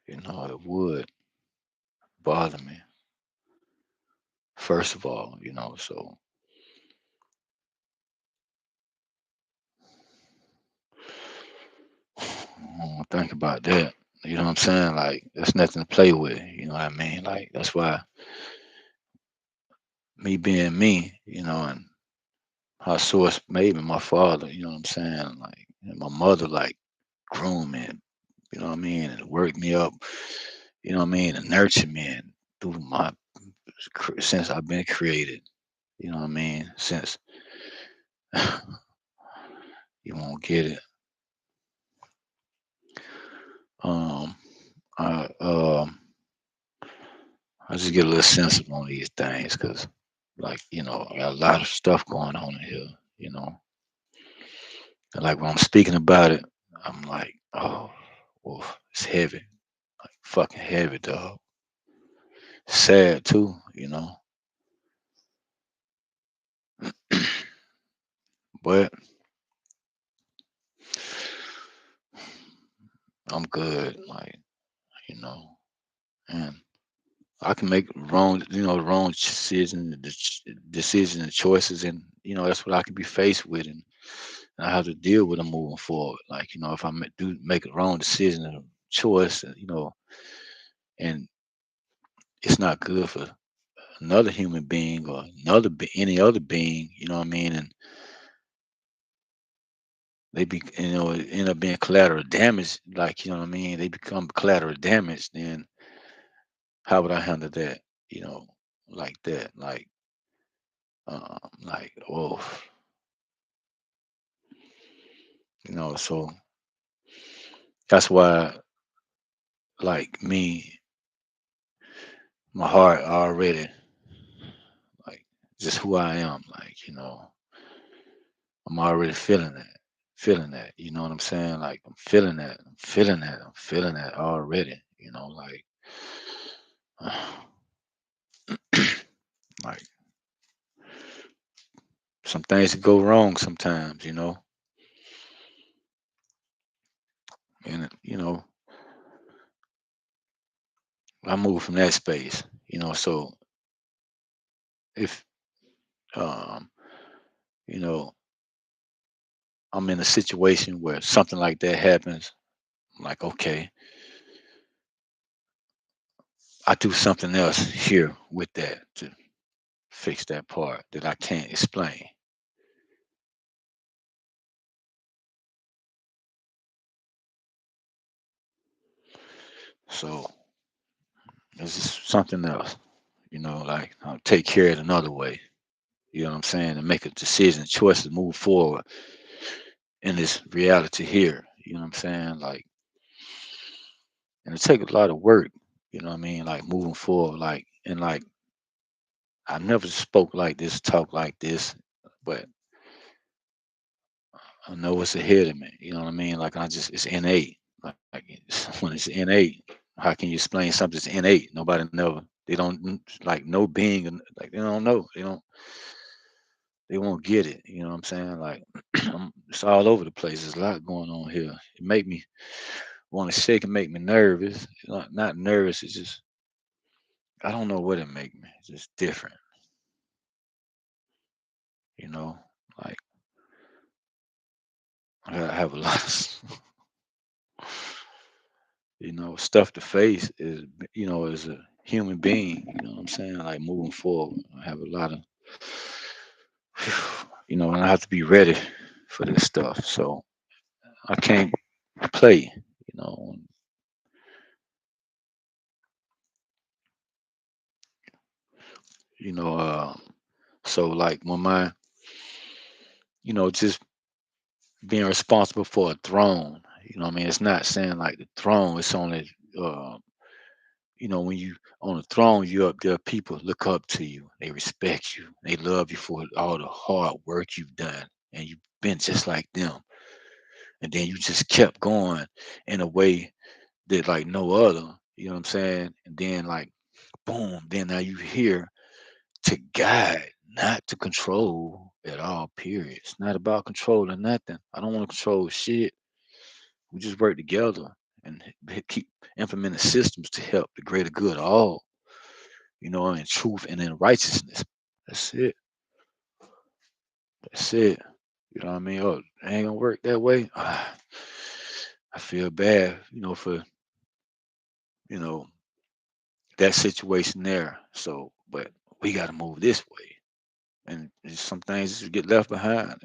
it would bother me, first of all, so I don't think about that. You know what I'm saying? Like that's nothing to play with, you know what I mean? Like that's why me being me, and how source made me my father, you know what I'm saying? Like and my mother like groomed me, you know what I mean, and worked me up, you know what I mean, and nurtured me and through my since I've been created, you know what I mean, since you won't get it. Um, I I just get a little sensitive on these things because, like, I got a lot of stuff going on in here, you know, and like when I'm speaking about it, I'm like, oh, well, it's heavy, like fucking heavy, dog. Sad too, but I'm good, like, you know, and I can make wrong, wrong decisions, decisions and choices, and that's what I can be faced with, and I have to deal with them moving forward. Like if I do make a wrong decision and choice, and it's not good for another human being or any other being, you know what I mean, and they be, it end up being collateral damage. Like you know what I mean, they become collateral damage. Then how would I handle that? You know, like that, like oh, so that's why, like me, my heart already, like just who I am, like I'm already feeling that. You know what I'm saying? Like I'm feeling that, I'm feeling that, I'm feeling that already. Like, like some things go wrong sometimes, and I move from that space, so if um, you know, I'm in a situation where something like that happens, I'm like, okay, I do something else here with that to fix that part that I can't explain. So it's just something else, like I'll take care of it another way. You know what I'm saying? And make a decision, choice to move forward in this reality here. You know what I'm saying? Like, and it takes a lot of work. You know what I mean? Like moving forward, like and like I never spoke like this, talk like this, but I know what's ahead of me. You know what I mean? Like it's innate. Like when it's innate, how can you explain something that's innate? Nobody never. They don't like no being. Like they don't know. They won't get it. You know what I'm saying? Like it's all over the place. There's a lot going on here. It make me want to shake and make me nervous. Not nervous. It's just I don't know what it make me. It's just different. You know, like I have a lot. Stuff to face is, as a human being, you know what I'm saying? Like moving forward, I have a lot of, and I have to be ready for this stuff. So I can't play, you know, you know, uh, so like when just being responsible for a throne, I mean, it's not saying like the throne, it's only, uh, when you on the throne, you up there, people look up to you, they respect you, they love you for all the hard work you've done, and you've been just like them, and then you just kept going in a way that like no other, you know what I'm saying? And then like boom, then now you here to guide, not to control at all. Period. It's not about controlling nothing. I don't want to control shit. We just work together and keep implementing systems to help the greater good of all. In truth and in righteousness. That's it. That's it. You know what I mean? Oh, it ain't gonna work that way. I feel bad, for you know that situation there. So, but we got to move this way, and there's some things just get left behind,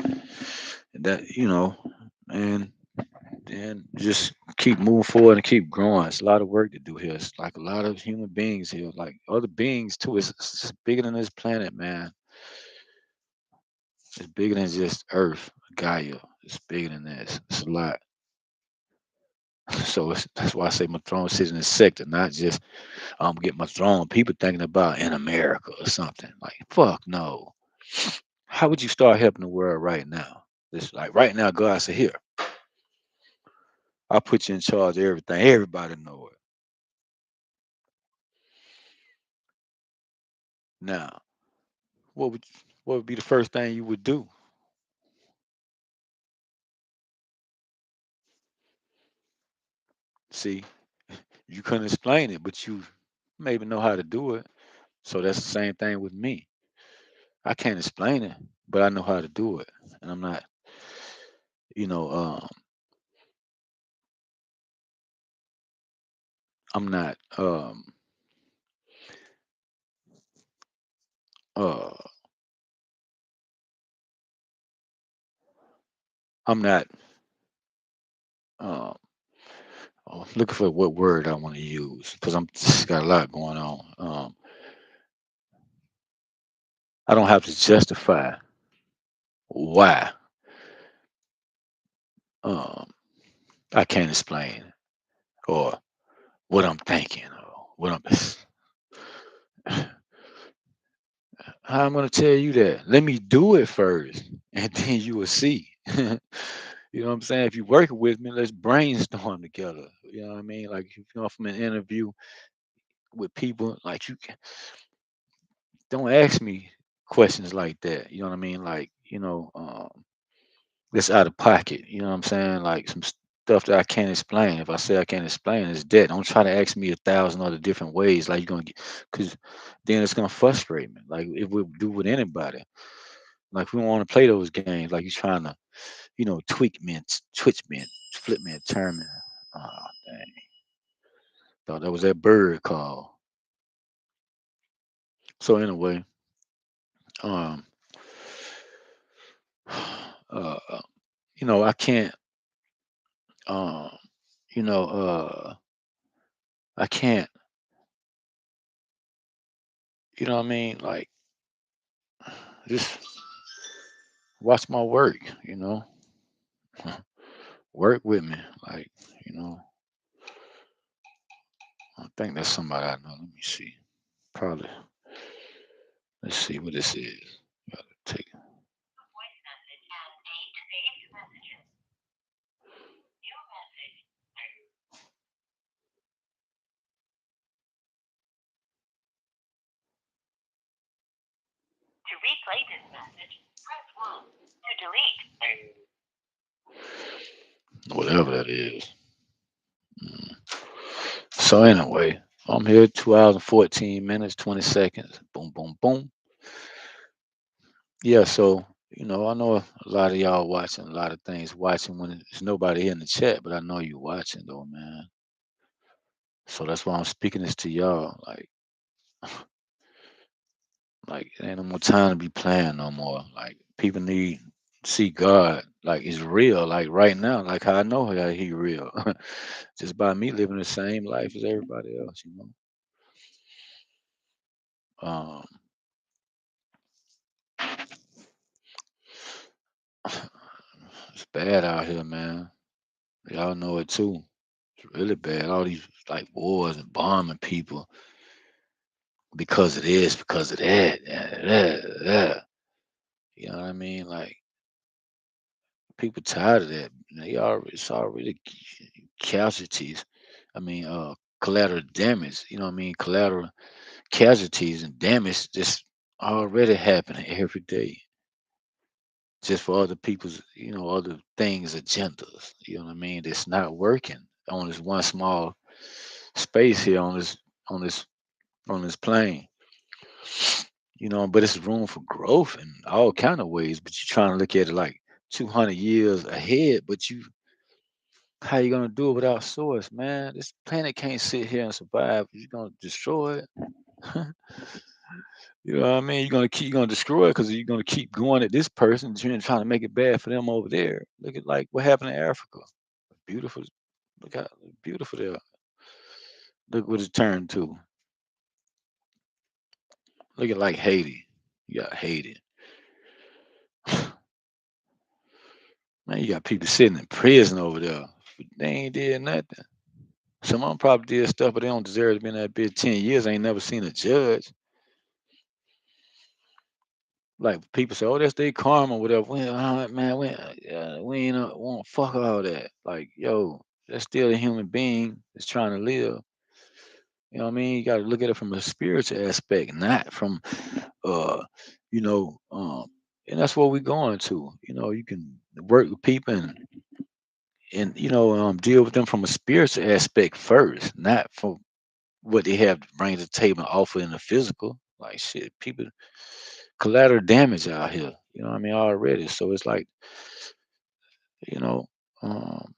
and and then just keep moving forward and keep growing. It's a lot of work to do here. It's like a lot of human beings here, like other beings too. It's bigger than this planet, man. It's bigger than just Earth, Gaia. It's bigger than this. It's a lot. So that's why I say my throne sits in this sector, not just get my throne. People thinking about in America or something. Like fuck no. How would you start helping the world right now? This like right now, God said, here, I'll put you in charge of everything. Everybody know it. Now, what would what would be the first thing you would do? See, you couldn't explain it, but you maybe know how to do it. So that's the same thing with me. I can't explain it, but I know how to do it. And I'm not, you know, I'm not, uh, I'm not, um, looking for what word I want to use because I'm just got a lot going on. I don't have to justify why. Um, I can't explain or what I'm thinking or what how I'm gonna tell you that. Let me do it first, and then you will see. You know what I'm saying? If you're working with me, let's brainstorm together. You know what I mean? Like if you come from an interview with people, like you can, don't ask me questions like that. You know what I mean? Like that's out of pocket. You know what I'm saying? Like some stuff that I can't explain. If I say I can't explain, it's dead. Don't try to ask me 1,000 other different ways. Like you're gonna get, because then it's gonna frustrate me. Like if we do with anybody, like we don't want to play those games. Like you're trying to, tweak me, twitch me, flip me, and turn me. Oh, dang. Thought that was that bird call. So anyway, um, uh, I can't, um, you know, I can't, what I mean? Like just watch my work, work with me. Like, you know, I think that's somebody I know. Let me see. Probably. Let's see what this is. Gotta take. Whatever that is. Mm. So anyway, I'm here 2 hours and 14 minutes, 20 seconds. Boom, boom, boom. Yeah, so I know a lot of y'all watching, a lot of things watching when there's nobody here in the chat, but I know you watching though, man. So that's why I'm speaking this to y'all. Like ain't no more time to be playing no more. Like people need to see God like it's real. Like right now, like how I know how he real. Just by me living the same life as everybody else, you know. Um, it's bad out here, man. Y'all know it too. It's really bad. All these like wars and bombing people because of this, because of that, that. You know what I mean? Like people tired of that. They already it's already casualties. I mean, collateral damage. You know what I mean? Collateral casualties and damage just already happening every day, just for other people's, other things, agendas. You know what I mean? That's not working on this one small space here on this on this plane. But it's room for growth in all kind of ways. But you're trying to look at it like 200 years ahead. But how you gonna do it without source, man? This planet can't sit here and survive. You're gonna destroy it. You know what I mean? You're gonna destroy it because you're gonna keep going at this person, trying to make it bad for them over there. Look at like what happened in Africa. Beautiful. Look how beautiful they are. Look what it turned to. Look at like Haiti. You got Haiti. Man, you got people sitting in prison over there. They ain't did nothing. Some of them probably did stuff, but they don't deserve to be in that bitch 10 years. Ain't never seen a judge. Like people say, oh, that's their karma, whatever. Man, we ain't want fuck all that. Like, yo, that's still a human being that's trying to live. You know what I mean? You got to look at it from a spiritual aspect, not from, uh, you know, um, and that's what we're going to. You can work with people and deal with them from a spiritual aspect first, not from what they have to bring to the table and offer in the physical. Like shit, people collateral damage out here. You know what I mean already. So it's like you know, um,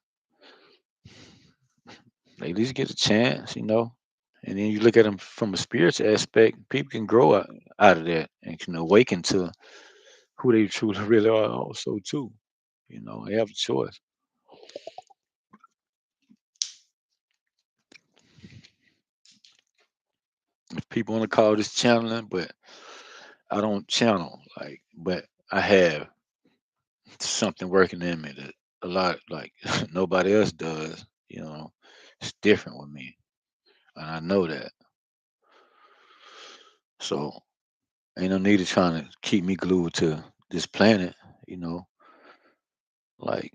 they at least get a chance. And then you look at them from a spiritual aspect. People can grow out of that and can awaken to who they truly really are. Also, too. They have a choice. If people want to call this channeling, but I don't channel but I have something working in me that a lot like nobody else does. It's different with me, and I know that. So ain't no need of trying to keep me glued to this planet. You know, like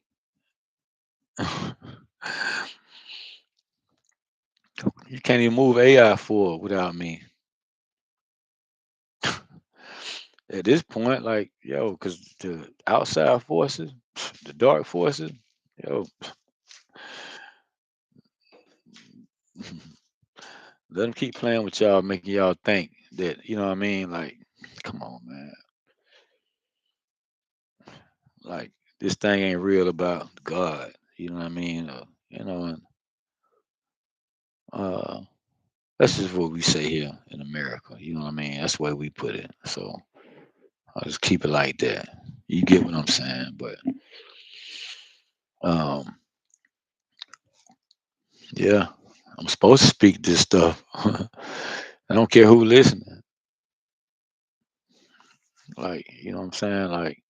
you can't even move AI forward without me. At this point, like yo, because the outside forces, the dark forces, yo, let them keep playing with y'all, making y'all think that you know what I mean. Like, come on, man. Like this thing ain't real about God. You know what I mean? And uh, that's just what we say here in America. You know what I mean? That's the way we put it. So I'll just keep it like that. You get what I'm saying? But um, yeah, I'm supposed to speak this stuff. I don't care who listening. Like, you know what I'm saying? Like,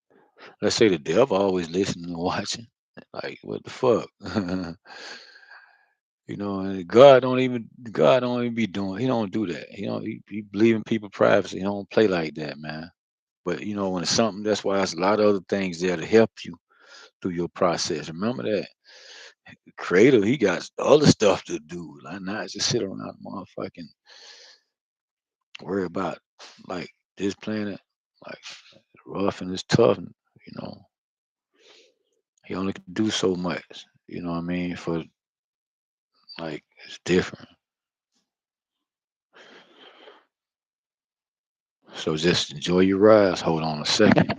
let's say the devil always listening and watching. Like, what the fuck? And God don't even be doing. He don't do that. He believe in people privacy. He don't play like that, man. But when it's something, that's why there's a lot of other things there to help you through your process. Remember that creator, he got other stuff to do. Like not just sit around and motherfucking worry about like this planet, like rough and it's tough. And, you know, he only can do so much. You know what I mean? For like it's different. So just enjoy your rise. Hold on a second.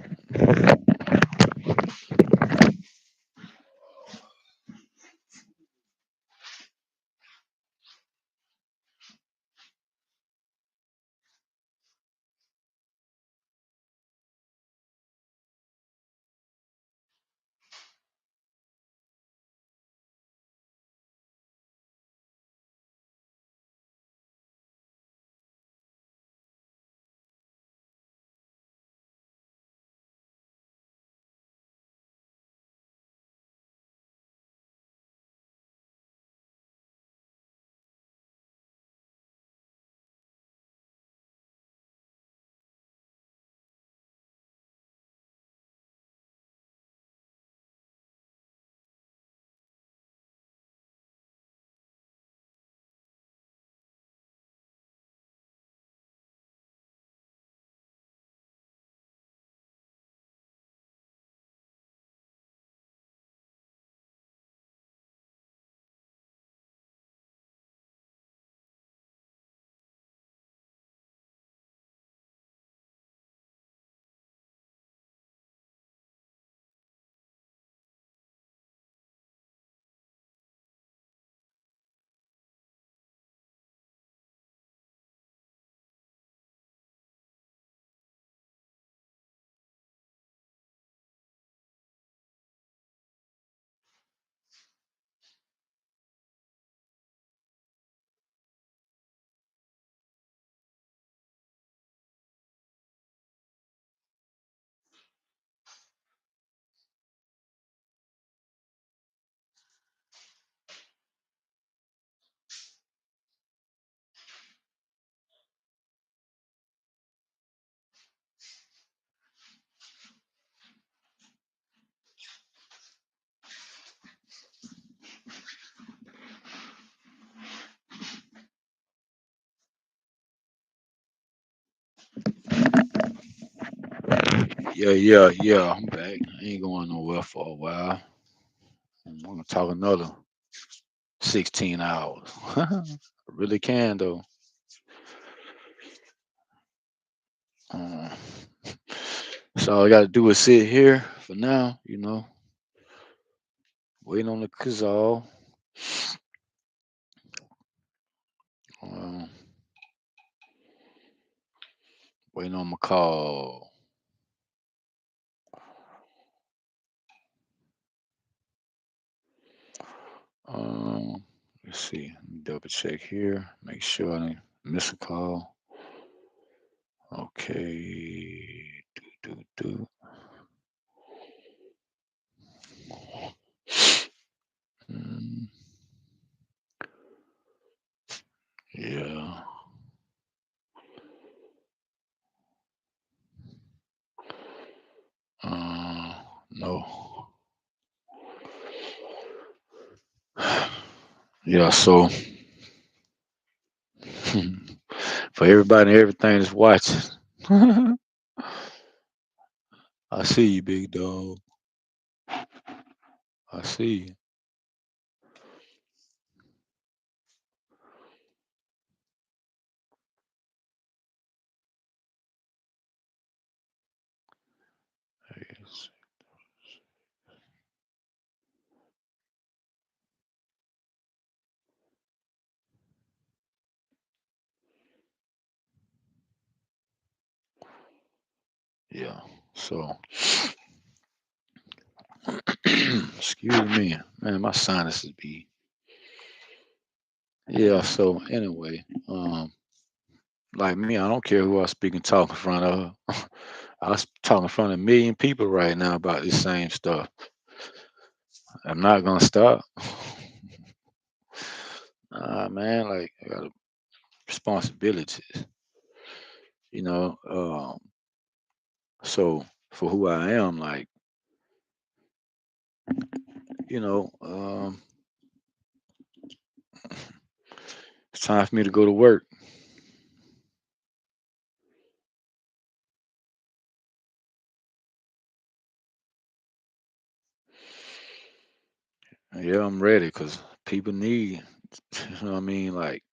Yeah. I'm back. I ain't going nowhere for a while. I'm gonna talk another 16 hours. I really can though. Uh, so all I gotta do is sit here for now, waiting on the Kazal. Um, waiting on my call. Um, let's see. Let me double check here. Make sure I didn't miss a call. Okay. Do. Mm, yeah. No. Yeah. So for everybody and everything that's watching, I see you, big dog. I see you. Yes. Yeah. So, excuse me, man. My sinuses be. Yeah. So anyway, like me, I don't care who I speak and talk in front of. I was talking in front of a million people right now about this same stuff. I'm not gonna stop. Man, like I got responsibilities, you know. So for who I am, like, you know, it's time for me to go to work. Yeah, I'm ready because people need, you know what I mean? Like,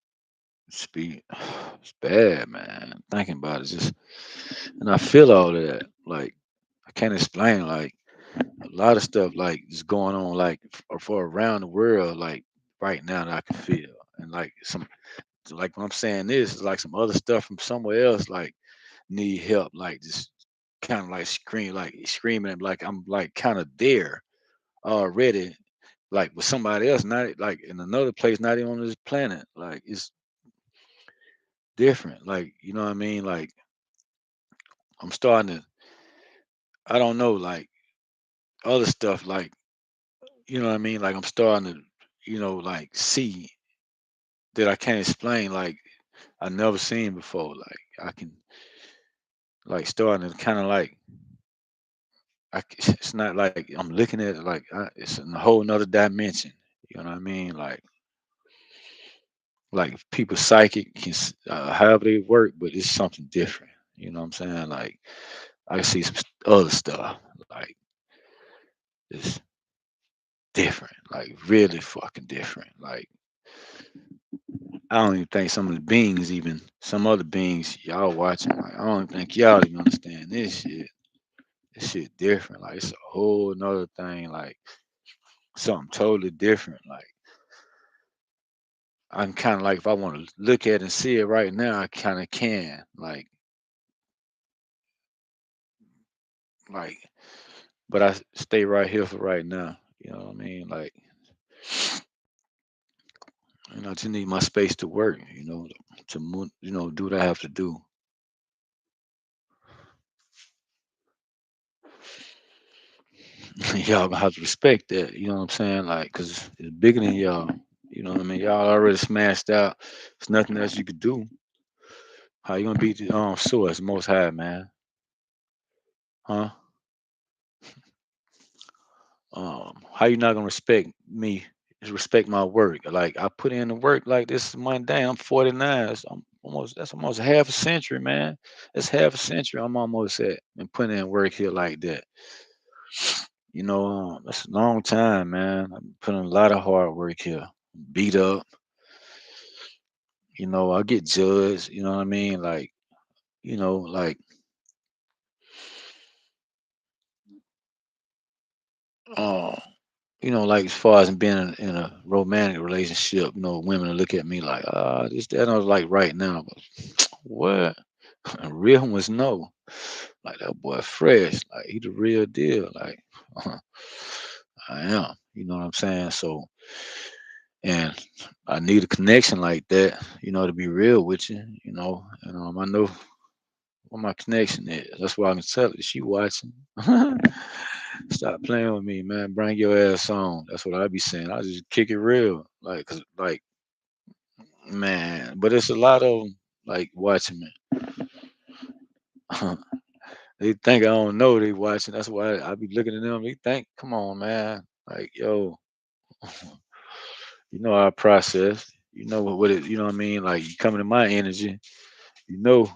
speed, it's bad, man. Thinking about it, just, and I feel all of that. Like, I can't explain, like, a lot of stuff, like, is going on, like, for around the world, like, right now that I can feel. And, like, like, when I'm saying this, it's like some other stuff from somewhere else, like, need help, like, just kind of like screaming, like, I'm, like, kind of there already, like with somebody else, not like in another place, not even on this planet. Like it's different. Like you know what I mean? Like I'm starting to, I don't know, like other stuff, like you know what I mean? Like I'm starting to, like see that I can't explain. Like I never seen before. Like I can, like starting to kind of like, it's not like I'm looking at it like it's in a whole nother dimension. You know what I mean? Like people psychic can however they work, but it's something different. You know what I'm saying? Like I see some other stuff like it's different, like really fucking different. Like I don't even think some of the beings, even some other beings y'all watching, like I don't think y'all even understand this shit. This shit different. Like it's a whole nother thing. Like something totally different. Like I'm kind of like if I want to look at it and see it right now, I kind of can. Like, but I stay right here for right now. You know what I mean? Like, I just need my space to work. To do what I have to do. Y'all gonna have to respect that. You know what I'm saying? Like, cause it's bigger than y'all. You know what I mean? Y'all already smashed out. There's nothing else you could do. How you gonna beat the source, most high, man? Huh? How you not gonna respect me? Just respect my work. Like I put in the work. Like this is my day. I'm 49. So almost that's almost half a century, man. That's half a century. I'm almost at and putting in work here like that. That's a long time, man. I'm putting a lot of hard work here. Beat up, I get judged. You know what I mean? Like, like, uh, like as far as being in a romantic relationship, women will look at me like, this, that. And I was like, right now, but what? Real ones know. Like that boy fresh. Like he the real deal. Like I am. You know what I'm saying? So, and I need a connection like that, to be real with you, and I know what my connection is. That's why I can tell it. She watching. Stop playing with me, man. Bring your ass on. That's what I be saying. I just kick it real, like, cause, like, man. But it's a lot of 'em, like watching me. They think I don't know they watching. That's why I be looking at them. They think, come on, man. Like, yo, our process. What it. You know what I mean? Like, you coming to my energy. You know.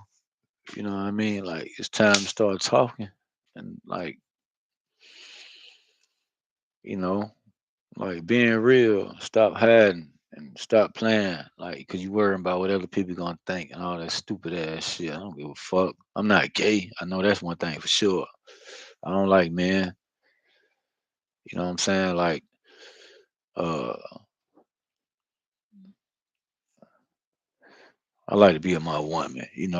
You know what I mean? Like, it's time to start talking, and like, you know, like being real. Stop hiding and stop playing. Like, cause you worrying about what other people gonna think and all that stupid ass shit. I don't give a fuck. I'm not gay. I know that's one thing for sure. I don't like men. You know what I'm saying? Like, uh, I like to be with my woman, and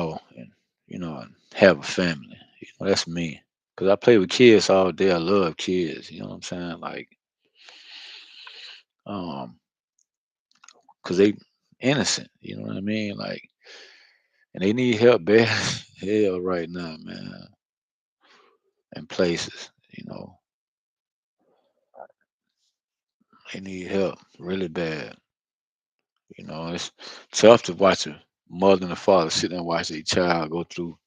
have a family. That's me. Cause I play with kids all day. I love kids. You know what I'm saying? Like, um, cause they innocent. You know what I mean? Like, and they need help bad as hell right now, man. In places, they need help really bad. It's tough to watch a mother and a father sit there and watch their child go through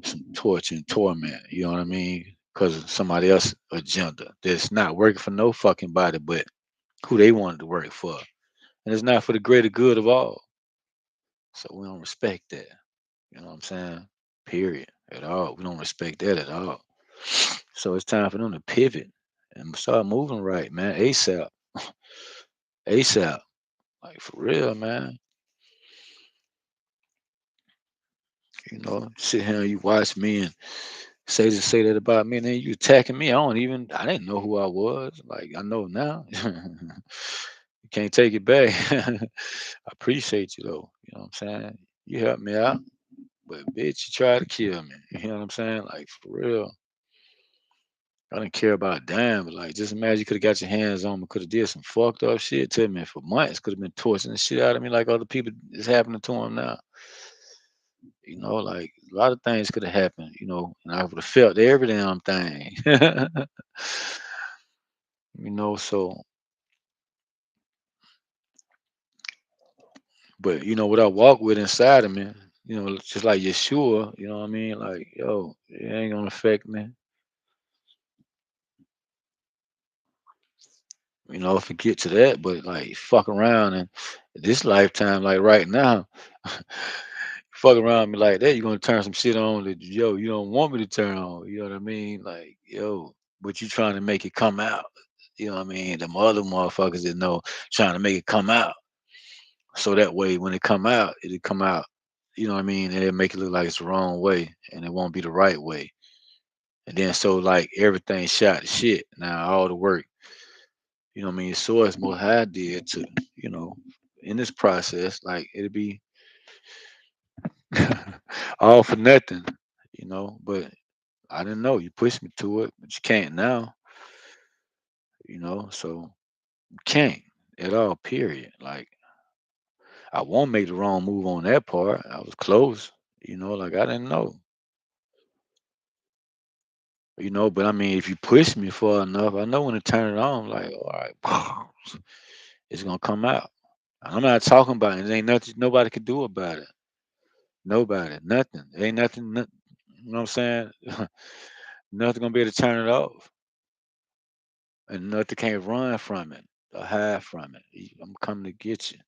some torture and torment. You know what I mean? Because of somebody else's agenda that's not working for no fucking body, but who they wanted to work for, and it's not for the greater good of all. So we don't respect that. You know what I'm saying? Period. At all. We don't respect that at all. So it's time for them to pivot and start moving right, man. ASAP. ASAP. Like for real, man. Sit here and you watch me and say that about me, and then you attacking me. I didn't know who I was. Like I know now. You can't take it back. I appreciate you though. You know what I'm saying? You helped me out, but bitch, you tried to kill me. You know what I'm saying? Like for real. I didn't care about a damn, but like just imagine you could have got your hands on me, could have did some fucked up shit to me for months, could have been torturing the shit out of me like other people is happening to them now. Like a lot of things could have happened, and I would have felt every damn thing. So but what I walk with inside of me, just like Yeshua, you know what I mean? Like, yo, it ain't gonna affect me. If it get to that, but like fuck around and this lifetime, like right now, fuck around me like that, you're gonna turn some shit on that yo, you don't want me to turn on. You know what I mean? Like, yo, but you trying to make it come out. You know what I mean? Them other motherfuckers that know trying to make it come out. So that way when it come out, it'll come out, you know what I mean? And it'll make it look like it's the wrong way and it won't be the right way. And then so like everything shot to shit. Now all the work, what I mean, so it's more high did to, you know, in this process, like it'll be all for nothing, but I didn't know. You pushed me to it, but you can't now, so you can't at all, period. Like I won't make the wrong move on that part. I was close, like I didn't know, but I mean, if you push me far enough, I know when to turn it on, like, all right, it's gonna come out. I'm not talking about it. There ain't nothing nobody could do about it. Nobody, nothing. Ain't nothing, you know what I'm saying? Nothing gonna be able to turn it off. And nothing can't run from it or hide from it. I'm coming to get you.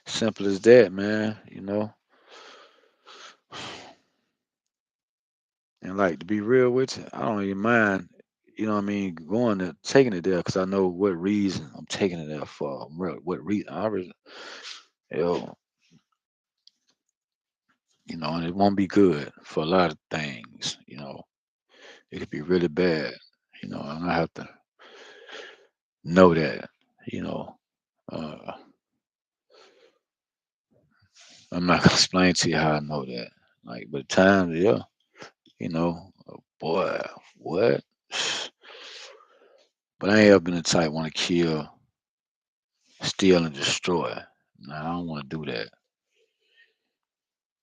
Simple as that, man. And like to be real with you, I don't even mind. What I mean, going to taking it there because I know what reason I'm taking it there for. What reason? Yo, and it won't be good for a lot of things. It could be really bad. And I have to know that. You know, uh, I'm not gonna explain to you how I know that. Like, but times, yeah, boy, what? But I ain't ever been the type want to kill, steal, and destroy. No, I don't want to do that.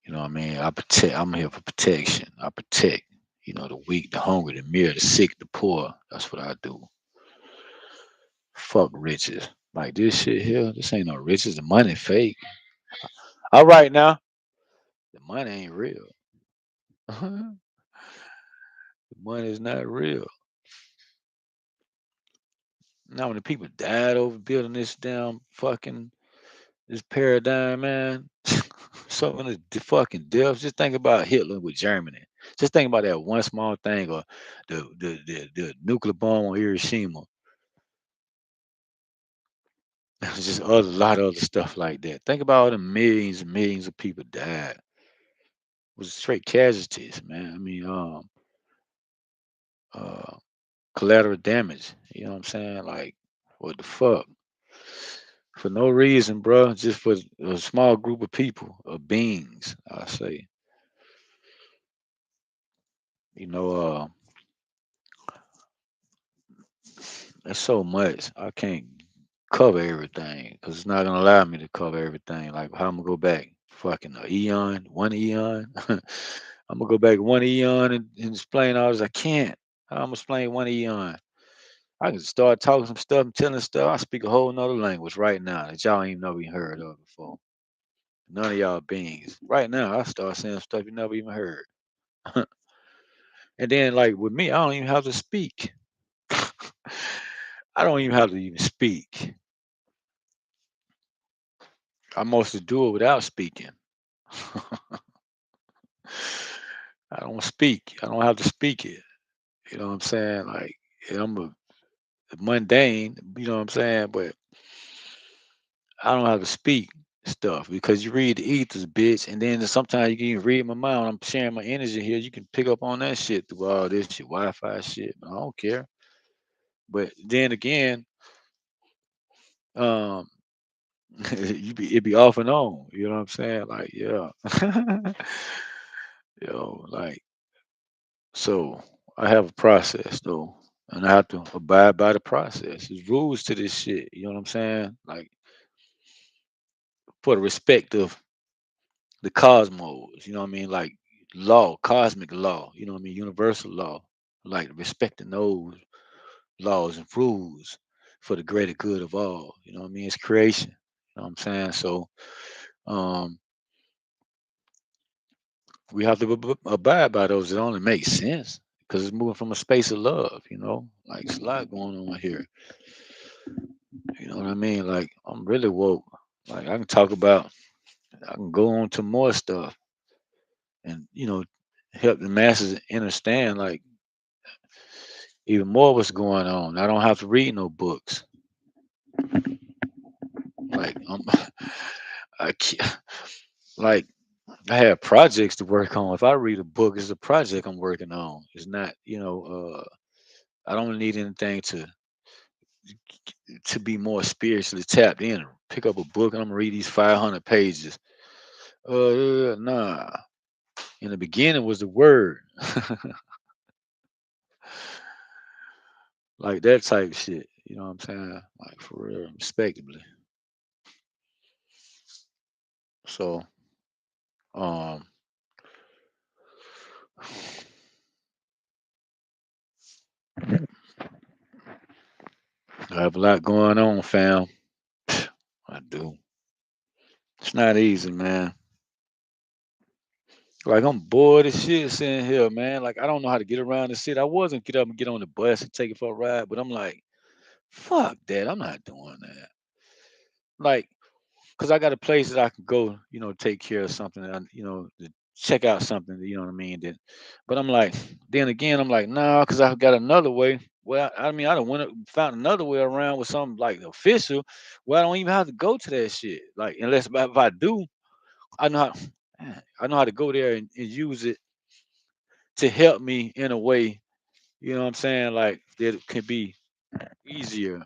You know what I mean? I protect. I'm here for protection. I protect. The weak, the hungry, the mere, the sick, the poor. That's what I do. Fuck riches. Like this shit here. This ain't no riches. The money fake. All right now. The money ain't real. The money is not real. Now when the people died over building this damn fucking this paradigm, man. So many fucking deaths. Just think about Hitler with Germany. Just think about that one small thing, or the nuclear bomb on Hiroshima. There's just a lot of other stuff like that. Think about all the millions and millions of people died. It was straight casualties, man. I mean, uh, collateral damage. You know what I'm saying? Like, what the fuck? For no reason, bro. Just for a small group of people, of beings. I say, you know, there's so much. I can't cover everything because it's not gonna allow me to cover everything. Like, how I'm gonna go back? Fucking a eon, one eon. I'm gonna go back one eon and explain all this. I can't. How I'm gonna explain one eon? I can start talking some stuff and telling stuff. I speak a whole nother language right now that y'all ain't never even heard of before. None of y'all beings. Right now, I start saying stuff you never even heard. And then, like with me, I don't even have to speak. I don't even have to even speak. I mostly do it without speaking. I don't speak. I don't have to speak it. You know what I'm saying? Like, I'm a mundane. You know what I'm saying? But I don't have to speak stuff because you read the ethers, bitch, and then sometimes you can even read my mind. When I'm sharing my energy here. You can pick up on that shit through all this shit, Wi-Fi shit. I don't care. But then again, um, it be off and on. You know what I'm saying? Like, yeah, like so. I have a process though, and I have to abide by the process. There's rules to this shit. You know what I'm saying? Like for the respect of the cosmos. You know what I mean? Like law, cosmic law. You know what I mean? Universal law. Like respecting those laws and rules for the greater good of all. You know what I mean? It's creation. You know what I'm saying? So um we have to abide by those. It only makes sense because it's moving from a space of love. Like it's a lot going on here. You know what I mean? Like I'm really woke. Like I can talk about. I can go on to more stuff and help the masses understand like even more what's going on. I don't have to read no books. Like I can't, like I have projects to work on. If I read a book, it's a project I'm working on. It's not, I don't need anything to be more spiritually tapped in. Pick up a book and I'm gonna read these 500 pages. Nah. In the beginning was the word, like that type of shit. You know what I'm saying? Like for real, respectively. So, um, I have a lot going on, fam. I do. It's not easy, man. Like I'm bored as shit sitting here, man. Like I don't know how to get around the city. I wasn't get up and get on the bus and take it for a ride, but I'm like, fuck that. I'm not doing that. Like because I got a place that I can go, take care of something, to check out something, you know what I mean? Then, but I'm like, then again, I'm like, nah, because I've got another way. Well, I mean, I don't want to found another way around with something like official, where I don't even have to go to that shit. Like, unless if I do, I know how, man, I know how to go there and use it to help me in a way, you know what I'm saying? Like that it can be easier,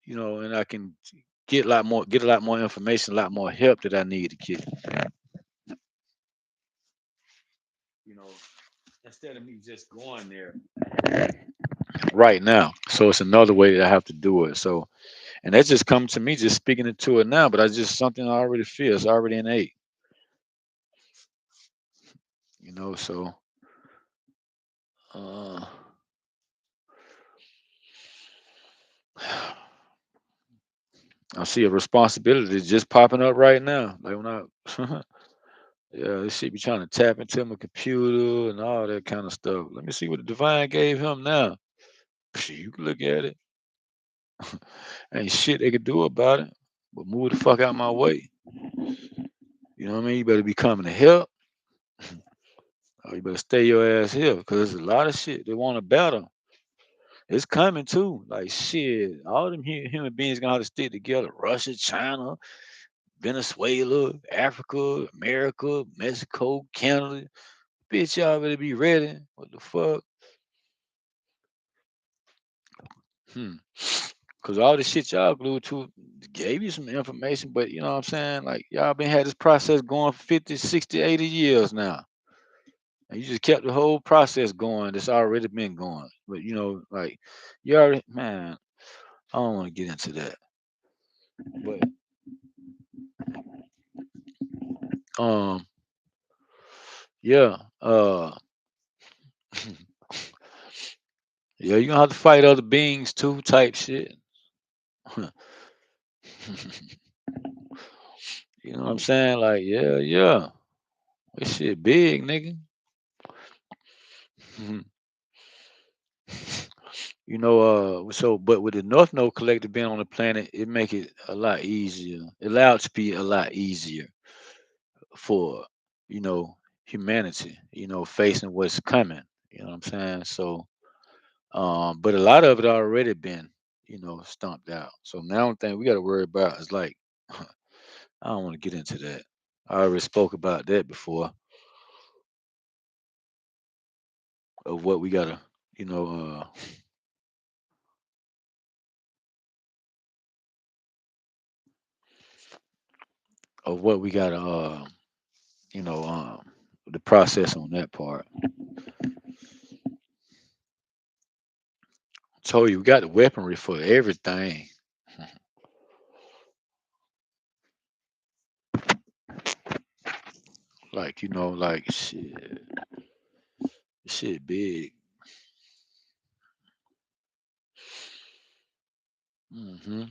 and I can get a lot more information, a lot more help that I need to get, you know, instead of me just going there right now. So it's another way that I have to do it. So, and that's just come to me just speaking into it now, but I just something I already feel. It's already innate, so uh I see a responsibility just popping up right now. Like when I yeah, this shit be trying to tap into my computer and all that kind of stuff. Let me see what the divine gave him now. Shit, you can look at it. Ain't shit they could do about it. But move the fuck out my way. You know what I mean? You better be coming to help. Or you better stay your ass here. Cause there's a lot of shit they want to battle. It's coming too. Like shit. All them human beings gonna have to stick together. Russia, China, Venezuela, Africa, America, Mexico, Canada. Bitch, y'all better be ready. What the fuck? Hmm. Cause all the shit y'all glued to gave you some information, but you know what I'm saying? Like y'all been had this process going for 50, 60, 80 years now. And you just kept the whole process going that's already been going. But like you already man, I don't want to get into that. But um yeah, yeah, you gonna have to fight other beings too, type shit. You know what I'm saying? Like, yeah, yeah. This shit big, nigga. So but with the North Node collective being on the planet, it make it a lot easier. It allowed to be a lot easier for, you know, humanity, facing what's coming. You know what I'm saying? So but a lot of it already been, stomped out. So now the only thing we gotta worry about is like I don't want to get into that. I already spoke about that before of what we gotta, you know, of what we gotta you know, the process on that part. Told you we got the weaponry for everything. Like, like shit big. Hmm.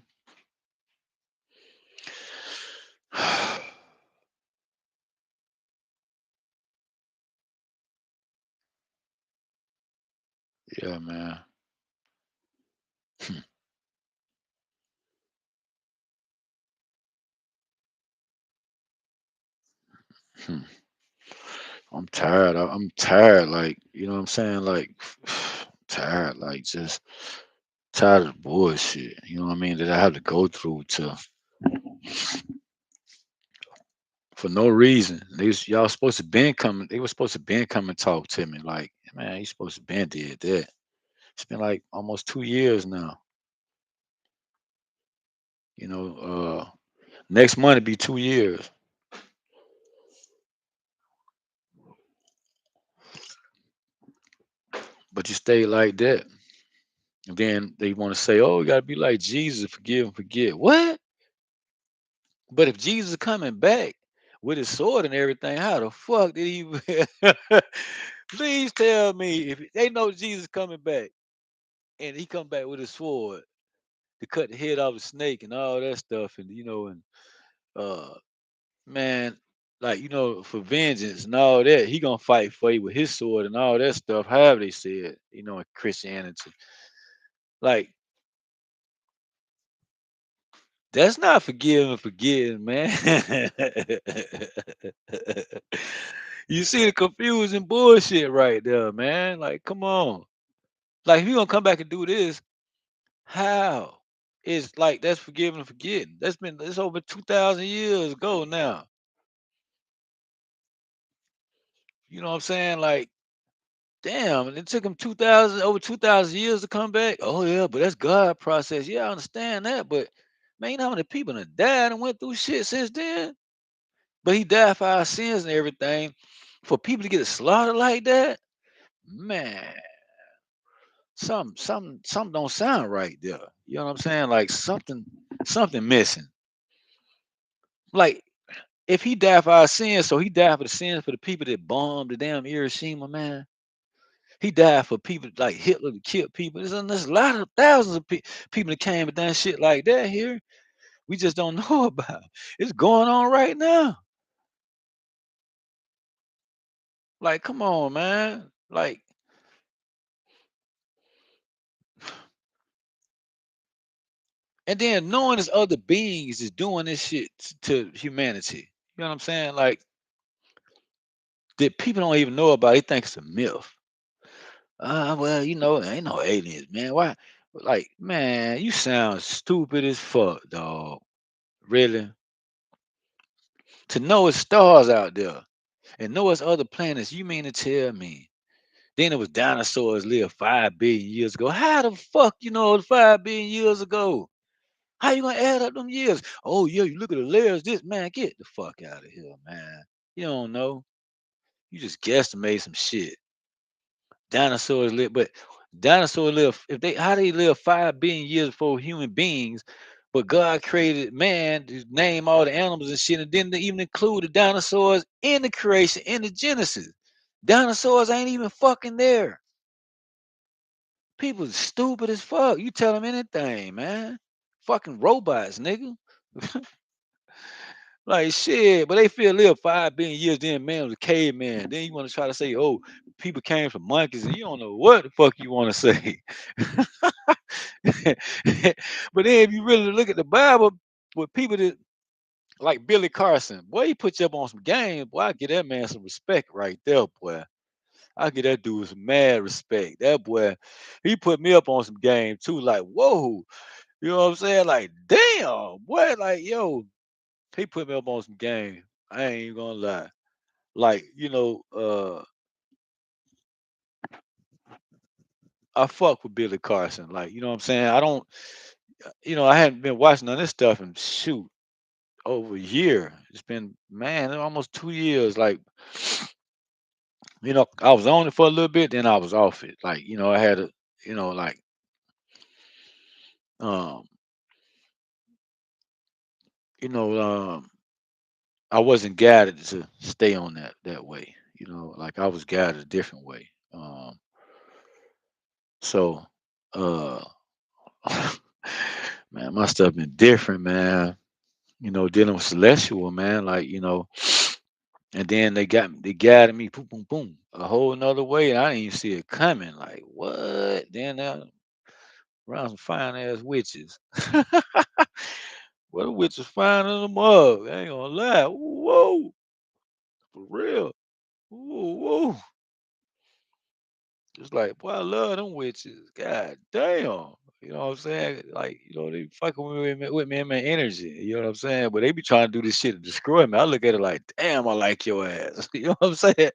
Yeah, man. I'm tired. I'm tired. Like, you know what I'm saying? Like, tired. Like, just tired of the bullshit. You know what I mean? That I have to go through to for no reason. Y'all supposed to been coming. They were supposed to been come and talk to me. Like, man, you supposed to been did that. It's been like almost 2 years now. You know, next month it'd be 2 years. But you stay like that. And then they want to say, oh, you gotta be like Jesus, forgive and forget. What? But if Jesus is coming back with his sword and everything, how the fuck did he please tell me if they know Jesus coming back and he come back with his sword to cut the head off a snake and all that stuff and and uh man, like for vengeance and all that, he gonna fight for you with his sword and all that stuff, however they said, in Christianity. Like That's not forgiving and forgetting, man. You see the confusing bullshit right there, man. Like, come on. Like, if you gonna come back and do this, how? It's like that's forgiving and forgetting. That's over 2,000 years ago now. You know what I'm saying? Like, damn, and it took him 2,000 over 2,000 years to come back. Oh yeah, but that's God process. Yeah, I understand that, but man, you know how many people done died and went through shit since then? But he died for our sins and everything. For people to get slaughtered like that, man, something don't sound right there. You know what I'm saying? Like something missing. Like if he died for our sins, so he died for the sins for the people that bombed the damn Hiroshima, man. He died for people like Hitler to kill people. There's a lot of thousands of people that came and done shit like that here. We just don't know about. It's going on right now. Like, come on, man. Like, and then knowing there's other beings is doing this shit to humanity. You know what I'm saying? Like that people don't even know about. They think it's a myth. Well, ain't no aliens, man. Why? Like, man, you sound stupid as fuck, dog. Really? To know it's stars out there and know it's other planets, you mean to tell me? Then it was dinosaurs lived 5 billion years ago. How the fuck you know it was 5 billion years ago? How you gonna add up them years? Oh yeah, you look at the layers. This man, get the fuck out of here, man. You don't know. You just guesstimate some shit. Dinosaurs live, but dinosaurs live. If they how they live 5 billion years before human beings, but God created man to name all the animals and shit, and didn't even include the dinosaurs in the creation in the Genesis. Dinosaurs ain't even fucking there. People stupid as fuck. You tell them anything, man. Fucking robots, nigga. Like shit, but they feel live 5 billion years. Then man was a caveman. Then you want to try to say, oh, people came from monkeys, and you don't know what the fuck you want to say. But then if you really look at the Bible, with people that like Billy Carson, boy, he put you up on some game. Boy, I give that man some respect right there, boy. I give that dude some mad respect. That boy, he put me up on some game too. Like, whoa, you know what I'm saying? Like, damn, boy, like, yo, he put me up on some game. I ain't even gonna lie. Like, I fuck with Billy Carson. Like, you know what I'm saying? I don't, I hadn't been watching none of this stuff and shoot over a year. It's been, man, almost 2 years. Like, I was on it for a little bit, then I was off it. Like, I had a, like, um, you know, um, I wasn't guided to stay on that way. Like I was guided a different way. So, uh, man, my stuff been different, man. Dealing with celestial, man. Like, and then they guided me, boom, boom, boom, a whole nother way. And I didn't even see it coming. Like, what? Then around some fine ass witches. What the witches finding them up? I ain't gonna lie. Whoa, for real. Whoa, whoa. It's like, boy, I love them witches. God damn. You know what I'm saying? Like, they fucking with me and my energy. You know what I'm saying? But they be trying to do this shit to destroy me. I look at it like, damn, I like your ass. You know what I'm saying?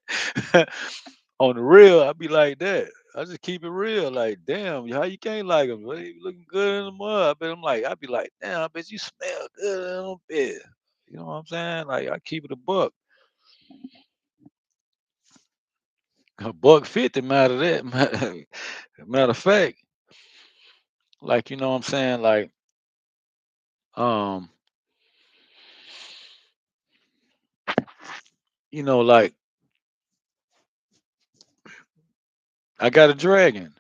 On the real, I be like that. I just keep it real. Like, damn, how you can't like them? They be looking good in the mud. I be like, damn, I bet you smell good in them bed. You know what I'm saying? Like, I keep it a buck. A buck 50, matter of that. Matter of fact, like, you know what I'm saying? Like, um, like I got a dragon.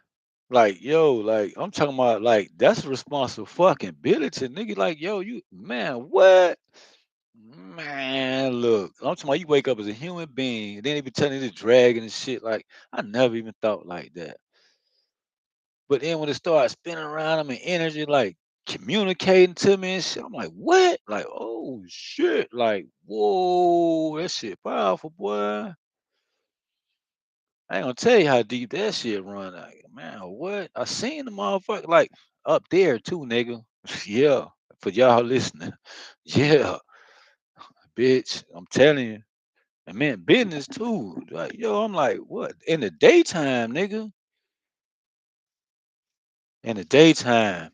Like, yo, like I'm talking about like that's a responsible fucking ability, nigga. Like, yo, you man, what? Man, look, I'm talking about you wake up as a human being, and then they be telling you the dragon and shit. Like, I never even thought like that. But then when it starts spinning around them and energy, like communicating to me and shit. I'm like, what? Like, oh shit. Like, whoa, that shit powerful, boy. I ain't gonna tell you how deep that shit run. Like, man, what? I seen the motherfucker like up there too, nigga. Yeah. For y'all listening. Yeah, bitch. I'm telling you. And man, business too. Like, yo, I'm like, what? In the daytime, nigga. In the daytime.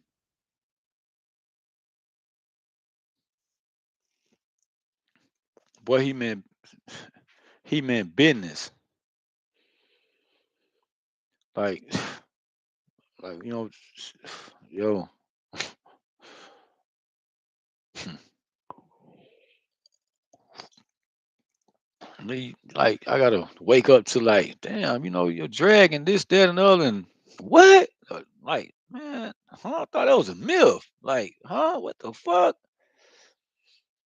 Boy, he meant business. Like like, yo. Like I gotta wake up to like, damn, you're dragging this, that, and the other, and what? Like, man, huh? I thought that was a myth. Like, huh? What the fuck?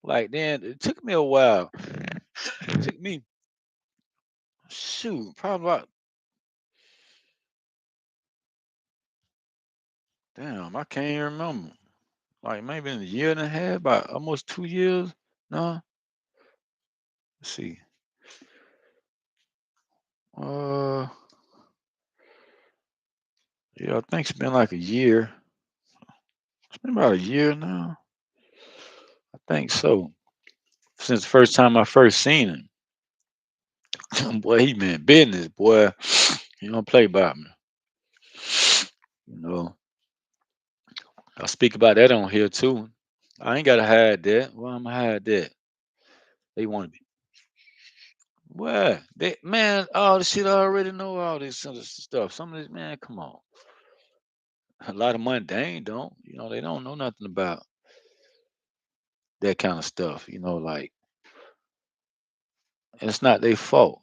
Like, then it took me a while. It took me, shoot, probably about, damn, I can't even remember. Like maybe in a year and a half, about almost 2 years. No, let's see. Uh, yeah, I think it's been like a year. It's been about a year now. I think so. Since the first time I first seen him, boy, he meant business, boy. He don't play about me. You know, I speak about that on here too. I ain't gotta hide that. Well, I'm gonna hide that. They want to be. What? They man, all the shit I already know. All this other stuff. Some of this, man, come on. A lot of mundane don't. They don't know nothing about that kind of stuff. Like it's not their fault.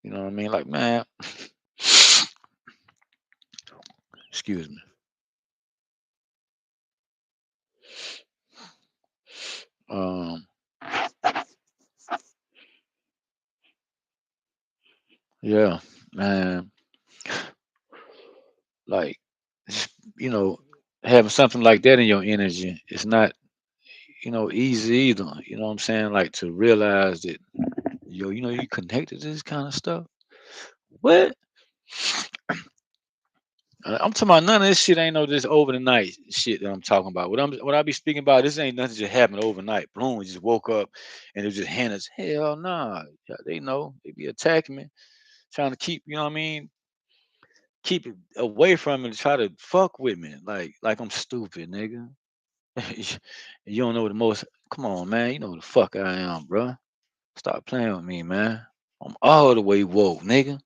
You know what I mean? Like, man, excuse me. Um, yeah, man. Like, just, you know, having something like that in your energy, it's not, easy either. You know what I'm saying? Like to realize that, you connected to this kind of stuff. What? I'm talking about none of this shit ain't no this over the night shit that I'm talking about. What I be speaking about, this ain't nothing just happened overnight. Boom, we just woke up and it was just Hannah's. Hell nah. Yeah, they know. They be attacking me, trying to keep, you know what I mean? Keep it away from me to try to fuck with me. Like I'm stupid, nigga. You don't know the most. Come on, man. You know who the fuck I am, bro. Stop playing with me, man. I'm all the way woke, nigga.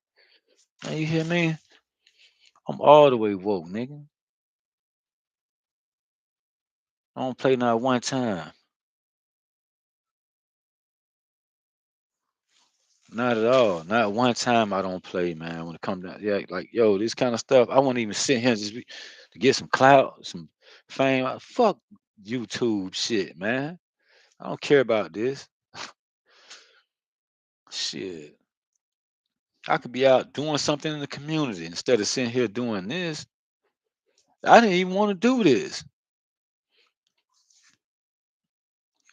Man, you hear me? I'm all the way woke, nigga. I don't play not one time. Not at all. Not one time I don't play, man. When it comes down, yeah, like yo, this kind of stuff, I won't even sit here to get some clout, some fame. Fuck YouTube shit, man. I don't care about this shit. I could be out doing something in the community instead of sitting here doing this. I didn't even want to do this.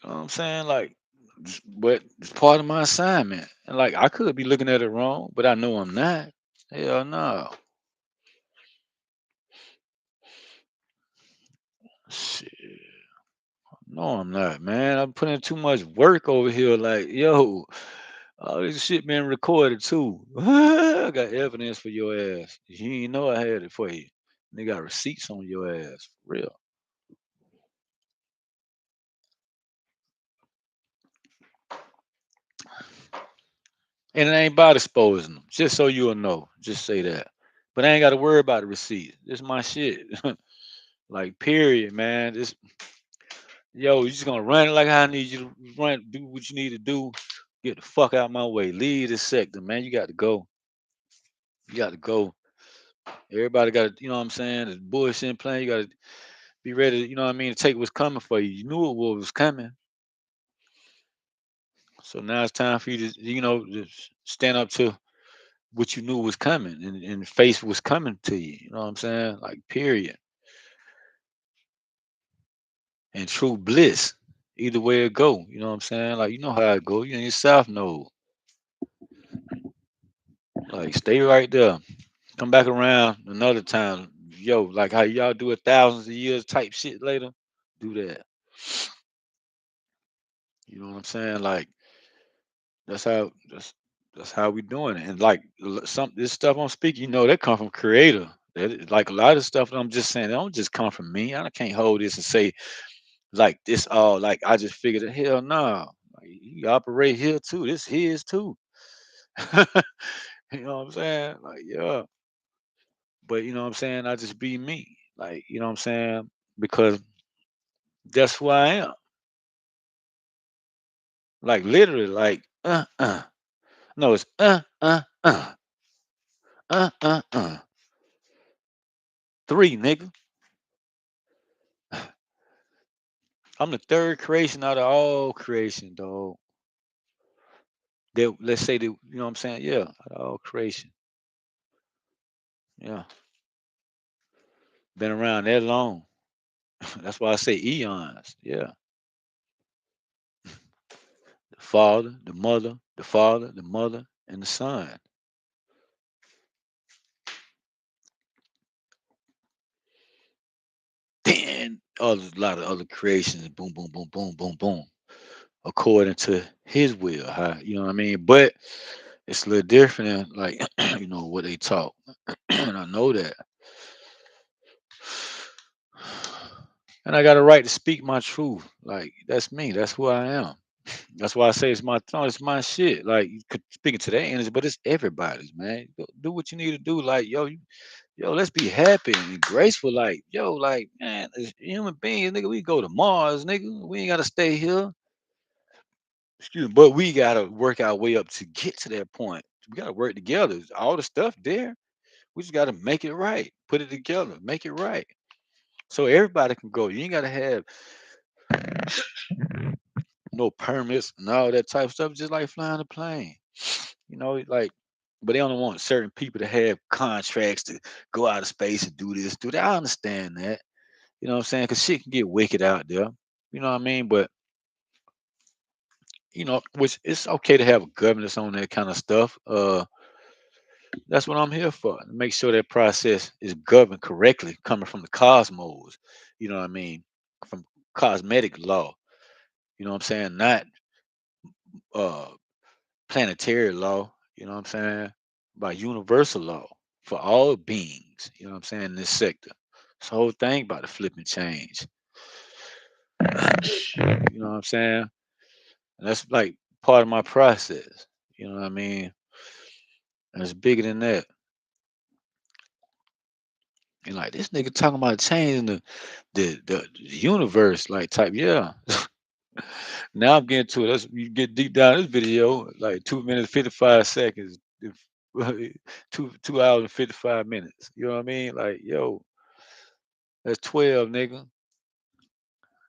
You know what I'm saying? Like, but it's part of my assignment. And like, I could be looking at it wrong, but I know I'm not. Hell no. Shit. No, I'm not, man. I'm putting too much work over here. Like, yo, all this shit being recorded too. I got evidence for your ass. You ain't know I had it for you. They got receipts on your ass. For real. And it ain't about exposing them. Just so you'll know. Just say that. But I ain't got to worry about the receipt. This my shit. Like, period, man. This, yo, you just gonna run it like I need you to run, do what you need to do. Get the fuck out my way. Leave this sector, man. You got to go. You got to go. Everybody got to, you know what I'm saying? There's bullshit in playing. You got to be ready, you know what I mean, to take what's coming for you. You knew it was coming. So now it's time for you to, just stand up to what you knew was coming and face what's coming to you. You know what I'm saying? Like, period. and true bliss. Either way it go, you know what I'm saying? Like you know how it go. You in your South Node. Like stay right there. Come back around another time. Yo, like how y'all do it thousands of years type shit later. Do that. You know what I'm saying? Like that's how we doing it. And like some this stuff I'm speaking, that come from creator. Like a lot of stuff that I'm just saying, it don't just come from me. I can't hold this and say like this all like I just figured it. Hell no. Like, he operate here too. This his too. You know what I'm saying? Like, yeah. But you know what I'm saying? I just be me. Like, you know what I'm saying? Because that's who I am. Like literally, like no, it's three, nigga. I'm the third creation out of all creation, dog. That let's say that, you know what I'm saying? Yeah, out of all creation. Yeah. Been around that long. That's why I say eons. Yeah. The father, the mother, the father, the mother, and the son. Then a lot of other creations, boom, boom, boom, boom, boom, boom, according to his will. How you know what I mean? But it's a little different than like what they talk. And I know that. And I got a right to speak my truth. Like that's me. That's who I am. That's why I say it's my thought. It's my shit. Like you could speaking to that energy, but it's everybody's, man. Do what you need to do. Like yo, let's be happy and graceful. Like yo, like man, as human beings, nigga, we go to Mars, nigga. We ain't gotta stay here. Excuse me, but we gotta work our way up to get to that point. We gotta work together. All the stuff there, we just gotta make it right. Put it together, make it right. So everybody can go. You ain't gotta have no permits and all that type of stuff. Just like flying a plane. Like, but they only want certain people to have contracts to go out of space and do this, do that. I understand that. You know what I'm saying? Because shit can get wicked out there. You know what I mean? But which it's okay to have a governance on that kind of stuff. That's what I'm here for. To make sure that process is governed correctly, coming from the cosmos. You know what I mean? From cosmetic law. You know what I'm saying? Not uh planetary law. You know what I'm saying? By universal law for all beings. You know what I'm saying? In this sector. This whole thing about the flipping change. You know what I'm saying? And that's like part of my process. You know what I mean? And it's bigger than that. And like this nigga talking about changing the universe, like type, yeah. Now I'm getting to it. Let's you get deep down this video, like 2 minutes 55 seconds, two hours and 55 minutes. You know what I mean? Like, yo, that's 12, nigga.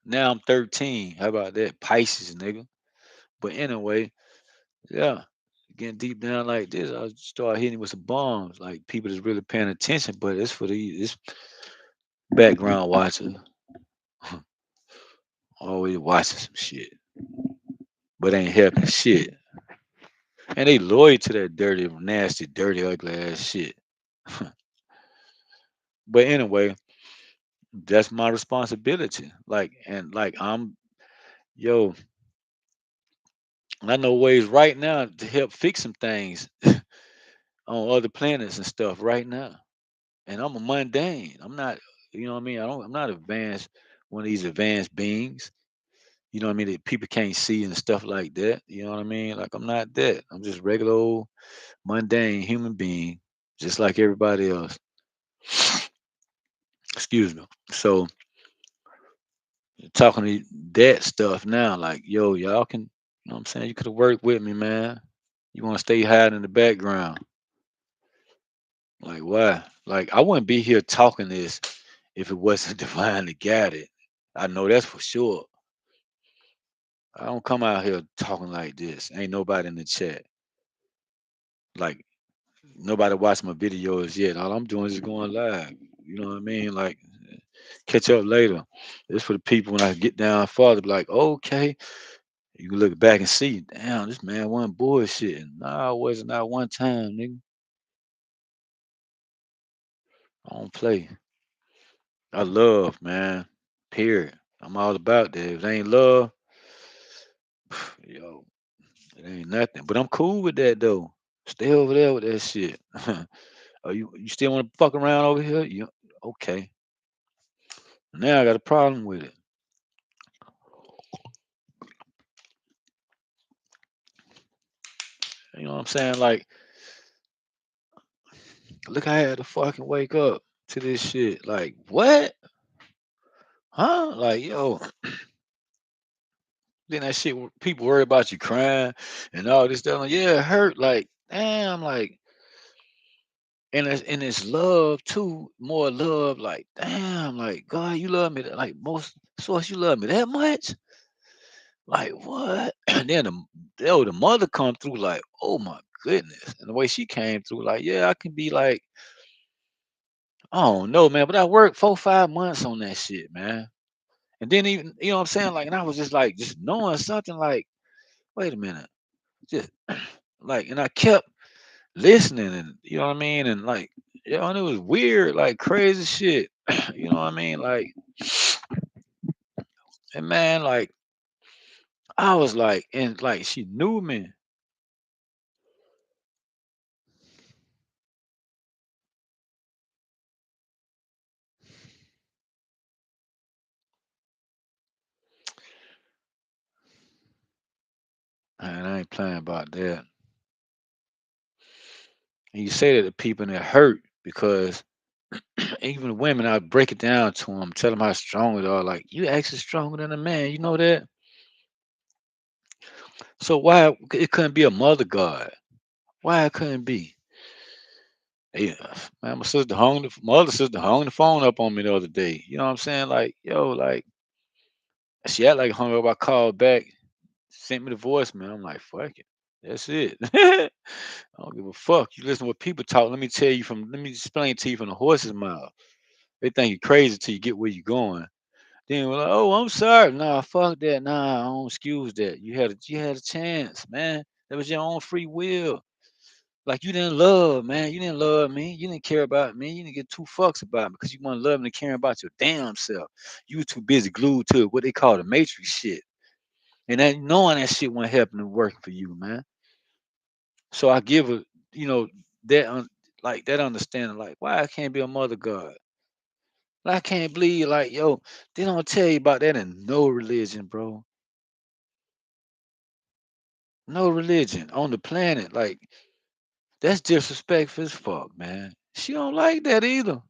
Now I'm 13. How about that? Pisces, nigga. But anyway, yeah. Getting deep down like this, I start hitting with some bombs. Like people that's really paying attention, but it's for this background watcher always watching some shit, but ain't helping shit. And they loyal to that dirty, nasty, dirty, ugly ass shit. But anyway, that's my responsibility. Like, and like yo, I know ways right now to help fix some things on other planets and stuff right now. And I'm a mundane. I'm not, you know what I mean? I'm not advanced, one of these advanced beings. You know what I mean? That people can't see and stuff like that. You know what I mean? Like I'm not that. I'm just regular old mundane human being, just like everybody else. Excuse me. So talking to that stuff now, like, yo, y'all can, you know what I'm saying? You could have worked with me, man. You want to stay hiding in the background. Like, why? Like, I wouldn't be here talking this if it wasn't divinely guided. I know that's for sure. I don't come out here talking like this. Ain't nobody in the chat. Like, nobody watched my videos yet. All I'm doing is going live. You know what I mean? Like, Catch up later. It's for the people when I get down farther, be like, okay, you can look back and see, damn, this man wasn't bullshitting. Nah, I wasn't not one time, nigga. I don't play. I love, man. Period. I'm all about that. If it ain't love, yo, it ain't nothing. But I'm cool with that though. Stay over there with that shit. Oh, you still want to fuck around over here? You okay? Now I got a problem with it. You know what I'm saying? Like, look, I had to fucking wake up to this shit. Like, what? Huh? Like, yo, then that shit. People worry about you crying and all this stuff. Like, yeah, it hurt. Like, damn. Like, and it's love too. More love. Like, damn. Like, God, you love me. Like most source, you love me that much. Like what? And then the mother come through like, oh my goodness. And the way she came through, like, yeah, I can be like, I don't know, man. But I worked 4, 5 months on that shit, man. And then even, you know what I'm saying? Like, and I was just like, just knowing something like, wait a minute. Just like, and I kept listening and you know what I mean? And like, you know, and it was weird, like crazy shit. You know what I mean? Like, and man, like I was like, and like she knew me. And I ain't playing about that. And you say that to people and it hurt because even women, I break it down to them, tell them how strong they are. Like, you actually stronger than a man. You know that? So why it couldn't be a mother god? Why it couldn't be? Yeah, man, my other sister hung the phone up on me the other day. You know what I'm saying? Like, yo, like she had like hung up. I called back, sent me the voicemail. I'm like, fuck it. That's it. I don't give a fuck. You listen to what people talk. Let me explain to you from the horse's mouth. They think you're crazy till you get where you're going. Then we're like, oh, I'm sorry. Nah, fuck that. Nah, I don't excuse that. You had a chance, man. That was your own free will. Like you didn't love, man. You didn't love me. You didn't care about me. You didn't get two fucks about me because you weren't loving and caring about your damn self. You were too busy glued to what they call the matrix shit. And that knowing that shit wasn't helping and working for you, man. So I give a, you know, that like that understanding, like why I can't be a mother god. Like, I can't believe, like, yo, they don't tell you about that in no religion, bro. No religion on the planet. Like, that's disrespectful as fuck, man. She don't like that either.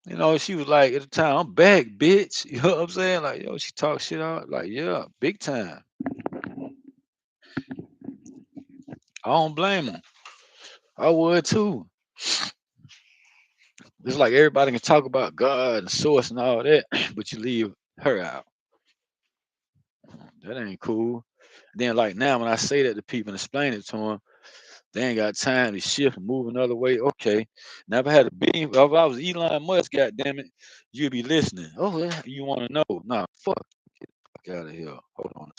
You know, she was like at the time, I'm back, bitch. You know what I'm saying? Like, yo, she talk shit out. Like, yeah, big time. I don't blame her. I would too. It's like everybody can talk about God and source and all that, but you leave her out. That ain't cool. Then, like now, when I say that to people and explain it to them, they ain't got time to shift and move another way. Okay. Now, if I had a beam, if I was Elon Musk, God damn it, you'd be listening. Oh, yeah, you want to know? Nah, fuck. Get the fuck out of here. Hold on.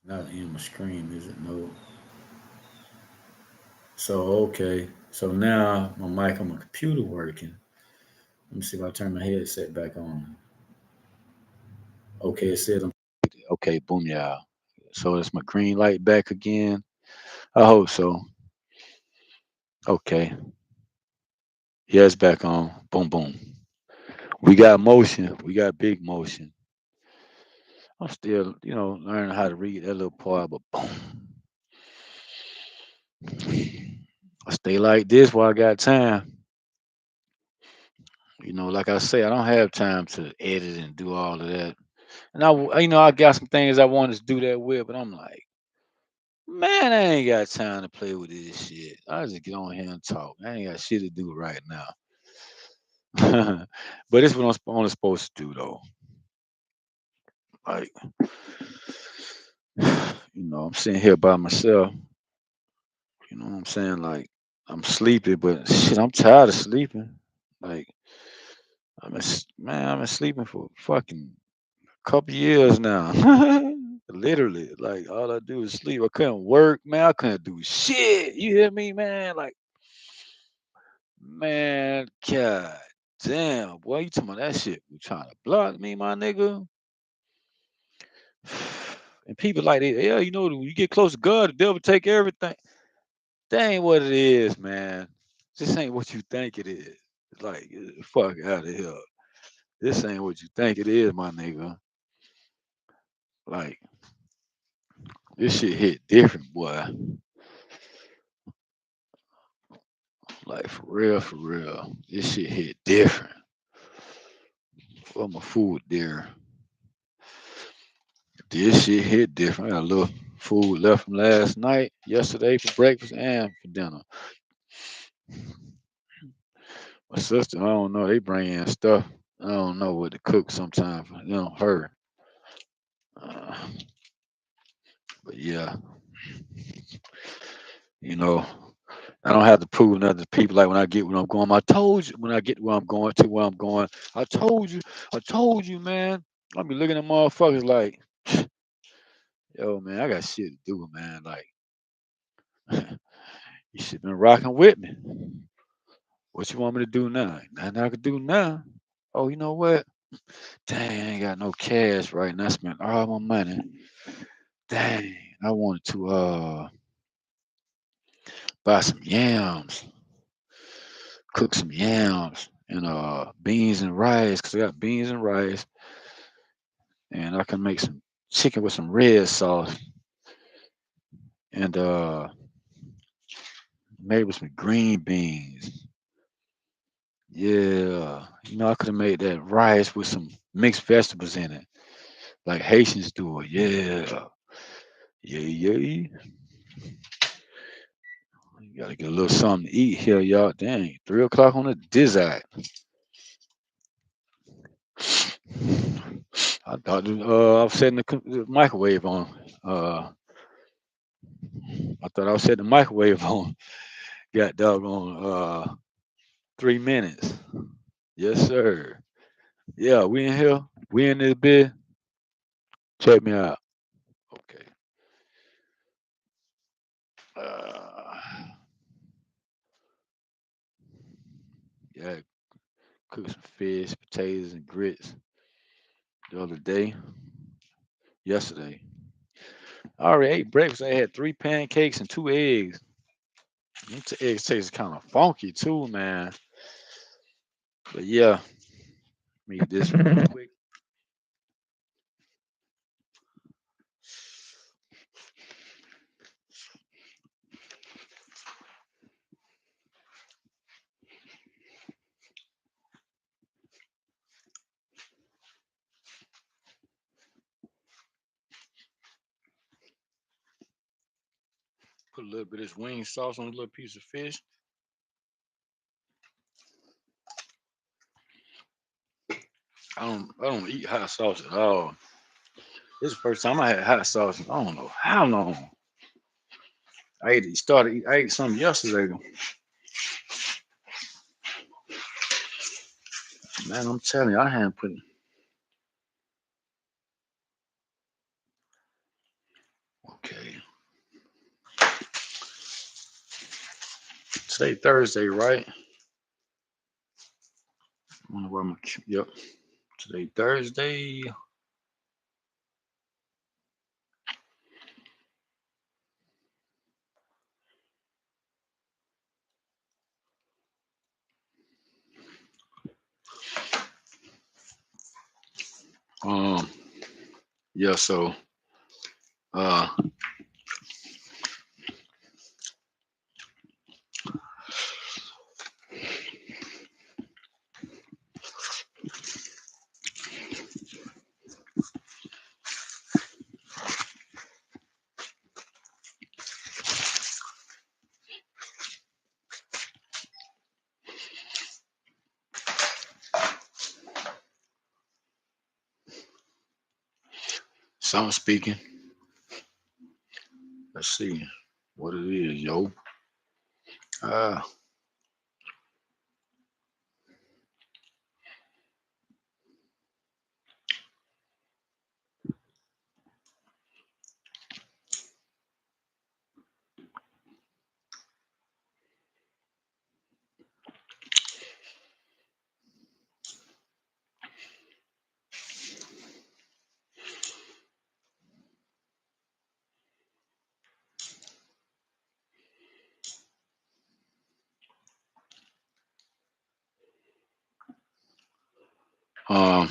Not in my screen, is it? No. So okay. So now my mic on my computer working. Let me see if I turn my headset back on. Okay, it said I'm Okay, boom, yeah. So it's my green light back again. I hope so. Okay. Yeah, it's back on. Boom, boom. We got motion. We got big motion. I'm still, learning how to read that little part, but boom. I stay like this while I got time. Like I say, I don't have time to edit and do all of that. And I got some things I wanted to do that with, but I'm like, man, I ain't got time to play with this shit. I just get on here and talk. I ain't got shit to do right now. But it's what I'm only supposed to do though. Like, I'm sitting here by myself. You know what I'm saying? Like, I'm sleepy, but shit, I'm tired of sleeping. Like, I've been sleeping for fucking couple years now. Literally, like all I do is sleep. I couldn't work, man. I couldn't do shit. You hear me, man? Like, man, god damn, boy, you talking about that shit? You trying to block me, my nigga? And people like that, yeah, when you get close to God, the devil take everything. That ain't what it is, man. This ain't what you think it is. Like, fuck out of here. This ain't what you think it is, my nigga. Like, this shit hit different, boy. Like, for real, for real. This shit hit different. What my food there? This shit hit different. I got a little food left from last night, yesterday for breakfast and for dinner. My sister, I don't know, they bring in stuff. I don't know what to cook sometimes. Her. Uh, but yeah, you know, I don't have to prove nothing to people. Like when I get where I'm going, I told you when I get where I'm going to where I'm going. I told you, man. I be looking at motherfuckers like, yo, man, I got shit to do, man. Like, you should been rocking with me. What you want me to do now? Nothing I could do now. Oh, you know what? Dang, I ain't got no cash right now. I spent all my money. Dang, I wanted to buy some yams, cook some yams and beans and rice, cause I got beans and rice, and I can make some chicken with some red sauce and maybe with some green beans. Yeah, I could have made that rice with some mixed vegetables in it, like Haitians do it. Yeah, yeah, yeah. You gotta get a little something to eat here, y'all. Dang, 3 o'clock on the dizzy. I thought I was setting the microwave on. I thought I was setting the microwave on. Got doggone 3 minutes. Yes, sir. Yeah, we in here. We in this bit. Check me out. Okay. Uh, yeah, cooked some fish, potatoes, and grits the other day. Yesterday. I already ate breakfast. I had 3 pancakes and 2 eggs. Them eggs taste kind of funky too, man. But yeah, me this real quick. Put a little bit of this wing sauce on a little piece of fish. I don't eat hot sauce at all. This is the first time I had hot sauce. I don't know how long. I ate some yesterday. Man, I'm telling you, I hadn't put Today Thursday, right? I wonder where my yep. Today Thursday. Um yeah, so uh so I'm speaking. Let's see what it is, yo. Uh um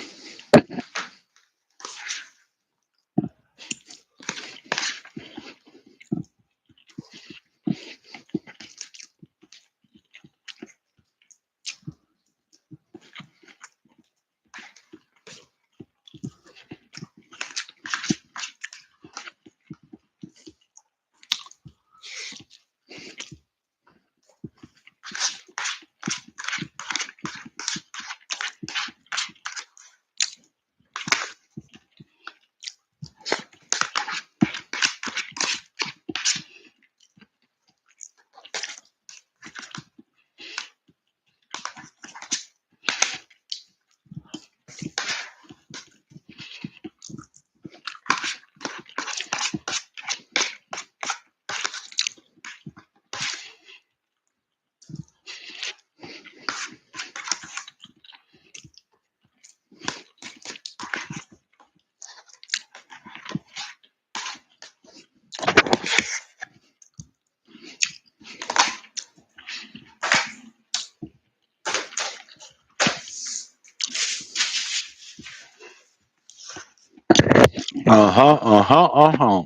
uh-huh.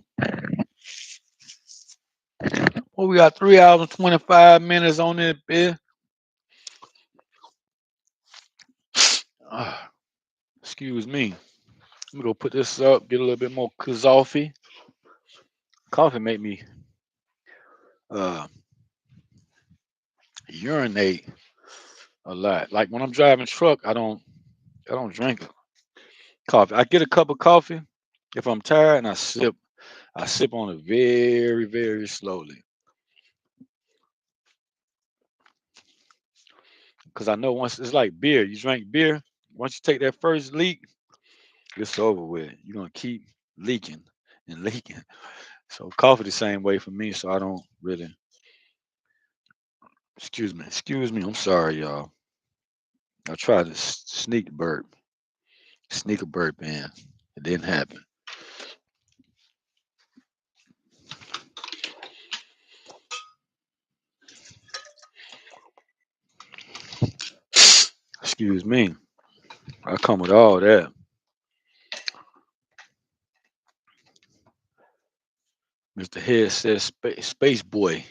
Well, we got 3 hours and 25 minutes on it, bitch. Excuse me. Let me go put this up, get a little bit more coffee. Coffee make me uh urinate a lot. Like when I'm driving truck, I don't drink coffee. I get a cup of coffee if I'm tired and I sip on it very, very slowly. Cause I know once it's like beer. You drink beer, once you take that first leak, it's over with. You're gonna keep leaking and leaking. So coffee the same way for me, so I don't really excuse me, I'm sorry, y'all. I tried to sneak a burp in. It didn't happen. Excuse me. I come with all that. Mr. Head says space boy.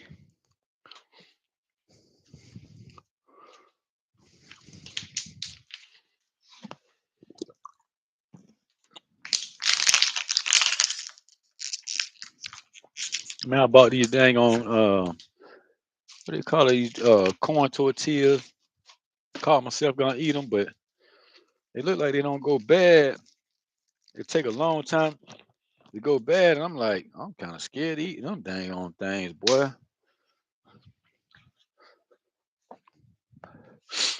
Man, I bought these dang on what do you call these corn tortillas. Caught myself gonna eat them, but they look like they don't go bad. It take a long time to go bad, and I'm like, I'm kind of scared to eat them dang on things, boy.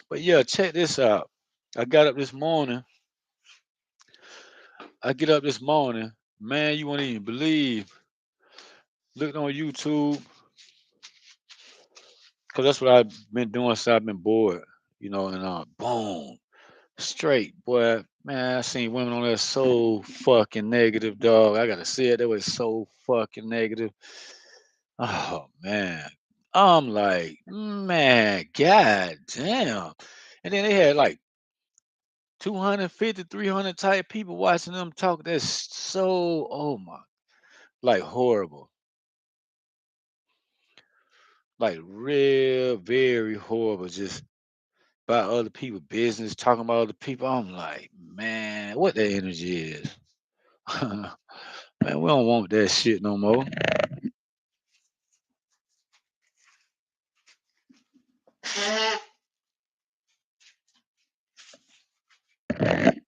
But yeah, check this out. I got up this morning. I get up this morning, man. You won't even believe. Looking on YouTube, Cause that's what I've been doing since I've been bored, and boom, straight, boy. Man, I seen women on there so fucking negative, dog. I gotta say it. They was so fucking negative. Oh man. I'm like, man, god damn. And then they had like 250, 300 type people watching them talk. That's so, oh my, like horrible. Like real, very horrible. Just about other people' business, talking about other people. I'm like, man, what that energy is. Man, we don't want that shit no more.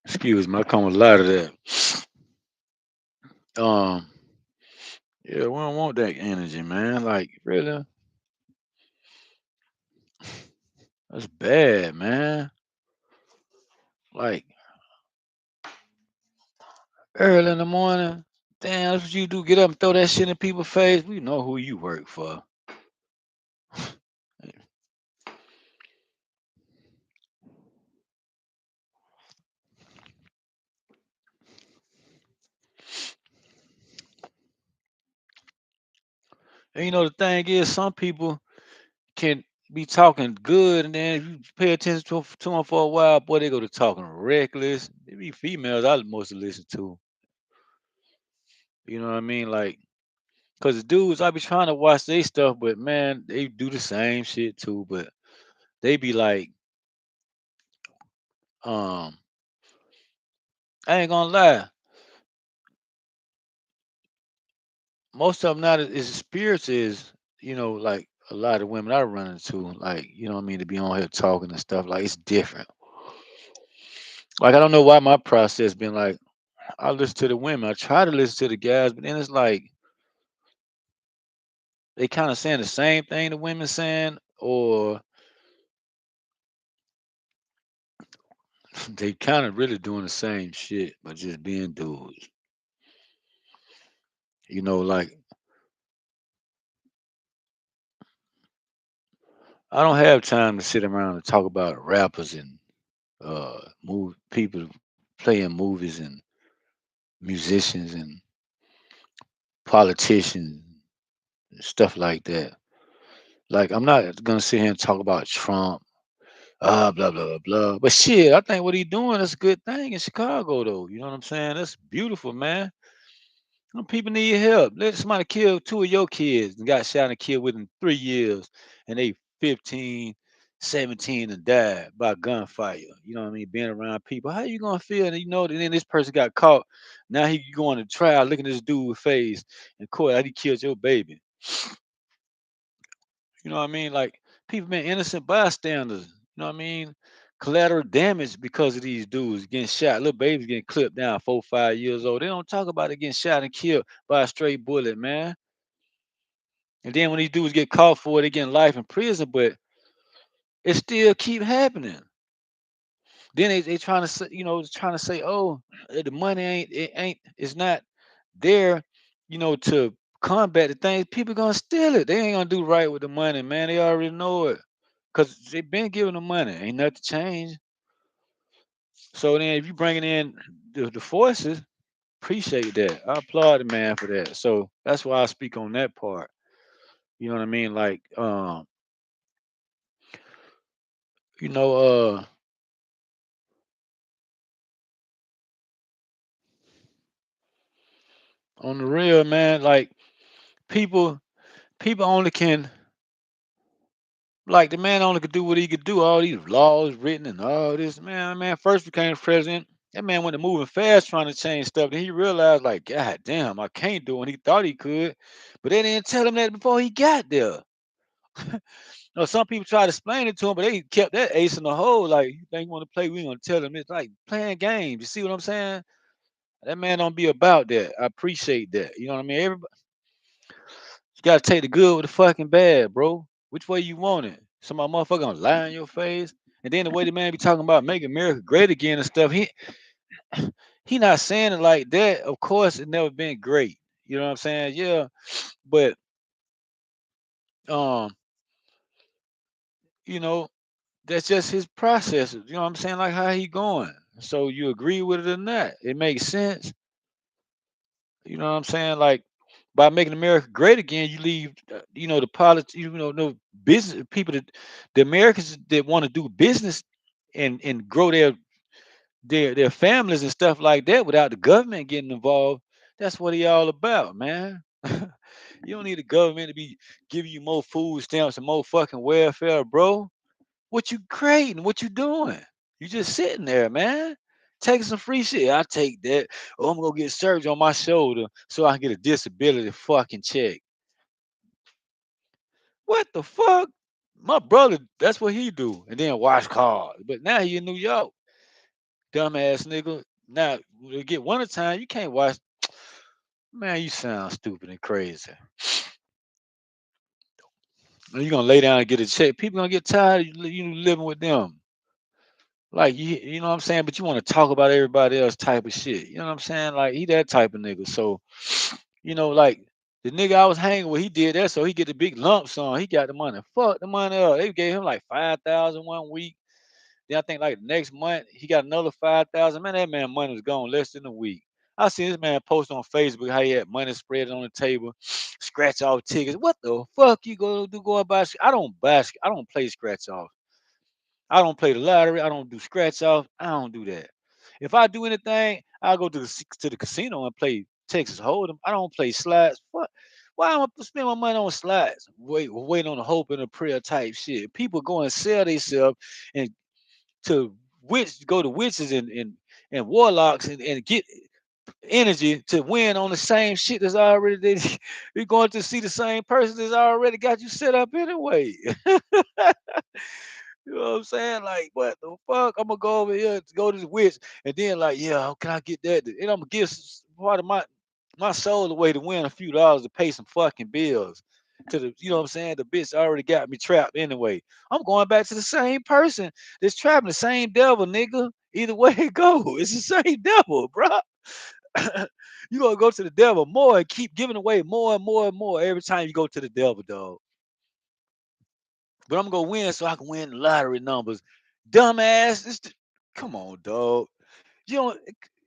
Excuse me, I come with a lot of that. Um, yeah, we don't want that energy, man. Like, really? That's bad, man. Like, early in the morning. Damn, that's what you do. Get up and throw that shit in people's face. We know who you work for. And the thing is, some people can be talking good, and then if you pay attention to them for a while, boy, they go to talking reckless. They be females I mostly listen to. You know what I mean? Like, cause the dudes I be trying to watch their stuff, but man, they do the same shit too. But they be like, um, I ain't gonna lie, most of them now is spirits is, like a lot of women I run into, like, what I mean, to be on here talking and stuff, like it's different. Like I don't know why my process been like I listen to the women. I try to listen to the guys, but then it's like they kind of saying the same thing the women saying, or they kind of really doing the same shit, but just being dudes. Like I don't have time to sit around and talk about rappers and move people playing movies and musicians and politicians and stuff like that. Like I'm not gonna sit here and talk about Trump, blah blah blah blah. But shit, I think what he doing is a good thing in Chicago, though. You know what I'm saying? That's beautiful, man. Some people need help. Let somebody kill two of your kids and got shot and killed within 3 years, and they 15, 17 and died by gunfire. You know what I mean? Being around people. How you gonna feel? And and then this person got caught. Now he going to trial, looking at this dude's face in court. How he killed your baby. You know what I mean? Like people been innocent bystanders. You know what I mean? Collateral damage because of these dudes getting shot. Little babies getting clipped down 4, 5 years old. They don't talk about it getting shot and killed by a straight bullet, man. And then when these dudes get caught for it, they getting life in prison, but it still keep happening. Then they trying to say, trying to say, oh, the money it's not there, to combat the things. People gonna steal it. They ain't gonna do right with the money, man. They already know it. Cause they been giving them money. Ain't nothing changed. So then if you bringing in the forces, appreciate that. I applaud the man for that. So that's why I speak on that part. You know what I mean? Like, you know, uh, on the real, man, like people people only can like the man only could do what he could do. All these laws written and all this, man first became president. That man went to moving fast trying to change stuff. Then he realized, like, God damn, I can't do it. And he thought he could, but they didn't tell him that before he got there. Some people try to explain it to him, but they kept that ace in the hole. Like, you think you want to play, we gonna tell him. It's like playing games. You see what I'm saying? That man don't be about that. I appreciate that. You know what I mean? Everybody, you gotta take the good with the fucking bad, bro. Which way you want it? Somebody motherfucker gonna lie in your face, and then the way the man be talking about making America great again and stuff. He not saying it like that. Of course, it never been great. You know what I'm saying? Yeah, but um, you know, that's just his process. You know what I'm saying? Like how he going. So you agree with it or not? It makes sense. You know what I'm saying? Like by making America great again, you leave, the politics, no business people that the Americans that want to do business and grow their families and stuff like that without the government getting involved. That's what he all about, man. You don't need the government to be giving you more food stamps and more fucking welfare, bro. What you creating? What you doing? You just sitting there, man. Taking some free shit. I take that. Oh, I'm gonna get surgery on my shoulder so I can get a disability fucking check. What the fuck? My brother, that's what he do. And then wash cars. But now he in New York. Dumbass nigga. Now we get one at a time. You can't watch. Man, you sound stupid and crazy. And you gonna lay down and get a check. People gonna get tired of you living with them. Like you know what I'm saying? But you want to talk about everybody else type of shit. You know what I'm saying? Like he that type of nigga. So, like the nigga I was hanging with, he did that so he get the big lump sum. He got the money. Fuck the money up. They gave him like 5,000 one week. Then I think like next month he got another 5,000. Man, that man money was gone less than a week. I seen this man post on Facebook how he had money spread on the table, scratch off tickets. What the fuck you gonna do going buy? I don't play scratch off. I don't play the lottery. I don't do scratch off. I don't do that. If I do anything, I'll go to the casino and play Texas Hold'em. I don't play slides. What? Why am I spend my money on slides? Wait on the hope and a prayer type shit. People go and sell themselves and to go to witches and warlocks and get energy to win on the same shit that's already you're going to see the same person that's already got you set up anyway. You know what I'm saying? Like, what the fuck? I'm gonna go over here to go to the witch, and then like, yeah, how can I get that? And I'm gonna give part of my soul away to win a few dollars to pay some fucking bills. To the, you know what I'm saying? The bitch already got me trapped anyway. I'm going back to the same person that's trapping the same devil, nigga. Either way it go, it's the same devil, bro. You gonna go to the devil more and keep giving away more and more and more every time you go to the devil, dog. But I'm gonna win so I can win the lottery numbers. Dumbass, come on, dog. You don't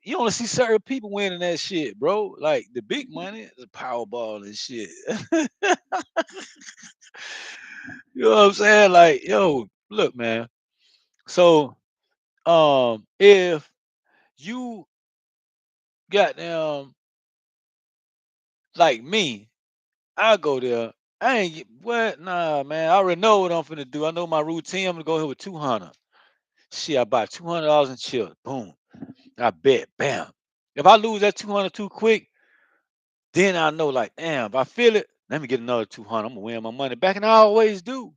you only see certain people winning that shit, bro. Like the big money, the Powerball and shit. You know what I'm saying? Like, yo, look, man. So, if you got them like me, I go there. I ain't what? Nah, man. I already know what I'm finna do. I know my routine. I'm gonna go here with 200. Shit, I buy $200 in chips. Boom. I bet. Bam. If I lose that 200 too quick, then I know, like, damn, if I feel it, let me get another 200. I'm gonna win my money back. And I always do.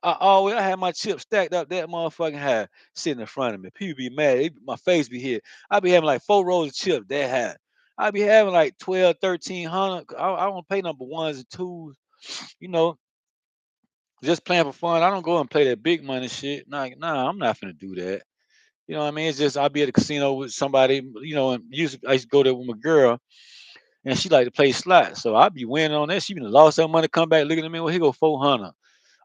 I have my chips stacked up that motherfucking high sitting in front of me. People be mad. My face be here. I be having like 4 rolls of chips that high. I be having like 12, 1300. I don't pay number ones and twos, you know, just playing for fun. I don't go and play that big money shit. Nah, I'm not finna do that. You know what I mean? It's just I'll be at a casino with somebody, and I used to go there with my girl, and she like to play slots. So I'd be winning on that. She been lost her money, come back looking at me, well, here go 400.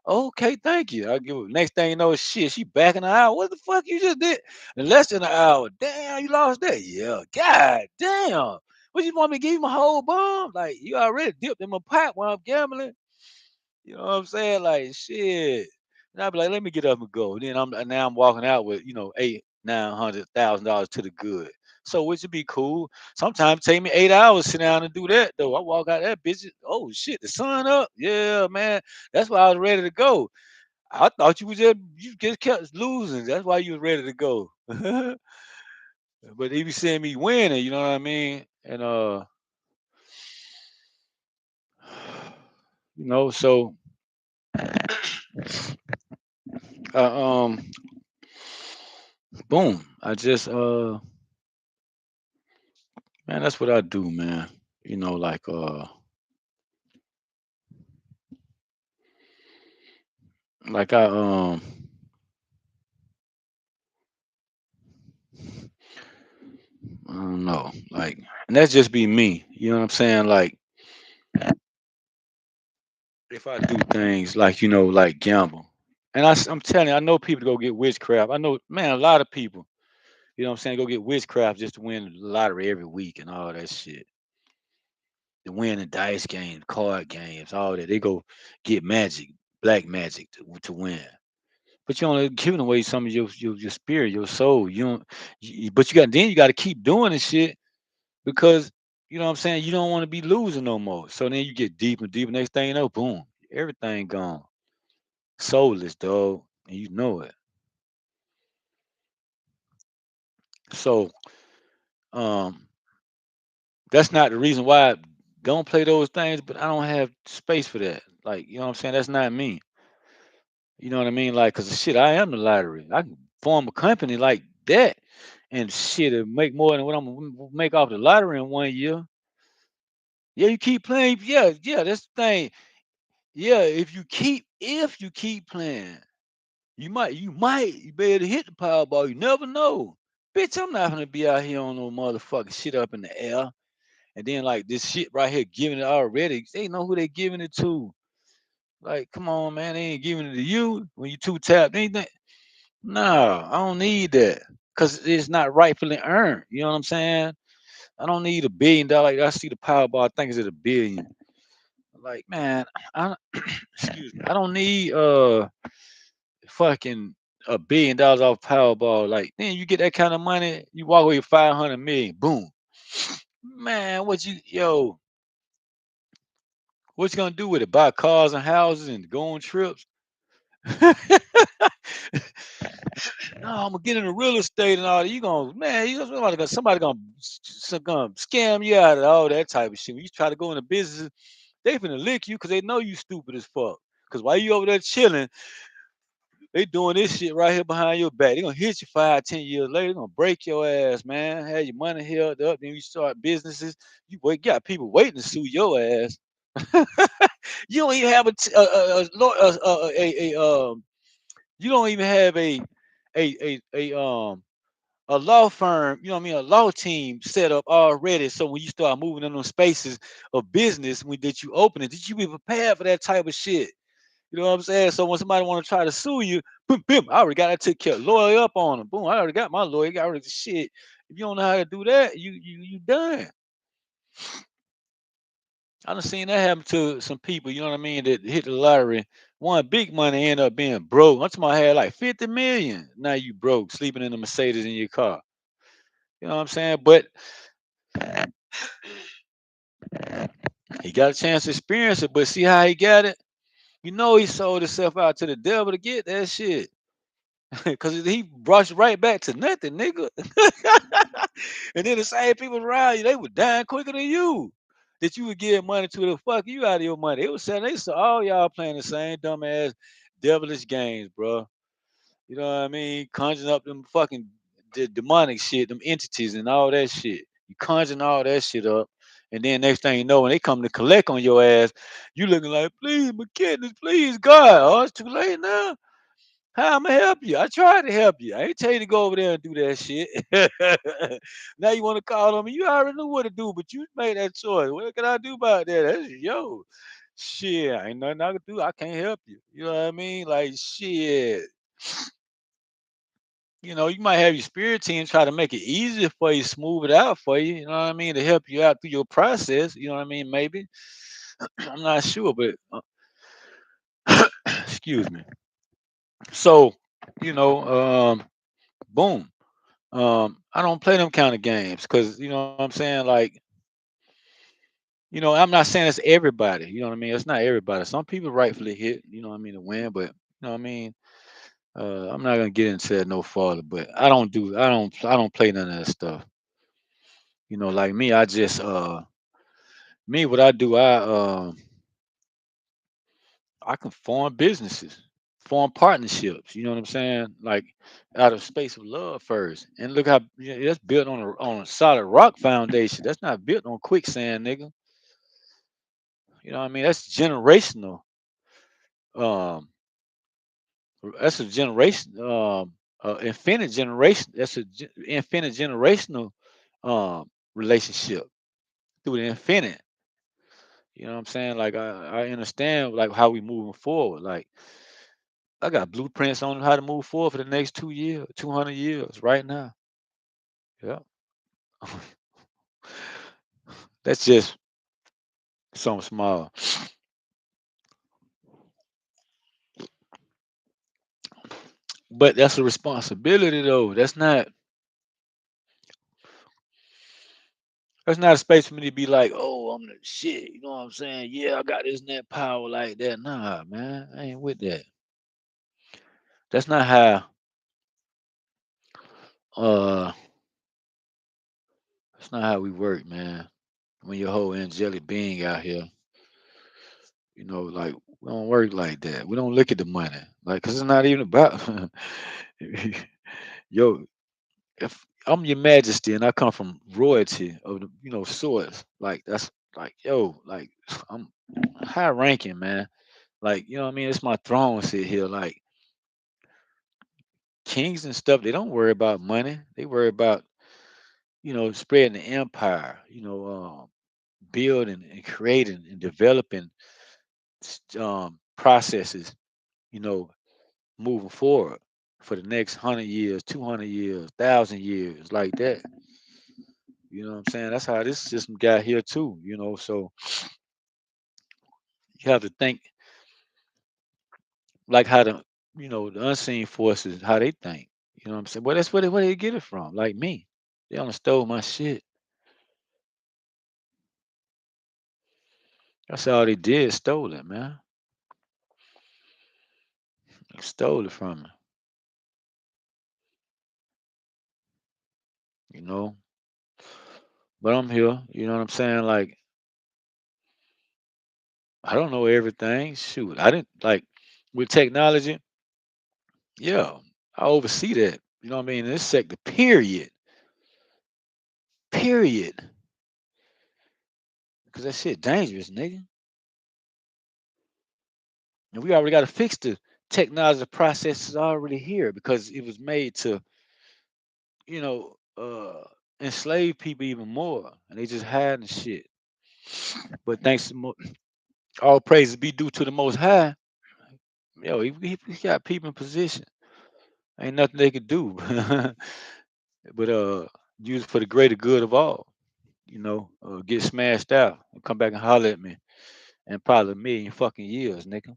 Okay, thank you. I give her next thing you know, shit, she back in the hour. What the fuck you just did? In less than an hour. Damn, you lost that? Yeah. God damn. What you want me to give you my whole bomb? Like you already dipped in my pot while I'm gambling. You know what I'm saying? Like shit. And I'd be like, let me get up and go. Then now I'm walking out with, eight, $900,000 to the good. So which would be cool. Sometimes take me 8 hours to sit down and do that though. I walk out that bitch. Oh shit, the sun up. Yeah, man. That's why I was ready to go. I thought you just kept losing. That's why you was ready to go. But he be seeing me winning, you know what I mean? And so uh, um boom. I just man, that's what I do, man. Like like I don't know. Like and that's just be me. You know what I'm saying? Like if I do things like, like gamble. And I'm telling you, I know people go get witchcraft. I know, man, a lot of people. You know what I'm saying? Go get witchcraft just to win the lottery every week and all that shit. To win the dice games, card games, all that. They go get magic, black magic to win. But you only giving away some of your spirit, your soul. You don't. But you got to keep doing this shit because you know what I'm saying. You don't want to be losing no more. So then you get deep and deep. Next thing you know, boom, everything gone, soulless, dog, and you know it. So um, that's not the reason why I don't play those things. But I don't have space for that. Like you know what I'm saying. That's not me. You know what I mean? Like, cause shit, I am the lottery. I can form a company like that, and shit, it make more than what I'm gonna make off the lottery in 1 year. Yeah, you keep playing. Yeah, yeah, that's the thing. Yeah, if you keep playing, you be able to hit the Powerball. You never know. Bitch, I'm not gonna be out here on no motherfucking shit up in the air. And then like this shit right here, giving it already. They know who they giving it to. Like, come on, man, they ain't giving it to you when you two tapped. Anything. No, I don't need that because it's not rightfully earned. You know what I'm saying? I don't need $1 billion. Like I see the Powerball, I think it's at 1 billion. Like, man, I excuse me. I don't need fucking $1 billion off Powerball. Like, then you get that kind of money, you walk away with 500 million. Boom. Man, what you gonna do with it? Buy cars and houses and go on trips? No, I'm gonna get into real estate and all that. You gonna man, somebody gonna scam you out of all that type of shit. When you try to go into business, they finna lick you because they know you stupid as fuck. Cause while you over there chilling, they doing this shit right here behind your back. They gonna hit you 5, 10 years later. They gonna break your ass, man. Have your money held up. Then you start businesses. Got people waiting to sue your ass. You don't even have you don't even have a law firm, you know what I mean, a law team set up already. So when you start moving in those spaces of business when did you open it, did you be prepared for that type of shit? You know what I'm saying? So when somebody want to try to sue you, boom, boom, I already got that took care, lawyer up on them. Boom, I already got my lawyer. Got already shit. If you don't know how to do that, you done. I done seen that happen to some people, you know what I mean, that hit the lottery. One big money end up being broke. I'm talking about had like 50 million. Now you broke, sleeping in a Mercedes in your car. You know what I'm saying? But he got a chance to experience it, but see how he got it? You know he sold himself out to the devil to get that shit. Cause he brought you right back to nothing, nigga. And then the same people around you, they were dying quicker than you. That you would give money to the fuck you out of your money. It was saying they saw all y'all playing the same dumbass devilish games, bro. You know what I mean? Conjuring up them fucking demonic shit, them entities and all that shit. You conjuring all that shit up. And then next thing you know, when they come to collect on your ass, you looking like, please, my kidneys, please, God. Oh, it's too late now. How am I help you? I tried to help you. I ain't tell you to go over there and do that shit. Now you want to call on me. You already knew what to do, but you made that choice. What can I do about that? That's yo. Shit, ain't nothing I can do. I can't help you. You know what I mean? Like shit. You might have your spirit team try to make it easier for you, smooth it out for you. You know what I mean? To help you out through your process. You know what I mean? Maybe. I'm not sure, but excuse me. So, you know, boom. I don't play them kind of games because you know what I'm saying. Like, I'm not saying it's everybody. You know what I mean. It's not everybody. Some people rightfully hit. You know what I mean to win, but you know what I mean. I'm not gonna get into that no further. But I don't play none of that stuff. Like me, I just me what I do. I can form businesses, form partnerships. You know what I'm saying? Like out of space of love first, and look how that's built on a solid rock foundation. That's not built on quicksand, nigga. You know what I mean? Um, that's a generation. Infinite generation. That's infinite generational relationship through the infinite. You know what I'm saying? Like I understand like how we moving forward. Like I got blueprints on how to move forward for the next 2 years, 200 years, right now. Yeah, that's just something small, but that's a responsibility though. That's not a space for me to be like, oh, I'm the shit. You know what I'm saying? Yeah, I got this net power like that. Nah, man, I ain't with that. That's not how. Uh, that's not how we work, man. When your whole angelic being out here, like we don't work like that. We don't look at the money, like, cause it's not even about. Yo, if I'm your majesty and I come from royalty of the source, like that's like yo, like I'm high ranking, man. Like, you know what I mean? It's my throne sit here. Like kings and stuff, they don't worry about money. They worry about, spreading the empire, building and creating and developing processes, you know, moving forward for the next 100 years, 200 years, 1,000 years, like that. You know what I'm saying? That's how this system got here too, So you have to think like how the unseen forces, how they think. You know what I'm saying? Well, that's where they get it from. Like me. They only stole my shit. That's all they did, stole it, man. They stole it from me, you know. But I'm here, you know what I'm saying? Like, I don't know everything. Shoot. I didn't like with technology, yeah, I oversee that. You know what I mean? In this sector, period. Period. Because that shit dangerous, nigga. And we already got to fix the technology process is already here because it was made to, you know, enslave people even more. And they just hiding shit. But thanks to all praises be due to the most high. Yo, he got people in position. Ain't nothing they could do. but use it for the greater good of all. Get smashed out and come back and holler at me in probably a million fucking years, nigga.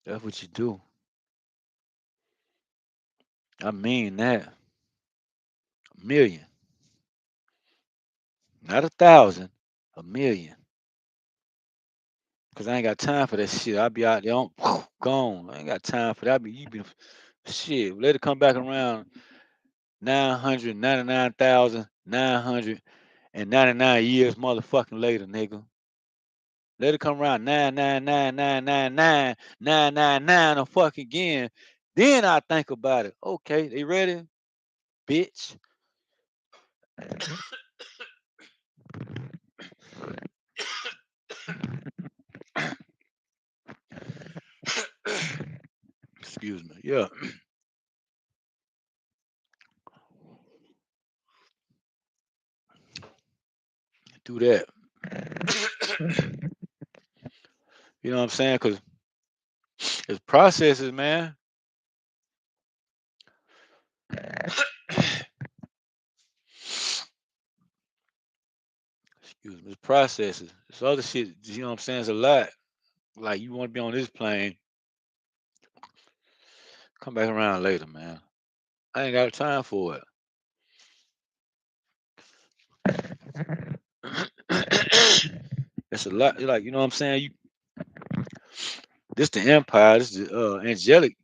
That's what you do. I mean that. A million. Not 1,000. A million. Cause I ain't got time for that shit. I'll be out there on gone. I ain't got time for that. You be shit. Let it come back around 999,999 years motherfucking later, nigga. Let it come around 999999999 a fuck again. Then I think about it. Okay, they ready? Bitch. Excuse me. Yeah, do that. You know what I'm saying? Cause it's processes, man. Excuse me. It's processes. It's other shit. You know what I'm saying? It's a lot. Like you want to be on this plane, come back around later, man. I ain't got time for it. It's a lot. Like, you know what I'm saying? This the empire. This is the angelic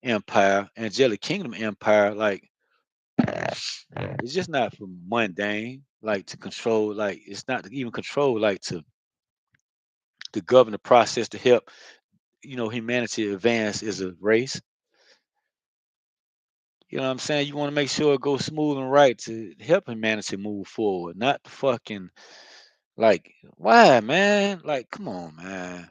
empire, angelic kingdom empire. Like, it's just not for mundane. Like to control. Like it's not to even control. Like to govern the process to help humanity advance as a race. You know what I'm saying? You want to make sure it goes smooth and right to help humanity move forward, not the fucking like why, man? Like, come on, man.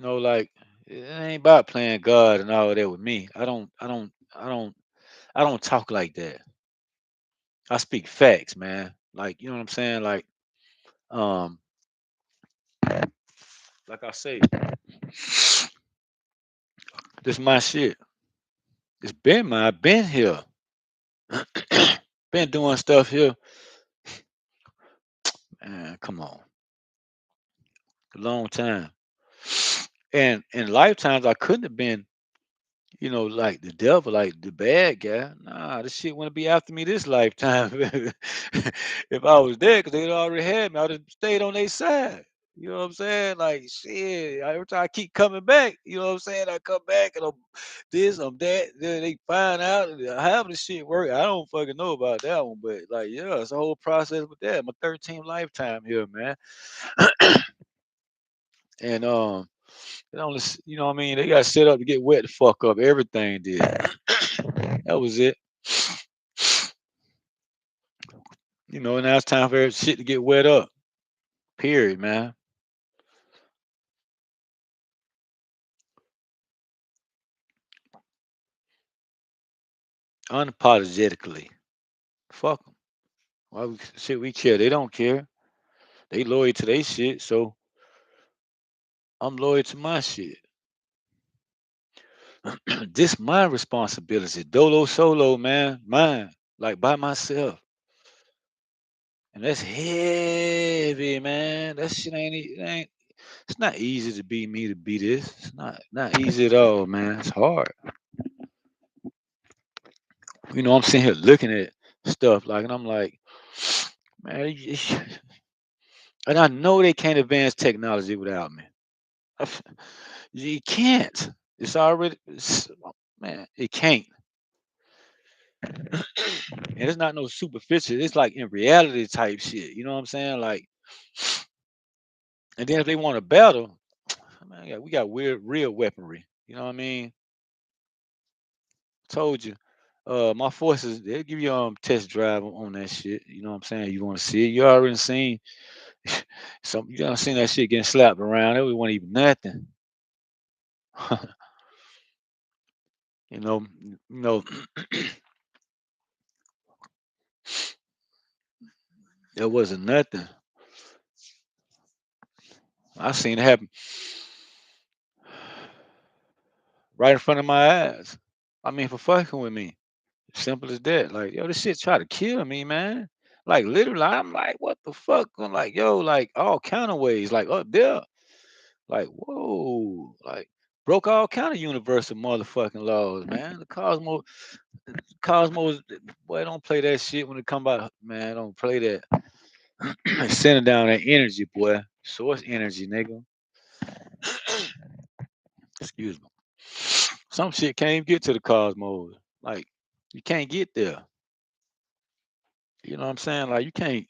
Like it ain't about playing God and all that with me. I don't talk like that. I speak facts, man. Like, you know what I'm saying? Like, Um, like I say, this my shit. It's been mine. Been here. Been doing stuff here. Man, come on, a long time. And in lifetimes, I couldn't have been, like the devil, like the bad guy. Nah, this shit wouldn't be after me this lifetime. If I was there, because they'd already had me, I'd have stayed on their side. You know what I'm saying? Like shit. Every time I keep coming back, you know what I'm saying? I come back and I'm this, I'm that. Then they find out how the shit work. I don't fucking know about that one, but like, yeah, it's a whole process with that. My 13th lifetime here, man. And it only, what I mean, they got set up to get wet the fuck up. Everything did. That was it. Now it's time for shit to get wet up. Period, man. Unapologetically. Fuck them. Why we care? They don't care. They loyal to their shit, so I'm loyal to my shit. This my responsibility. Dolo solo, man. Mine. Like by myself. And that's heavy, man. That shit ain't it's not easy to be me to be this. It's not easy at all, man. It's hard. I'm sitting here looking at stuff like, and I'm like, man, and I know they can't advance technology without me. You can't. It's already, man, it can't. And it's not no superficial. It's like in reality type shit. You know what I'm saying? Like, and then if they want to battle, man, yeah, we got weird, real weaponry. You know what I mean? Told you. My forces, they'll give you test drive on that shit. You know what I'm saying? You want to see it? You already seen some. You done seen that shit getting slapped around. It wasn't even nothing. you know, you know, it wasn't nothing. I seen it happen right in front of my eyes. I mean, for fucking with me. Simple as that. Like, yo, this shit try to kill me, man. Like literally, I'm like, what the fuck? I'm like, yo, like all kind of ways, like up there. Like, whoa, like broke all kind of universal motherfucking laws, man. The cosmos, boy, don't play that shit when it come out, man. Don't play that. Sending down that energy, boy. Source energy, nigga. Excuse me. Some shit can't even get to the cosmos. Like, you can't get there. You know what I'm saying? Like, you can't,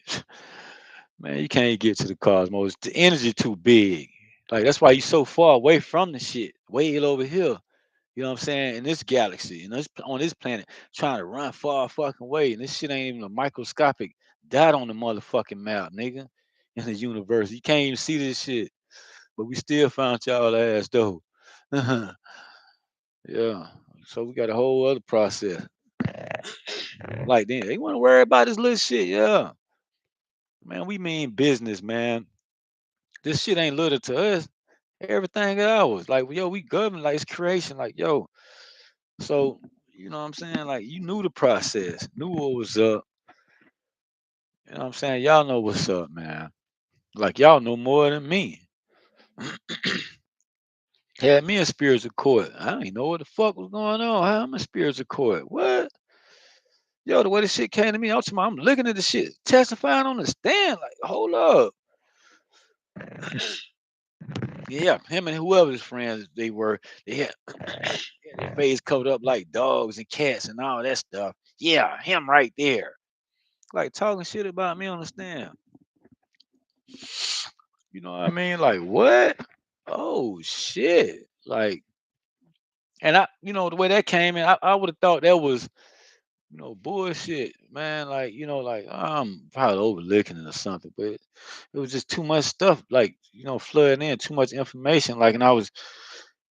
man, you can't get to the cosmos. The energy too big. Like, that's why you so far away from the shit. Way over here. You know what I'm saying? In this galaxy, on this planet, trying to run far fucking way. And this shit ain't even a microscopic dot on the motherfucking map, nigga. In the universe. You can't even see this shit. But we still found y'all ass though. Yeah. So we got a whole other process. Like then they want to worry about this little shit. Yeah. Man, we mean business, man. This shit ain't little to us. Everything ours. Like, yo, we govern like it's creation. Like, yo. So, you know what I'm saying? Like you knew the process, knew what was up. You know what I'm saying? Y'all know what's up, man. Like y'all know more than me. Had me in spiritual court. I don't even know what the fuck was going on. How am I spiritual court? What? Yo, the way this shit came to me, I'm looking at the shit, testifying on the stand. Like, hold up. Yeah, him and whoever his friends they were, they had, their face covered up like dogs and cats and all that stuff. Yeah, him right there. Like talking shit about me on the stand. You know what I mean? Like, what? Oh shit. Like, and the way that came in, I would have thought that was, bullshit, man. Like, like I'm probably overlooking it or something, but it was just too much stuff, like, flooding in, too much information. Like, and I was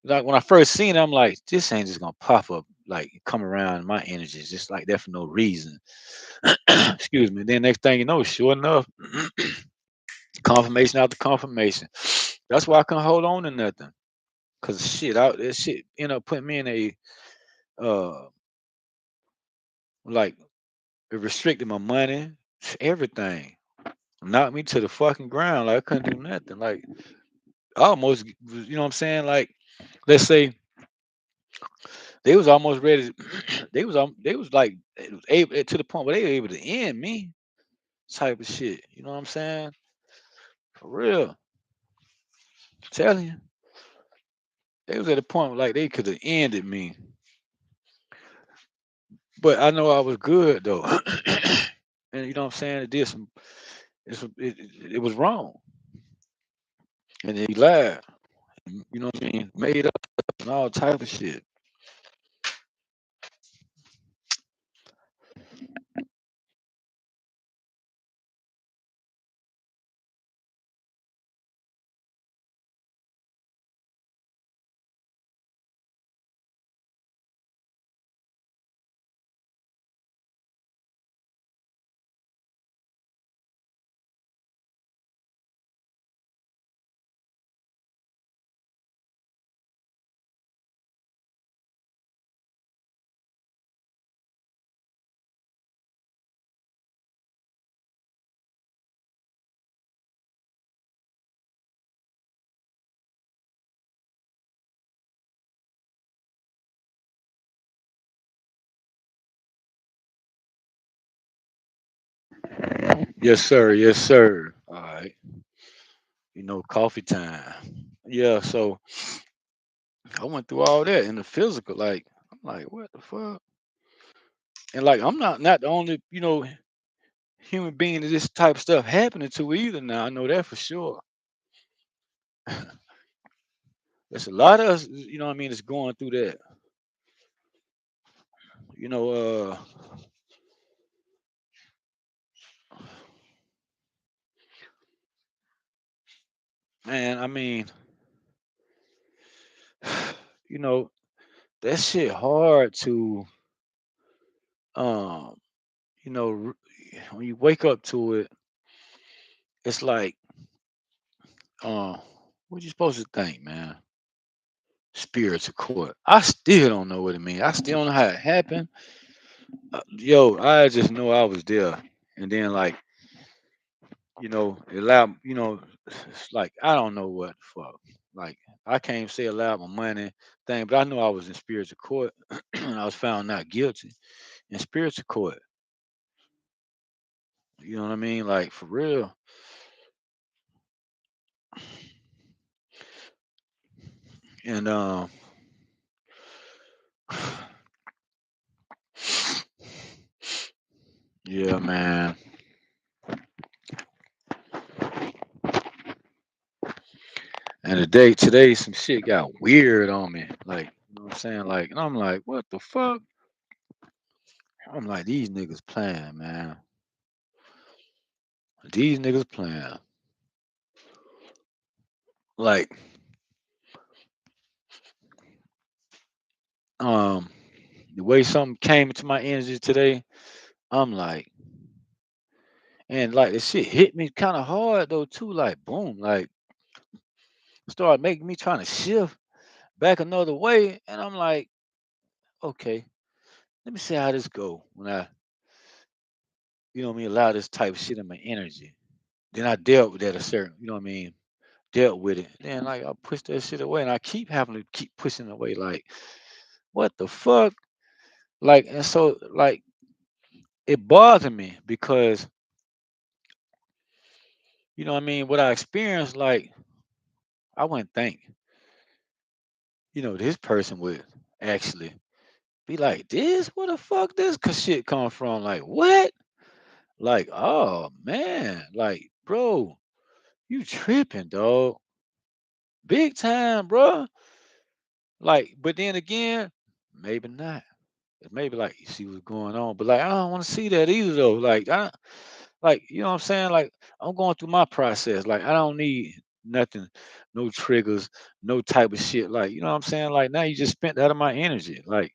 like, when I first seen it, I'm like, this ain't just gonna pop up, like, come around my energies just like that for no reason. Excuse me. Then next thing you know, sure enough, Confirmation after confirmation. That's why I couldn't hold on to nothing. Cause shit, out that shit ended up putting me in a uh like it restricted my money, everything. Knocked me to the fucking ground. Like I couldn't do nothing. Like I almost, you know what I'm saying? Like let's say they was almost ready. They was like it was able to the point where they were able to end me type of shit. You know what I'm saying? For real, telling you, they was at a point like they could have ended me. But I know I was good though, and you know what I'm saying? It did some. It was wrong, and then he lied. You know what I mean? Made up and all type of shit. Yes, sir. Yes, sir. All right. Coffee time. Yeah. So I went through all that in the physical. Like I'm like, what the fuck? And like I'm not the only human being that this type of stuff happening to either. Now I know that for sure. There's a lot of us. You know what I mean? That's going through that. You know, man. I mean, you know that shit hard to um. When you wake up to it, it's like what you supposed to think, man? Spiritual court. I still don't know what it means. I still don't know how it happened. Yo, I just know I was there, and then like it allowed it's like I don't know what the fuck. Like I can't even say allowed my money thing, but I know I was in spiritual court. And I was found not guilty in spiritual court. You know what I mean? Like for real. And yeah, man. And today some shit got weird on me. Like, you know what I'm saying? Like, and I'm like, what the fuck? I'm like, these niggas playing, man. These niggas playing. Like, um, the way something came into my energy today, I'm like, and like the shit hit me kind of hard though too. Like, boom, like started making me trying to shift back another way, and I'm like, okay, let me see how this go when I, allow this type of shit in my energy. Then I dealt with that a certain, dealt with it. Then like I pushed that shit away, and I keep having to keep pushing it away. Like, what the fuck? Like, and so like it bothered me because what I experienced, like I wouldn't think, this person would actually be like this. Where the fuck this shit come from? Like what? Like, oh man, like bro, you tripping, dog. Big time, bro. Like, but then again, maybe not. Maybe like you see what's going on, but like I don't want to see that either though. Like you know what I'm saying? Like I'm going through my process. Like I don't need nothing, no triggers, no type of shit. Like, you know what I'm saying? Like now you just spent that of my energy. Like,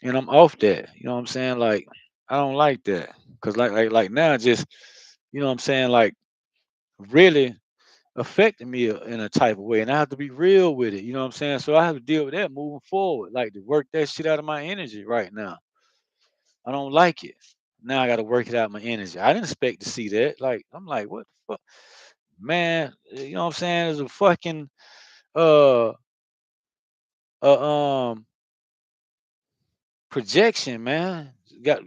and I'm off that. You know what I'm saying? Like I don't like that. Cause like now just, you know what I'm saying? Like really affected me in a type of way, and I have to be real with it. You know what I'm saying? So I have to deal with that moving forward, like to work that shit out of my energy right now. I don't like it. Now I got to work it out of my energy. I didn't expect to see that. Like I'm like, what the fuck, man? You know what I'm saying? There's a fucking uh um projection, man. Got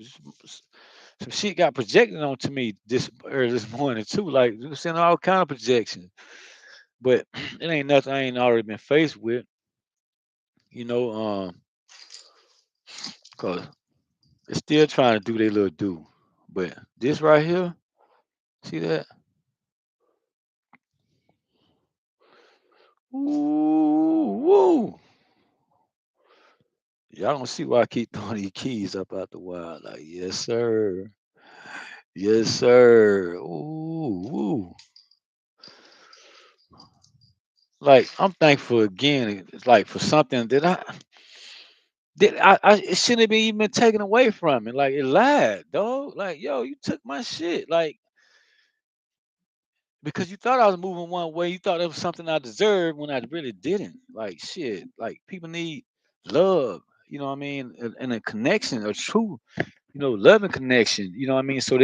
some shit got projected onto me this early this morning too. Like you know, seeing all kind of projections, but it ain't nothing I ain't already been faced with. You know, cause they're still trying to do their little do. But this right here, see that? Ooh, woo. Y'all don't see why I keep throwing these keys up out the wild. Like, yes, sir. Yes, sir. Ooh, woo. Like, I'm thankful again, it's like for something that I it shouldn't have been even taken away from me. Like it lied, dog. Like, yo, you took my shit. Like, because you thought I was moving one way, you thought it was something I deserved when I really didn't. Like shit. Like people need love, you know what I mean? And a connection, a true, loving connection, you know what I mean? So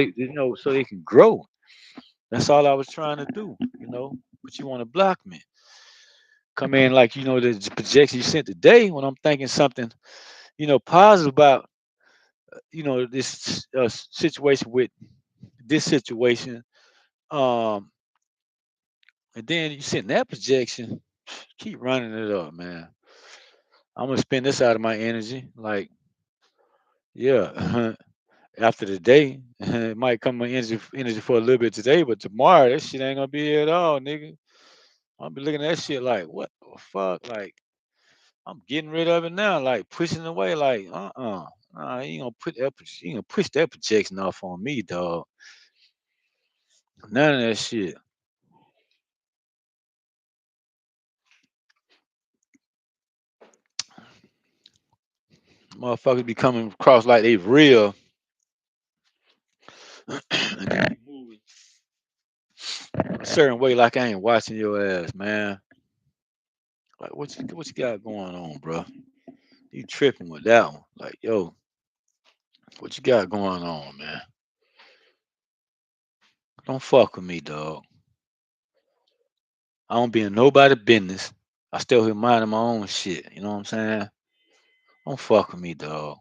so they can grow. That's all I was trying to do. But you want to block me. Come in like, the projection you sent today when I'm thinking something, positive about, this situation with this situation. Um, and then you send that projection, keep running it up, man. I'm gonna spend this out of my energy. Like, yeah, after the day, it might come my energy for a little bit today, but tomorrow that shit ain't gonna be here at all, nigga. I'll be looking at that shit like, what the fuck? Like, I'm getting rid of it now, like pushing it away, like, Nah, you ain't gonna you ain't gonna push that projection off on me, dog. None of that shit. Motherfuckers be coming across like they real, and then they moving a certain way, like I ain't watching your ass, man. Like, what you got going on, bro? You tripping with that one? Like, yo, what you got going on, man? Don't fuck with me, dog. I don't be in nobody business. I still here minding my own shit. You know what I'm saying? Don't fuck with me, dog.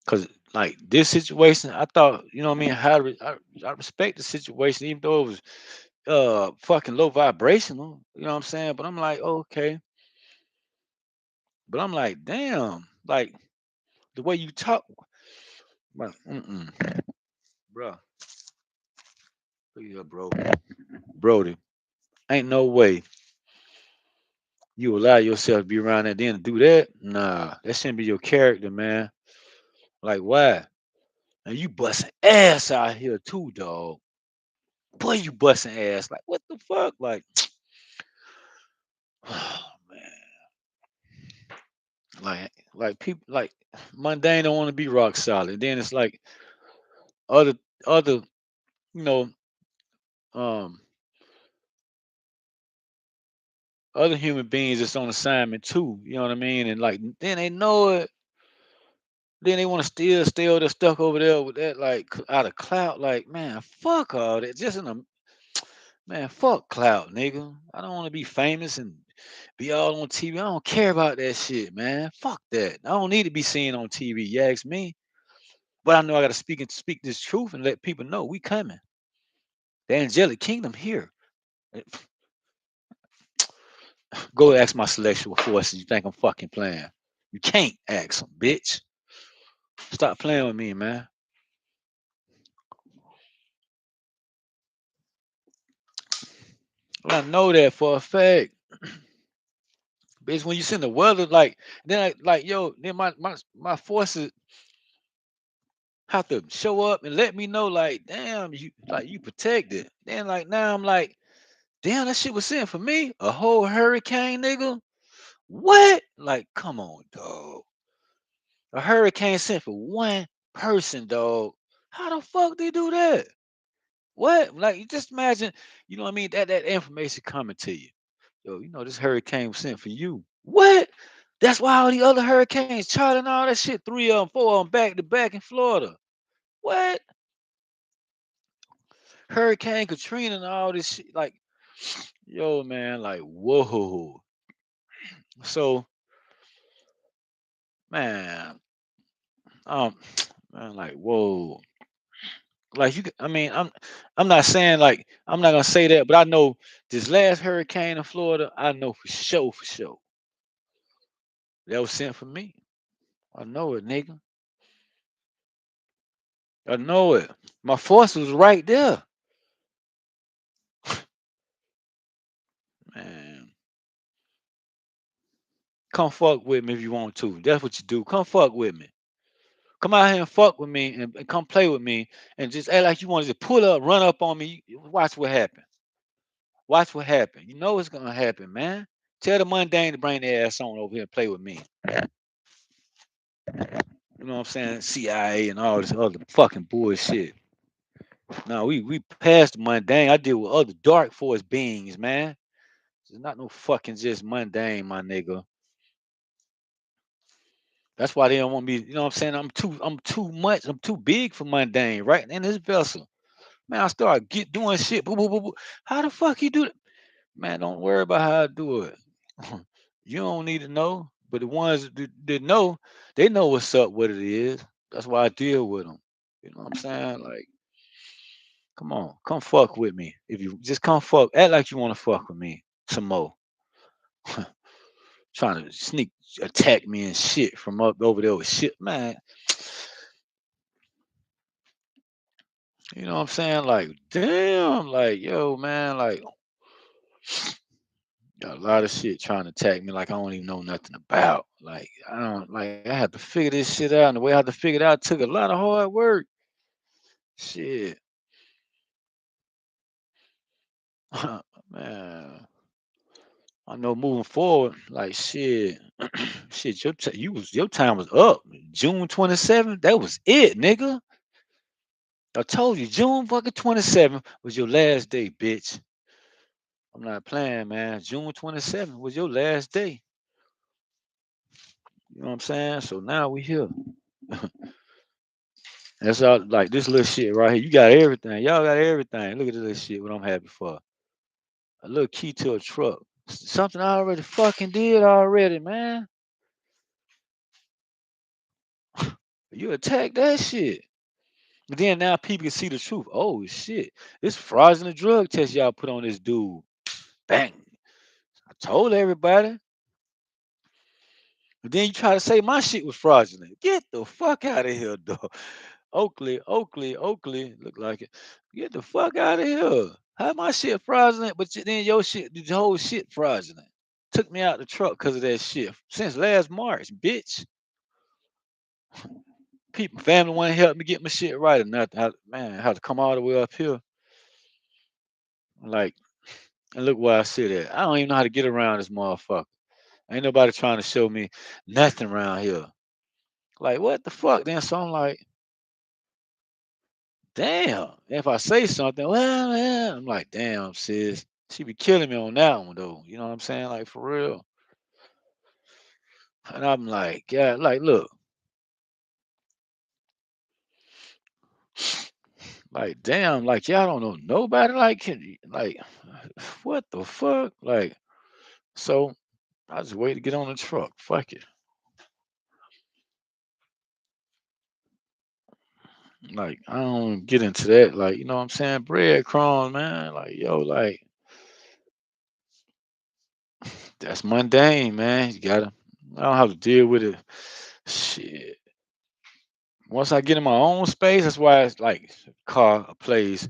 Cause like this situation, I thought, you know what I mean. I respect the situation, even though it was fucking low vibrational. You know what I'm saying? But I'm like, okay. But I'm like, damn, like the way you talk, like, bro. Look at bro, Brody. Ain't no way you allow yourself to be around that then to do that. Nah, that shouldn't be your character, man. Like, why? And you busting ass out here too, dog. Boy, you busting ass. Like, what the fuck? Like, oh man. Like people like mundane don't want to be rock solid. Then it's like other other, you know, um other human beings that's on assignment too. You know what I mean? And like then they know it. Then they want to still stay over there stuck over there with that like out of clout. Like, man, fuck all that. Just in a man, fuck clout, nigga. I don't want to be famous and be all on TV. I don't care about that shit, man. Fuck that. I don't need to be seen on TV. You ask me. But I know I gotta speak this truth and let people know we coming. The angelic kingdom here. Go ask my celestial forces. You think I'm fucking playing? You can't ask them, bitch. Stop playing with me, man. Well, I know that for a fact. Bitch, when you send the weather, like then like yo, then my forces have to show up and let me know, like, damn, you protected. Then like now I'm like, damn, that shit was sent for me. A whole hurricane, nigga. What? Like, come on, dog. A hurricane sent for one person, dog. How the fuck they do that? What? Like, you just imagine, you know what I mean? That information coming to you. Yo, this hurricane was sent for you. What? That's why all the other hurricanes, Charlie and all that shit, three of them, four of them back to back in Florida. What? Hurricane Katrina and all this shit. Like, yo, man, like, whoa. So, man, um, man, like, whoa. Like I mean, I'm not saying like I'm not gonna say that, but I know this last hurricane in Florida, I know for sure, that was sent for me. I know it, nigga. I know it. My force was right there, man. Come fuck with me if you want to. That's what you do. Come fuck with me. Come out here and fuck with me and come play with me and just act like you want to just pull up, run up on me. Watch what happens. Watch what happens. You know what's gonna happen, man. Tell the mundane to bring their ass on over here and play with me. You know what I'm saying? CIA and all this other fucking bullshit. No, we passed the mundane. I deal with other dark force beings, man. It's not no fucking just mundane, my nigga. That's why they don't want me. You know what I'm saying? I'm too much. I'm too big for mundane, right? In this vessel, man, I start doing shit. Boo, boo, boo, boo. How the fuck you do that, man? Don't worry about how I do it. You don't need to know, but the ones that know, they know what's up, what it is. That's why I deal with them. You know what I'm saying? Like, come on, come fuck with me. If you just come fuck, act like you want to fuck with me some more. Trying to sneak attack me and shit from up over there with shit, man. You know what I'm saying? Like, damn, like, yo, man, like, got a lot of shit trying to attack me like I don't even know nothing about. Like, I don't like I had to figure this shit out, and the way I had to figure it out took a lot of hard work. Shit. Man. I know moving forward, like shit, shit, your time was up. June 27th, that was it, nigga. I told you, June fucking 27th was your last day, bitch. I'm not playing, man. June 27th was your last day. You know what I'm saying? So now we here. That's all like this little shit right here. You got everything. Y'all got everything. Look at this shit, what I'm happy for. A little key to a truck. Something I already fucking did already, man. You attack that shit. But then now people can see the truth. Oh shit. This fraudulent drug test y'all put on this dude. Bang. I told everybody. But then you try to say my shit was fraudulent. Get the fuck out of here, dog. Oakley. Look like it. Get the fuck out of here. How my shit fraudulent, but then your shit, the whole shit fraudulent. Took me out the truck because of that shit. Since last March, bitch. People, family want to help me get my shit right or nothing. Man, I had to come all the way up here. Like, and look where I sit at. I don't even know how to get around this motherfucker. Ain't nobody trying to show me nothing around here. Like, what the fuck? Then so I'm like, damn. If I say something, well, yeah. I'm like, damn, sis. She be killing me on that one though. You know what I'm saying? Like for real. And I'm like, yeah, like, look, like, damn, like y'all don't know nobody. Like, like, what the fuck? Like, so I just wait to get on the truck. Fuck it. Like, I don't get into that. Like, you know what I'm saying? Breadcrumbs, man. Like, yo, like, that's mundane, man. You gotta, I don't have to deal with it. Shit. Once I get in my own space, that's why it's like car, a place.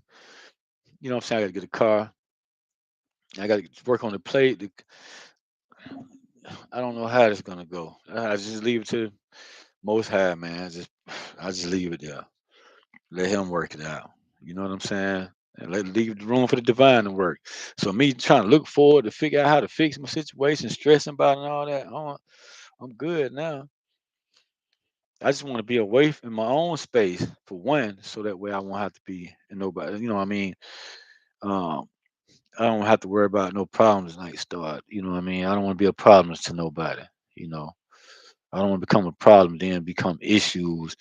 You know what I'm saying? I gotta get a car. I gotta work on the plate. I don't know how it's gonna go. I just leave it to most high, man. I just leave it there. Let him work it out. You know what I'm saying? And let leave the room for the divine to work. So me trying to look forward to figure out how to fix my situation, stressing about it and all that. I'm good now. I just want to be away in my own space for one, so that way I won't have to be in nobody. You know what I mean? Um, I don't have to worry about no problems like start. You know what I mean? I don't want to be a problem to nobody. You know, I don't want to become a problem, then become issues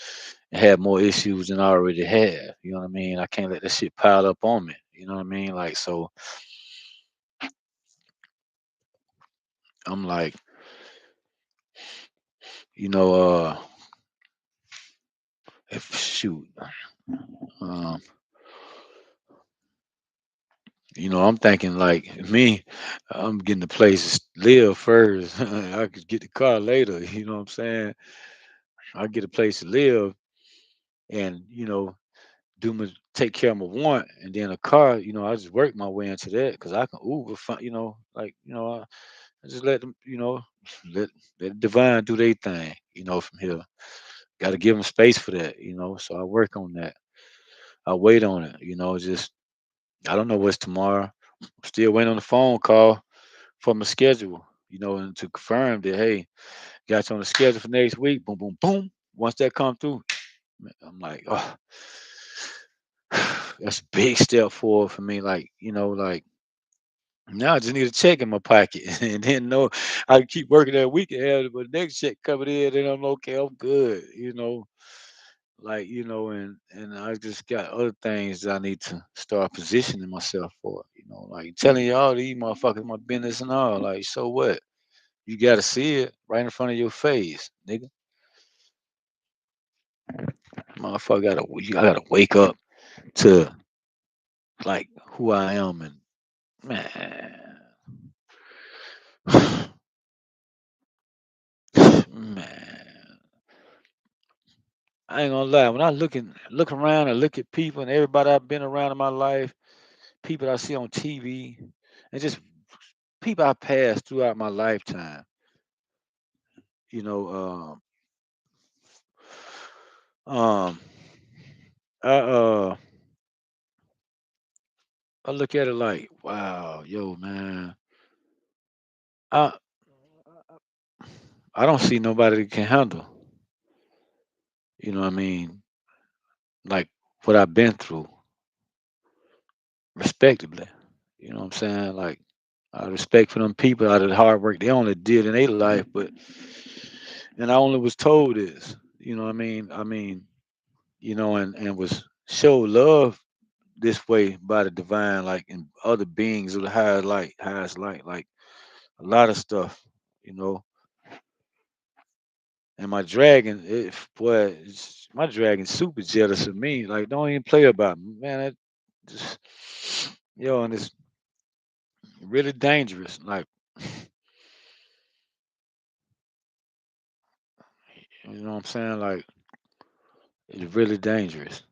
and have more issues than I already have. You know what I mean? I can't let that shit pile up on me. You know what I mean? Like, so I'm like, you know, if shoot, um, I'm thinking like me, I'm getting the place to live first. I could get the car later. You know what I'm saying? I get a place to live, and do my take care of my want, and then a car. I just work my way into that because I can Uber. Like I just let them. Let let divine do their thing. From here, got to give them space for that. So I work on that. I wait on it. Just I don't know what's tomorrow. Still waiting on the phone call for my schedule. And to confirm that, hey, got you on the schedule for next week. Boom, boom, boom. Once that come through, man, I'm like, oh, that's a big step forward for me. Like, like now I just need a check in my pocket, and then know I can keep working that week ahead. But next check coming in, and I'm okay. I'm good. Like and I just got other things that I need to start positioning myself for. Like telling y'all these motherfuckers my business and all. Like, so what? You got to see it right in front of your face, nigga. Motherfucker, I gotta wake up to like who I am, and man, man, I ain't gonna lie. When I look around and look at people and everybody I've been around in my life, people I see on TV, and just people I passed throughout my lifetime, you know, um, I I look at it like, wow, yo, man, I I don't see nobody that can handle, what I mean, like what I've been through, respectively. You know what I'm saying? Like, I respect for them people out of the hard work they only did in their life, but and I only was told this. You know what I mean? And was showed love this way by the divine, like and other beings of the highest light, like a lot of stuff, you know. And my dragon, boy, my dragon's super jealous of me. Like, don't even play about me, man. It just, and it's really dangerous. Like, you know what I'm saying? Like, it's really dangerous.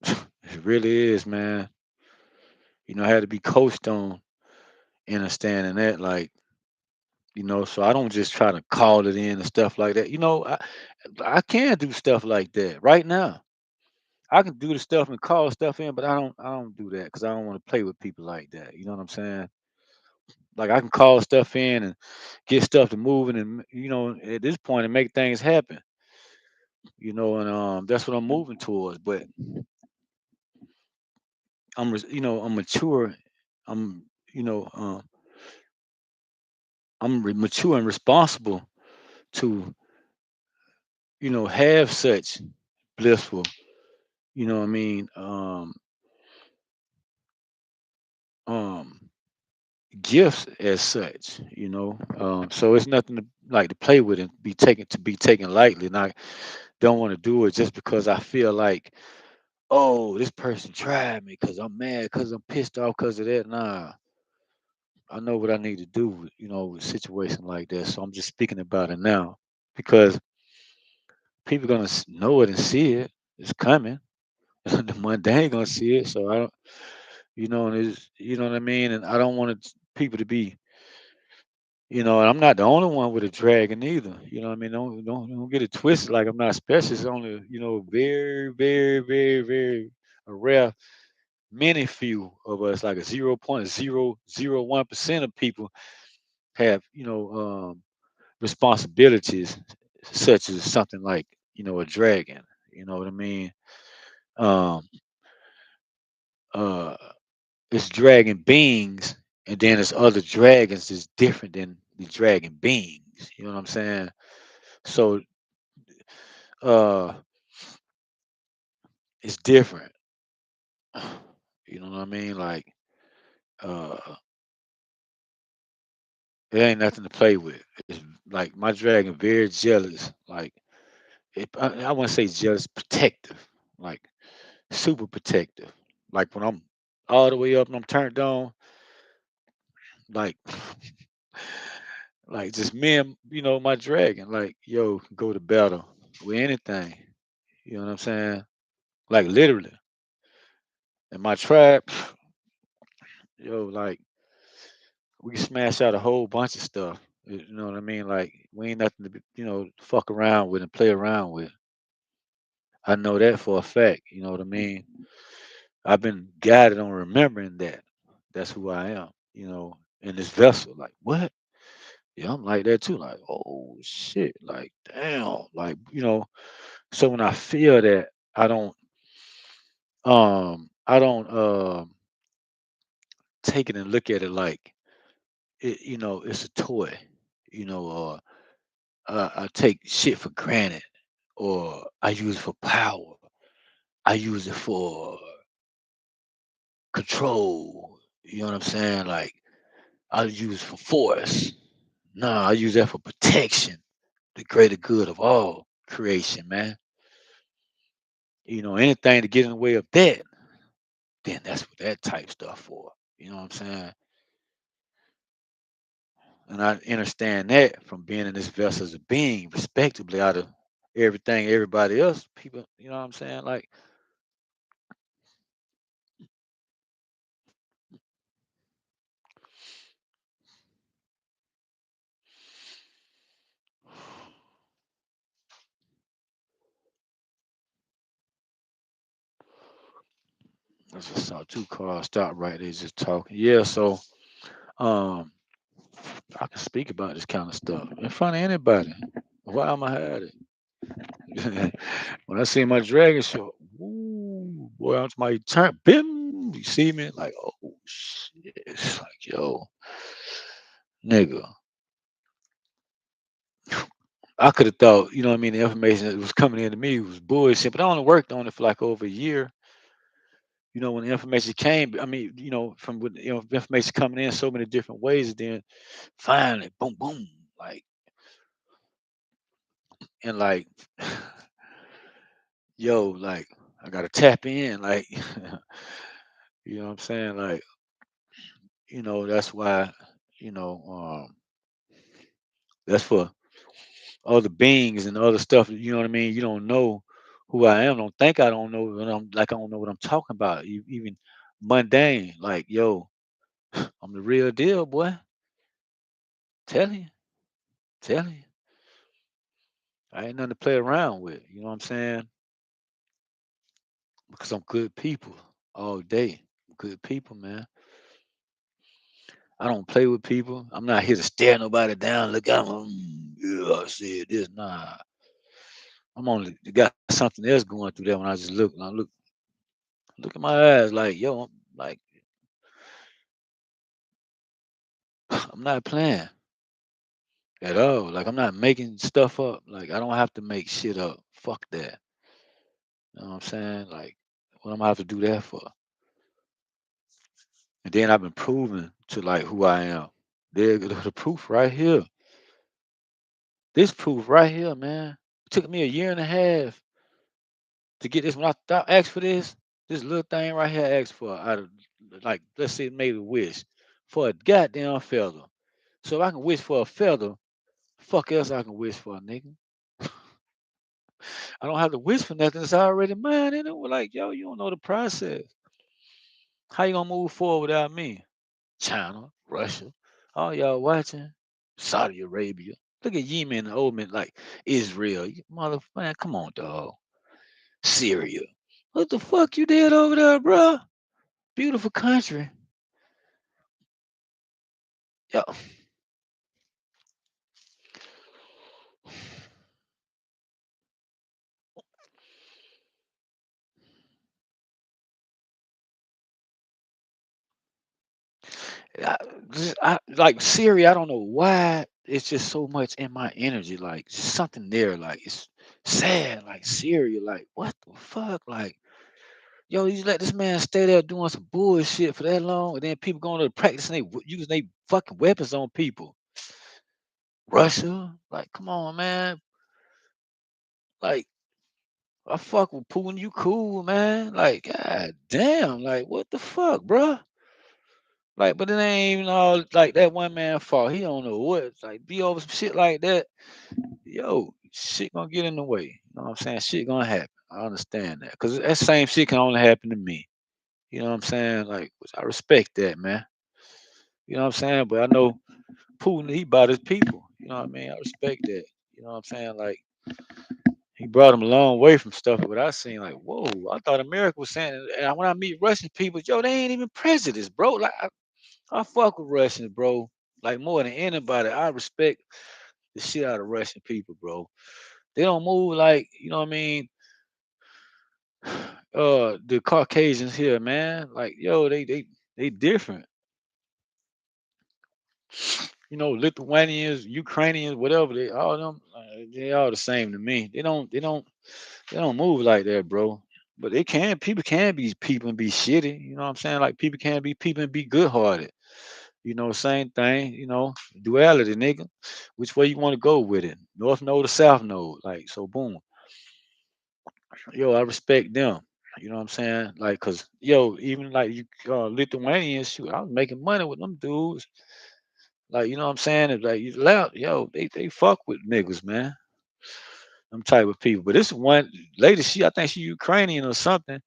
It really is, man. I had to be coached on understanding that, like, so I don't just try to call it in and stuff like that. I can do stuff like that right now. I can do the stuff and call stuff in, but I don't do that because I don't want to play with people like that. You know what I'm saying? Like I can call stuff in and get stuff to moving, and at this point and make things happen. And that's what I'm moving towards. But I'm mature. I'm you know mature and responsible to have such blissful, what I mean, um gifts as such. So it's nothing to like to play with and be taken lightly, and I don't want to do it just because I feel like, oh, this person tried me because I'm mad, because I'm pissed off because of that. Nah, I know what I need to do with, with a situation like that. So I'm just speaking about it now because people gonna know it and see it. It's coming. The mundane gonna see it. So I don't, and it's, you know what I mean. And I don't want people to be, and I'm not the only one with a dragon either. You know what I mean? Don't get it twisted. Like I'm not special. It's only, very, very, very, very a rare, many few of us, like a 0.001% of people have, responsibilities such as something like, a dragon. You know what I mean? Um, uh, it's dragon beings, and then there's other dragons that's different than the dragon beings. You know what I'm saying? So uh, it's different. You know what I mean? Like uh, it ain't nothing to play with. It's like my dragon very jealous. Like I want to say jealous, protective. Like super protective. Like when I'm all the way up and I'm turned on, like like just me and my dragon, like yo, can go to battle with anything. You know what I'm saying? Like literally. And my tribe, yo, like we can smash out a whole bunch of stuff. You know what I mean? Like we ain't nothing to be, fuck around with and play around with. I know that for a fact. You know what I mean? I've been guided on remembering that. That's who I am. In this vessel. Like what? Yeah, I'm like that too. Like, oh shit, like damn, like So when I feel that, I don't take it and look at it like it's a toy, or I take shit for granted, or I use it for power. I use it for control. You know what I'm saying? Like I use it for force. Nah, I use that for protection, the greater good of all creation, man. Anything to get in the way of that, then that's what that type stuff for. You know what I'm saying? And I understand that from being in this vessel as a being, respectively, out of everything, everybody else, people, you know what I'm saying? Like, I just saw two cars stop right there just talking. Yeah, so um, I can speak about this kind of stuff in front of anybody. Why am I hiding? When I see my dragon show, ooh, boy, I'm my turn. Bim, you see me? Like, oh shit. It's like, yo, nigga. I could have thought, you know what I mean, the information that was coming into me was bullshit, but I only worked on it for like over a year. When the information came, I mean, from with information coming in so many different ways, then finally, boom, boom, like, and like, yo, like, I gotta tap in, like, you know what I'm saying? Like, that's why, you know, um, that's for other beings and other stuff. You know what I mean? You don't know who I am. Don't think I don't know. What I'm like. I don't know what I'm talking about. Even mundane. Like, yo, I'm the real deal, boy. Tell you, tell you. I ain't nothing to play around with. You know what I'm saying? Because I'm good people all day. Good people, man. I don't play with people. I'm not here to stare nobody down. Look at them. Yeah, I said this. Nah, I'm only got something else going through there when I just look. And I look at my eyes like, yo, I'm like, I'm not playing at all. Like I'm not making stuff up. Like I don't have to make shit up. Fuck that. You know what I'm saying? Like what I'm gonna have to do that for? And then I've been proving to like who I am. There, the proof right here. This proof right here, man. It took me a year and a half to get this. When I asked for this little thing right here, I asked for out of like let's say maybe wish for a goddamn feather. So if I can wish for a feather, fuck else I can wish for, nigga. I don't have to wish for nothing. It's already mine. And it was like, yo, you don't know the process. How you gonna move forward without me? China, Russia, all y'all watching. Saudi Arabia. Look at Yemen and Oman like Israel. You man, come on, dog. Syria. What the fuck you did over there, bro? Beautiful country. Yo, I, like Siri, I don't know why it's just so much in my energy. Like just something there. Like it's sad. Like Siri, like what the fuck? Like yo, you let this man stay there doing some bullshit for that long, and then people going to practice and they using they fucking weapons on people. Russia, like come on, man. Like I fuck with Putin, you cool, man. Like god damn, like what the fuck, bruh? Like, but it ain't even all like that one man fault. He don't know what. Like, be over some shit like that. Yo, shit gonna get in the way. You know what I'm saying? Shit gonna happen. I understand that. Cause that same shit can only happen to me. You know what I'm saying? Like, which I respect that, man. You know what I'm saying? But I know Putin, he bought his people. You know what I mean? I respect that. You know what I'm saying? Like, he brought him a long way from stuff. But I seen like, whoa, I thought America was saying, and when I meet Russian people, yo, they ain't even presidents, bro. Like, I fuck with Russians, bro. Like more than anybody, I respect the shit out of Russian people, bro. They don't move like, you know what I mean, the Caucasians here, man. Like, yo, they different. You know, Lithuanians, Ukrainians, whatever, they all them, they all the same to me. They don't move like that, bro. But people can be people and be shitty. You know what I'm saying? Like people can be people and be good hearted. You know, same thing, duality, nigga. Which way you want to go with it? North node or south node? Like, so boom. Yo, I respect them. You know what I'm saying? Like, cause yo, even like you Lithuanians, shoot, I was making money with them dudes. Like, you know what I'm saying? It's like you loud, yo, they fuck with niggas, man. Them type of people. But this one lady, I think she Ukrainian or something.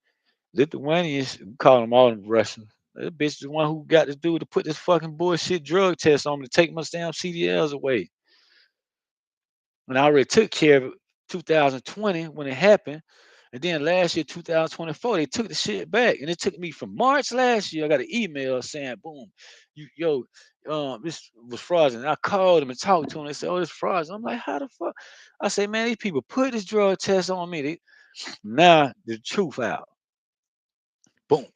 Lithuanians, we call them all Russians. That bitch is the one who got this dude to put this fucking bullshit drug test on me to take my damn CDLs away. And I already took care of it 2020 when it happened. And then last year, 2024, they took the shit back. And it took me from March last year. I got an email saying, boom, this was fraudulent. And I called them and talked to them. They said, oh, it's fraudulent. I'm like, how the fuck? I say, man, these people put this drug test on me. Now the truth out. Boom.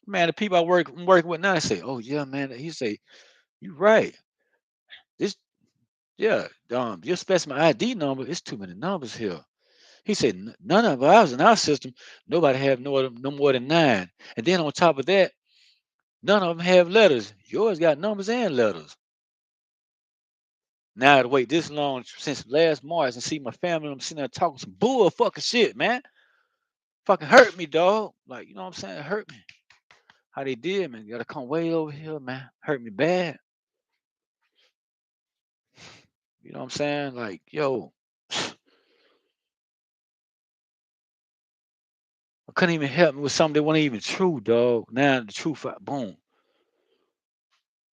Man, the people I'm working with now, they say, oh, yeah, man. He say, you right. This, yeah, your specimen ID number, it's too many numbers here. He said none of ours in our system, nobody have no more than 9. And then on top of that, none of them have letters. Yours got numbers and letters. Now I had to wait this long since last March and see my family. I'm sitting there talking some bull fucking shit, man. Fucking hurt me, dog. Like, you know what I'm saying? It hurt me. How they did, man. You gotta come way over here, man. Hurt me bad. You know what I'm saying? Like, yo, I couldn't even help me with something that wasn't even true, dog. Now the truth, boom.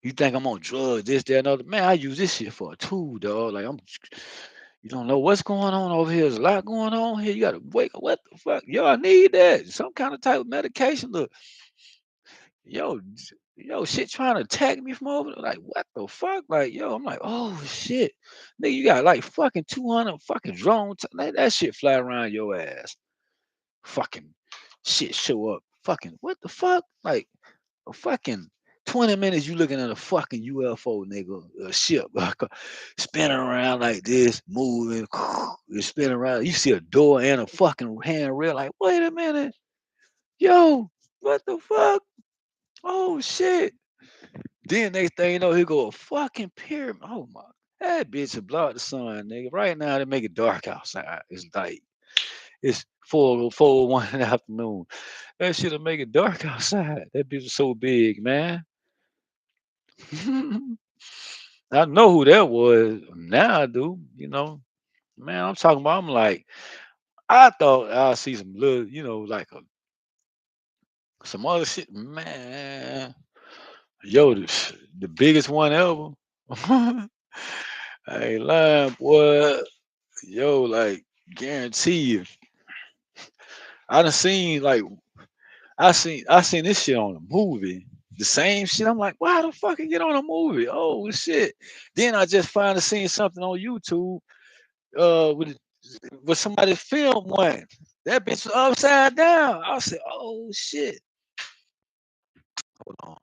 You think I'm on drugs, this, that, and other. Man, I use this shit for a tool, dog. Like you don't know what's going on over here. There's a lot going on here. You gotta wake up. What the fuck? Yo, I need that. Some kind of type of medication. Look, yo, shit trying to attack me from over there. Like, what the fuck? Like, yo, I'm like, oh shit. Nigga, you got like fucking 200 fucking drones. Let that shit fly around your ass. Fucking shit show up. Fucking what the fuck? Like a fucking 20 minutes you looking at a fucking UFO, nigga, a ship spinning around like this, moving, it's spinning around. You see a door and a fucking handrail. Like, wait a minute, yo, what the fuck? Oh shit. Then next thing you know, here go a fucking pyramid. Oh my, that bitch will block the sun, nigga. Right now they make it dark outside. It's like it's 4:01 in the afternoon. That shit'll make it dark outside. That bitch is so big, man. I know who that was. Now I do, Man, I'm talking about, I'm like, I thought I'll see some little, like some other shit. Man, yo, the biggest one ever. I ain't lying, boy. Yo, like, guarantee you. I done seen, like, I seen this shit on a movie. The same shit. I'm like, why the fuck it get on a movie? Oh shit. Then I just finally seen something on YouTube with somebody filmed one. That bitch was upside down. I said, oh shit. Hold on.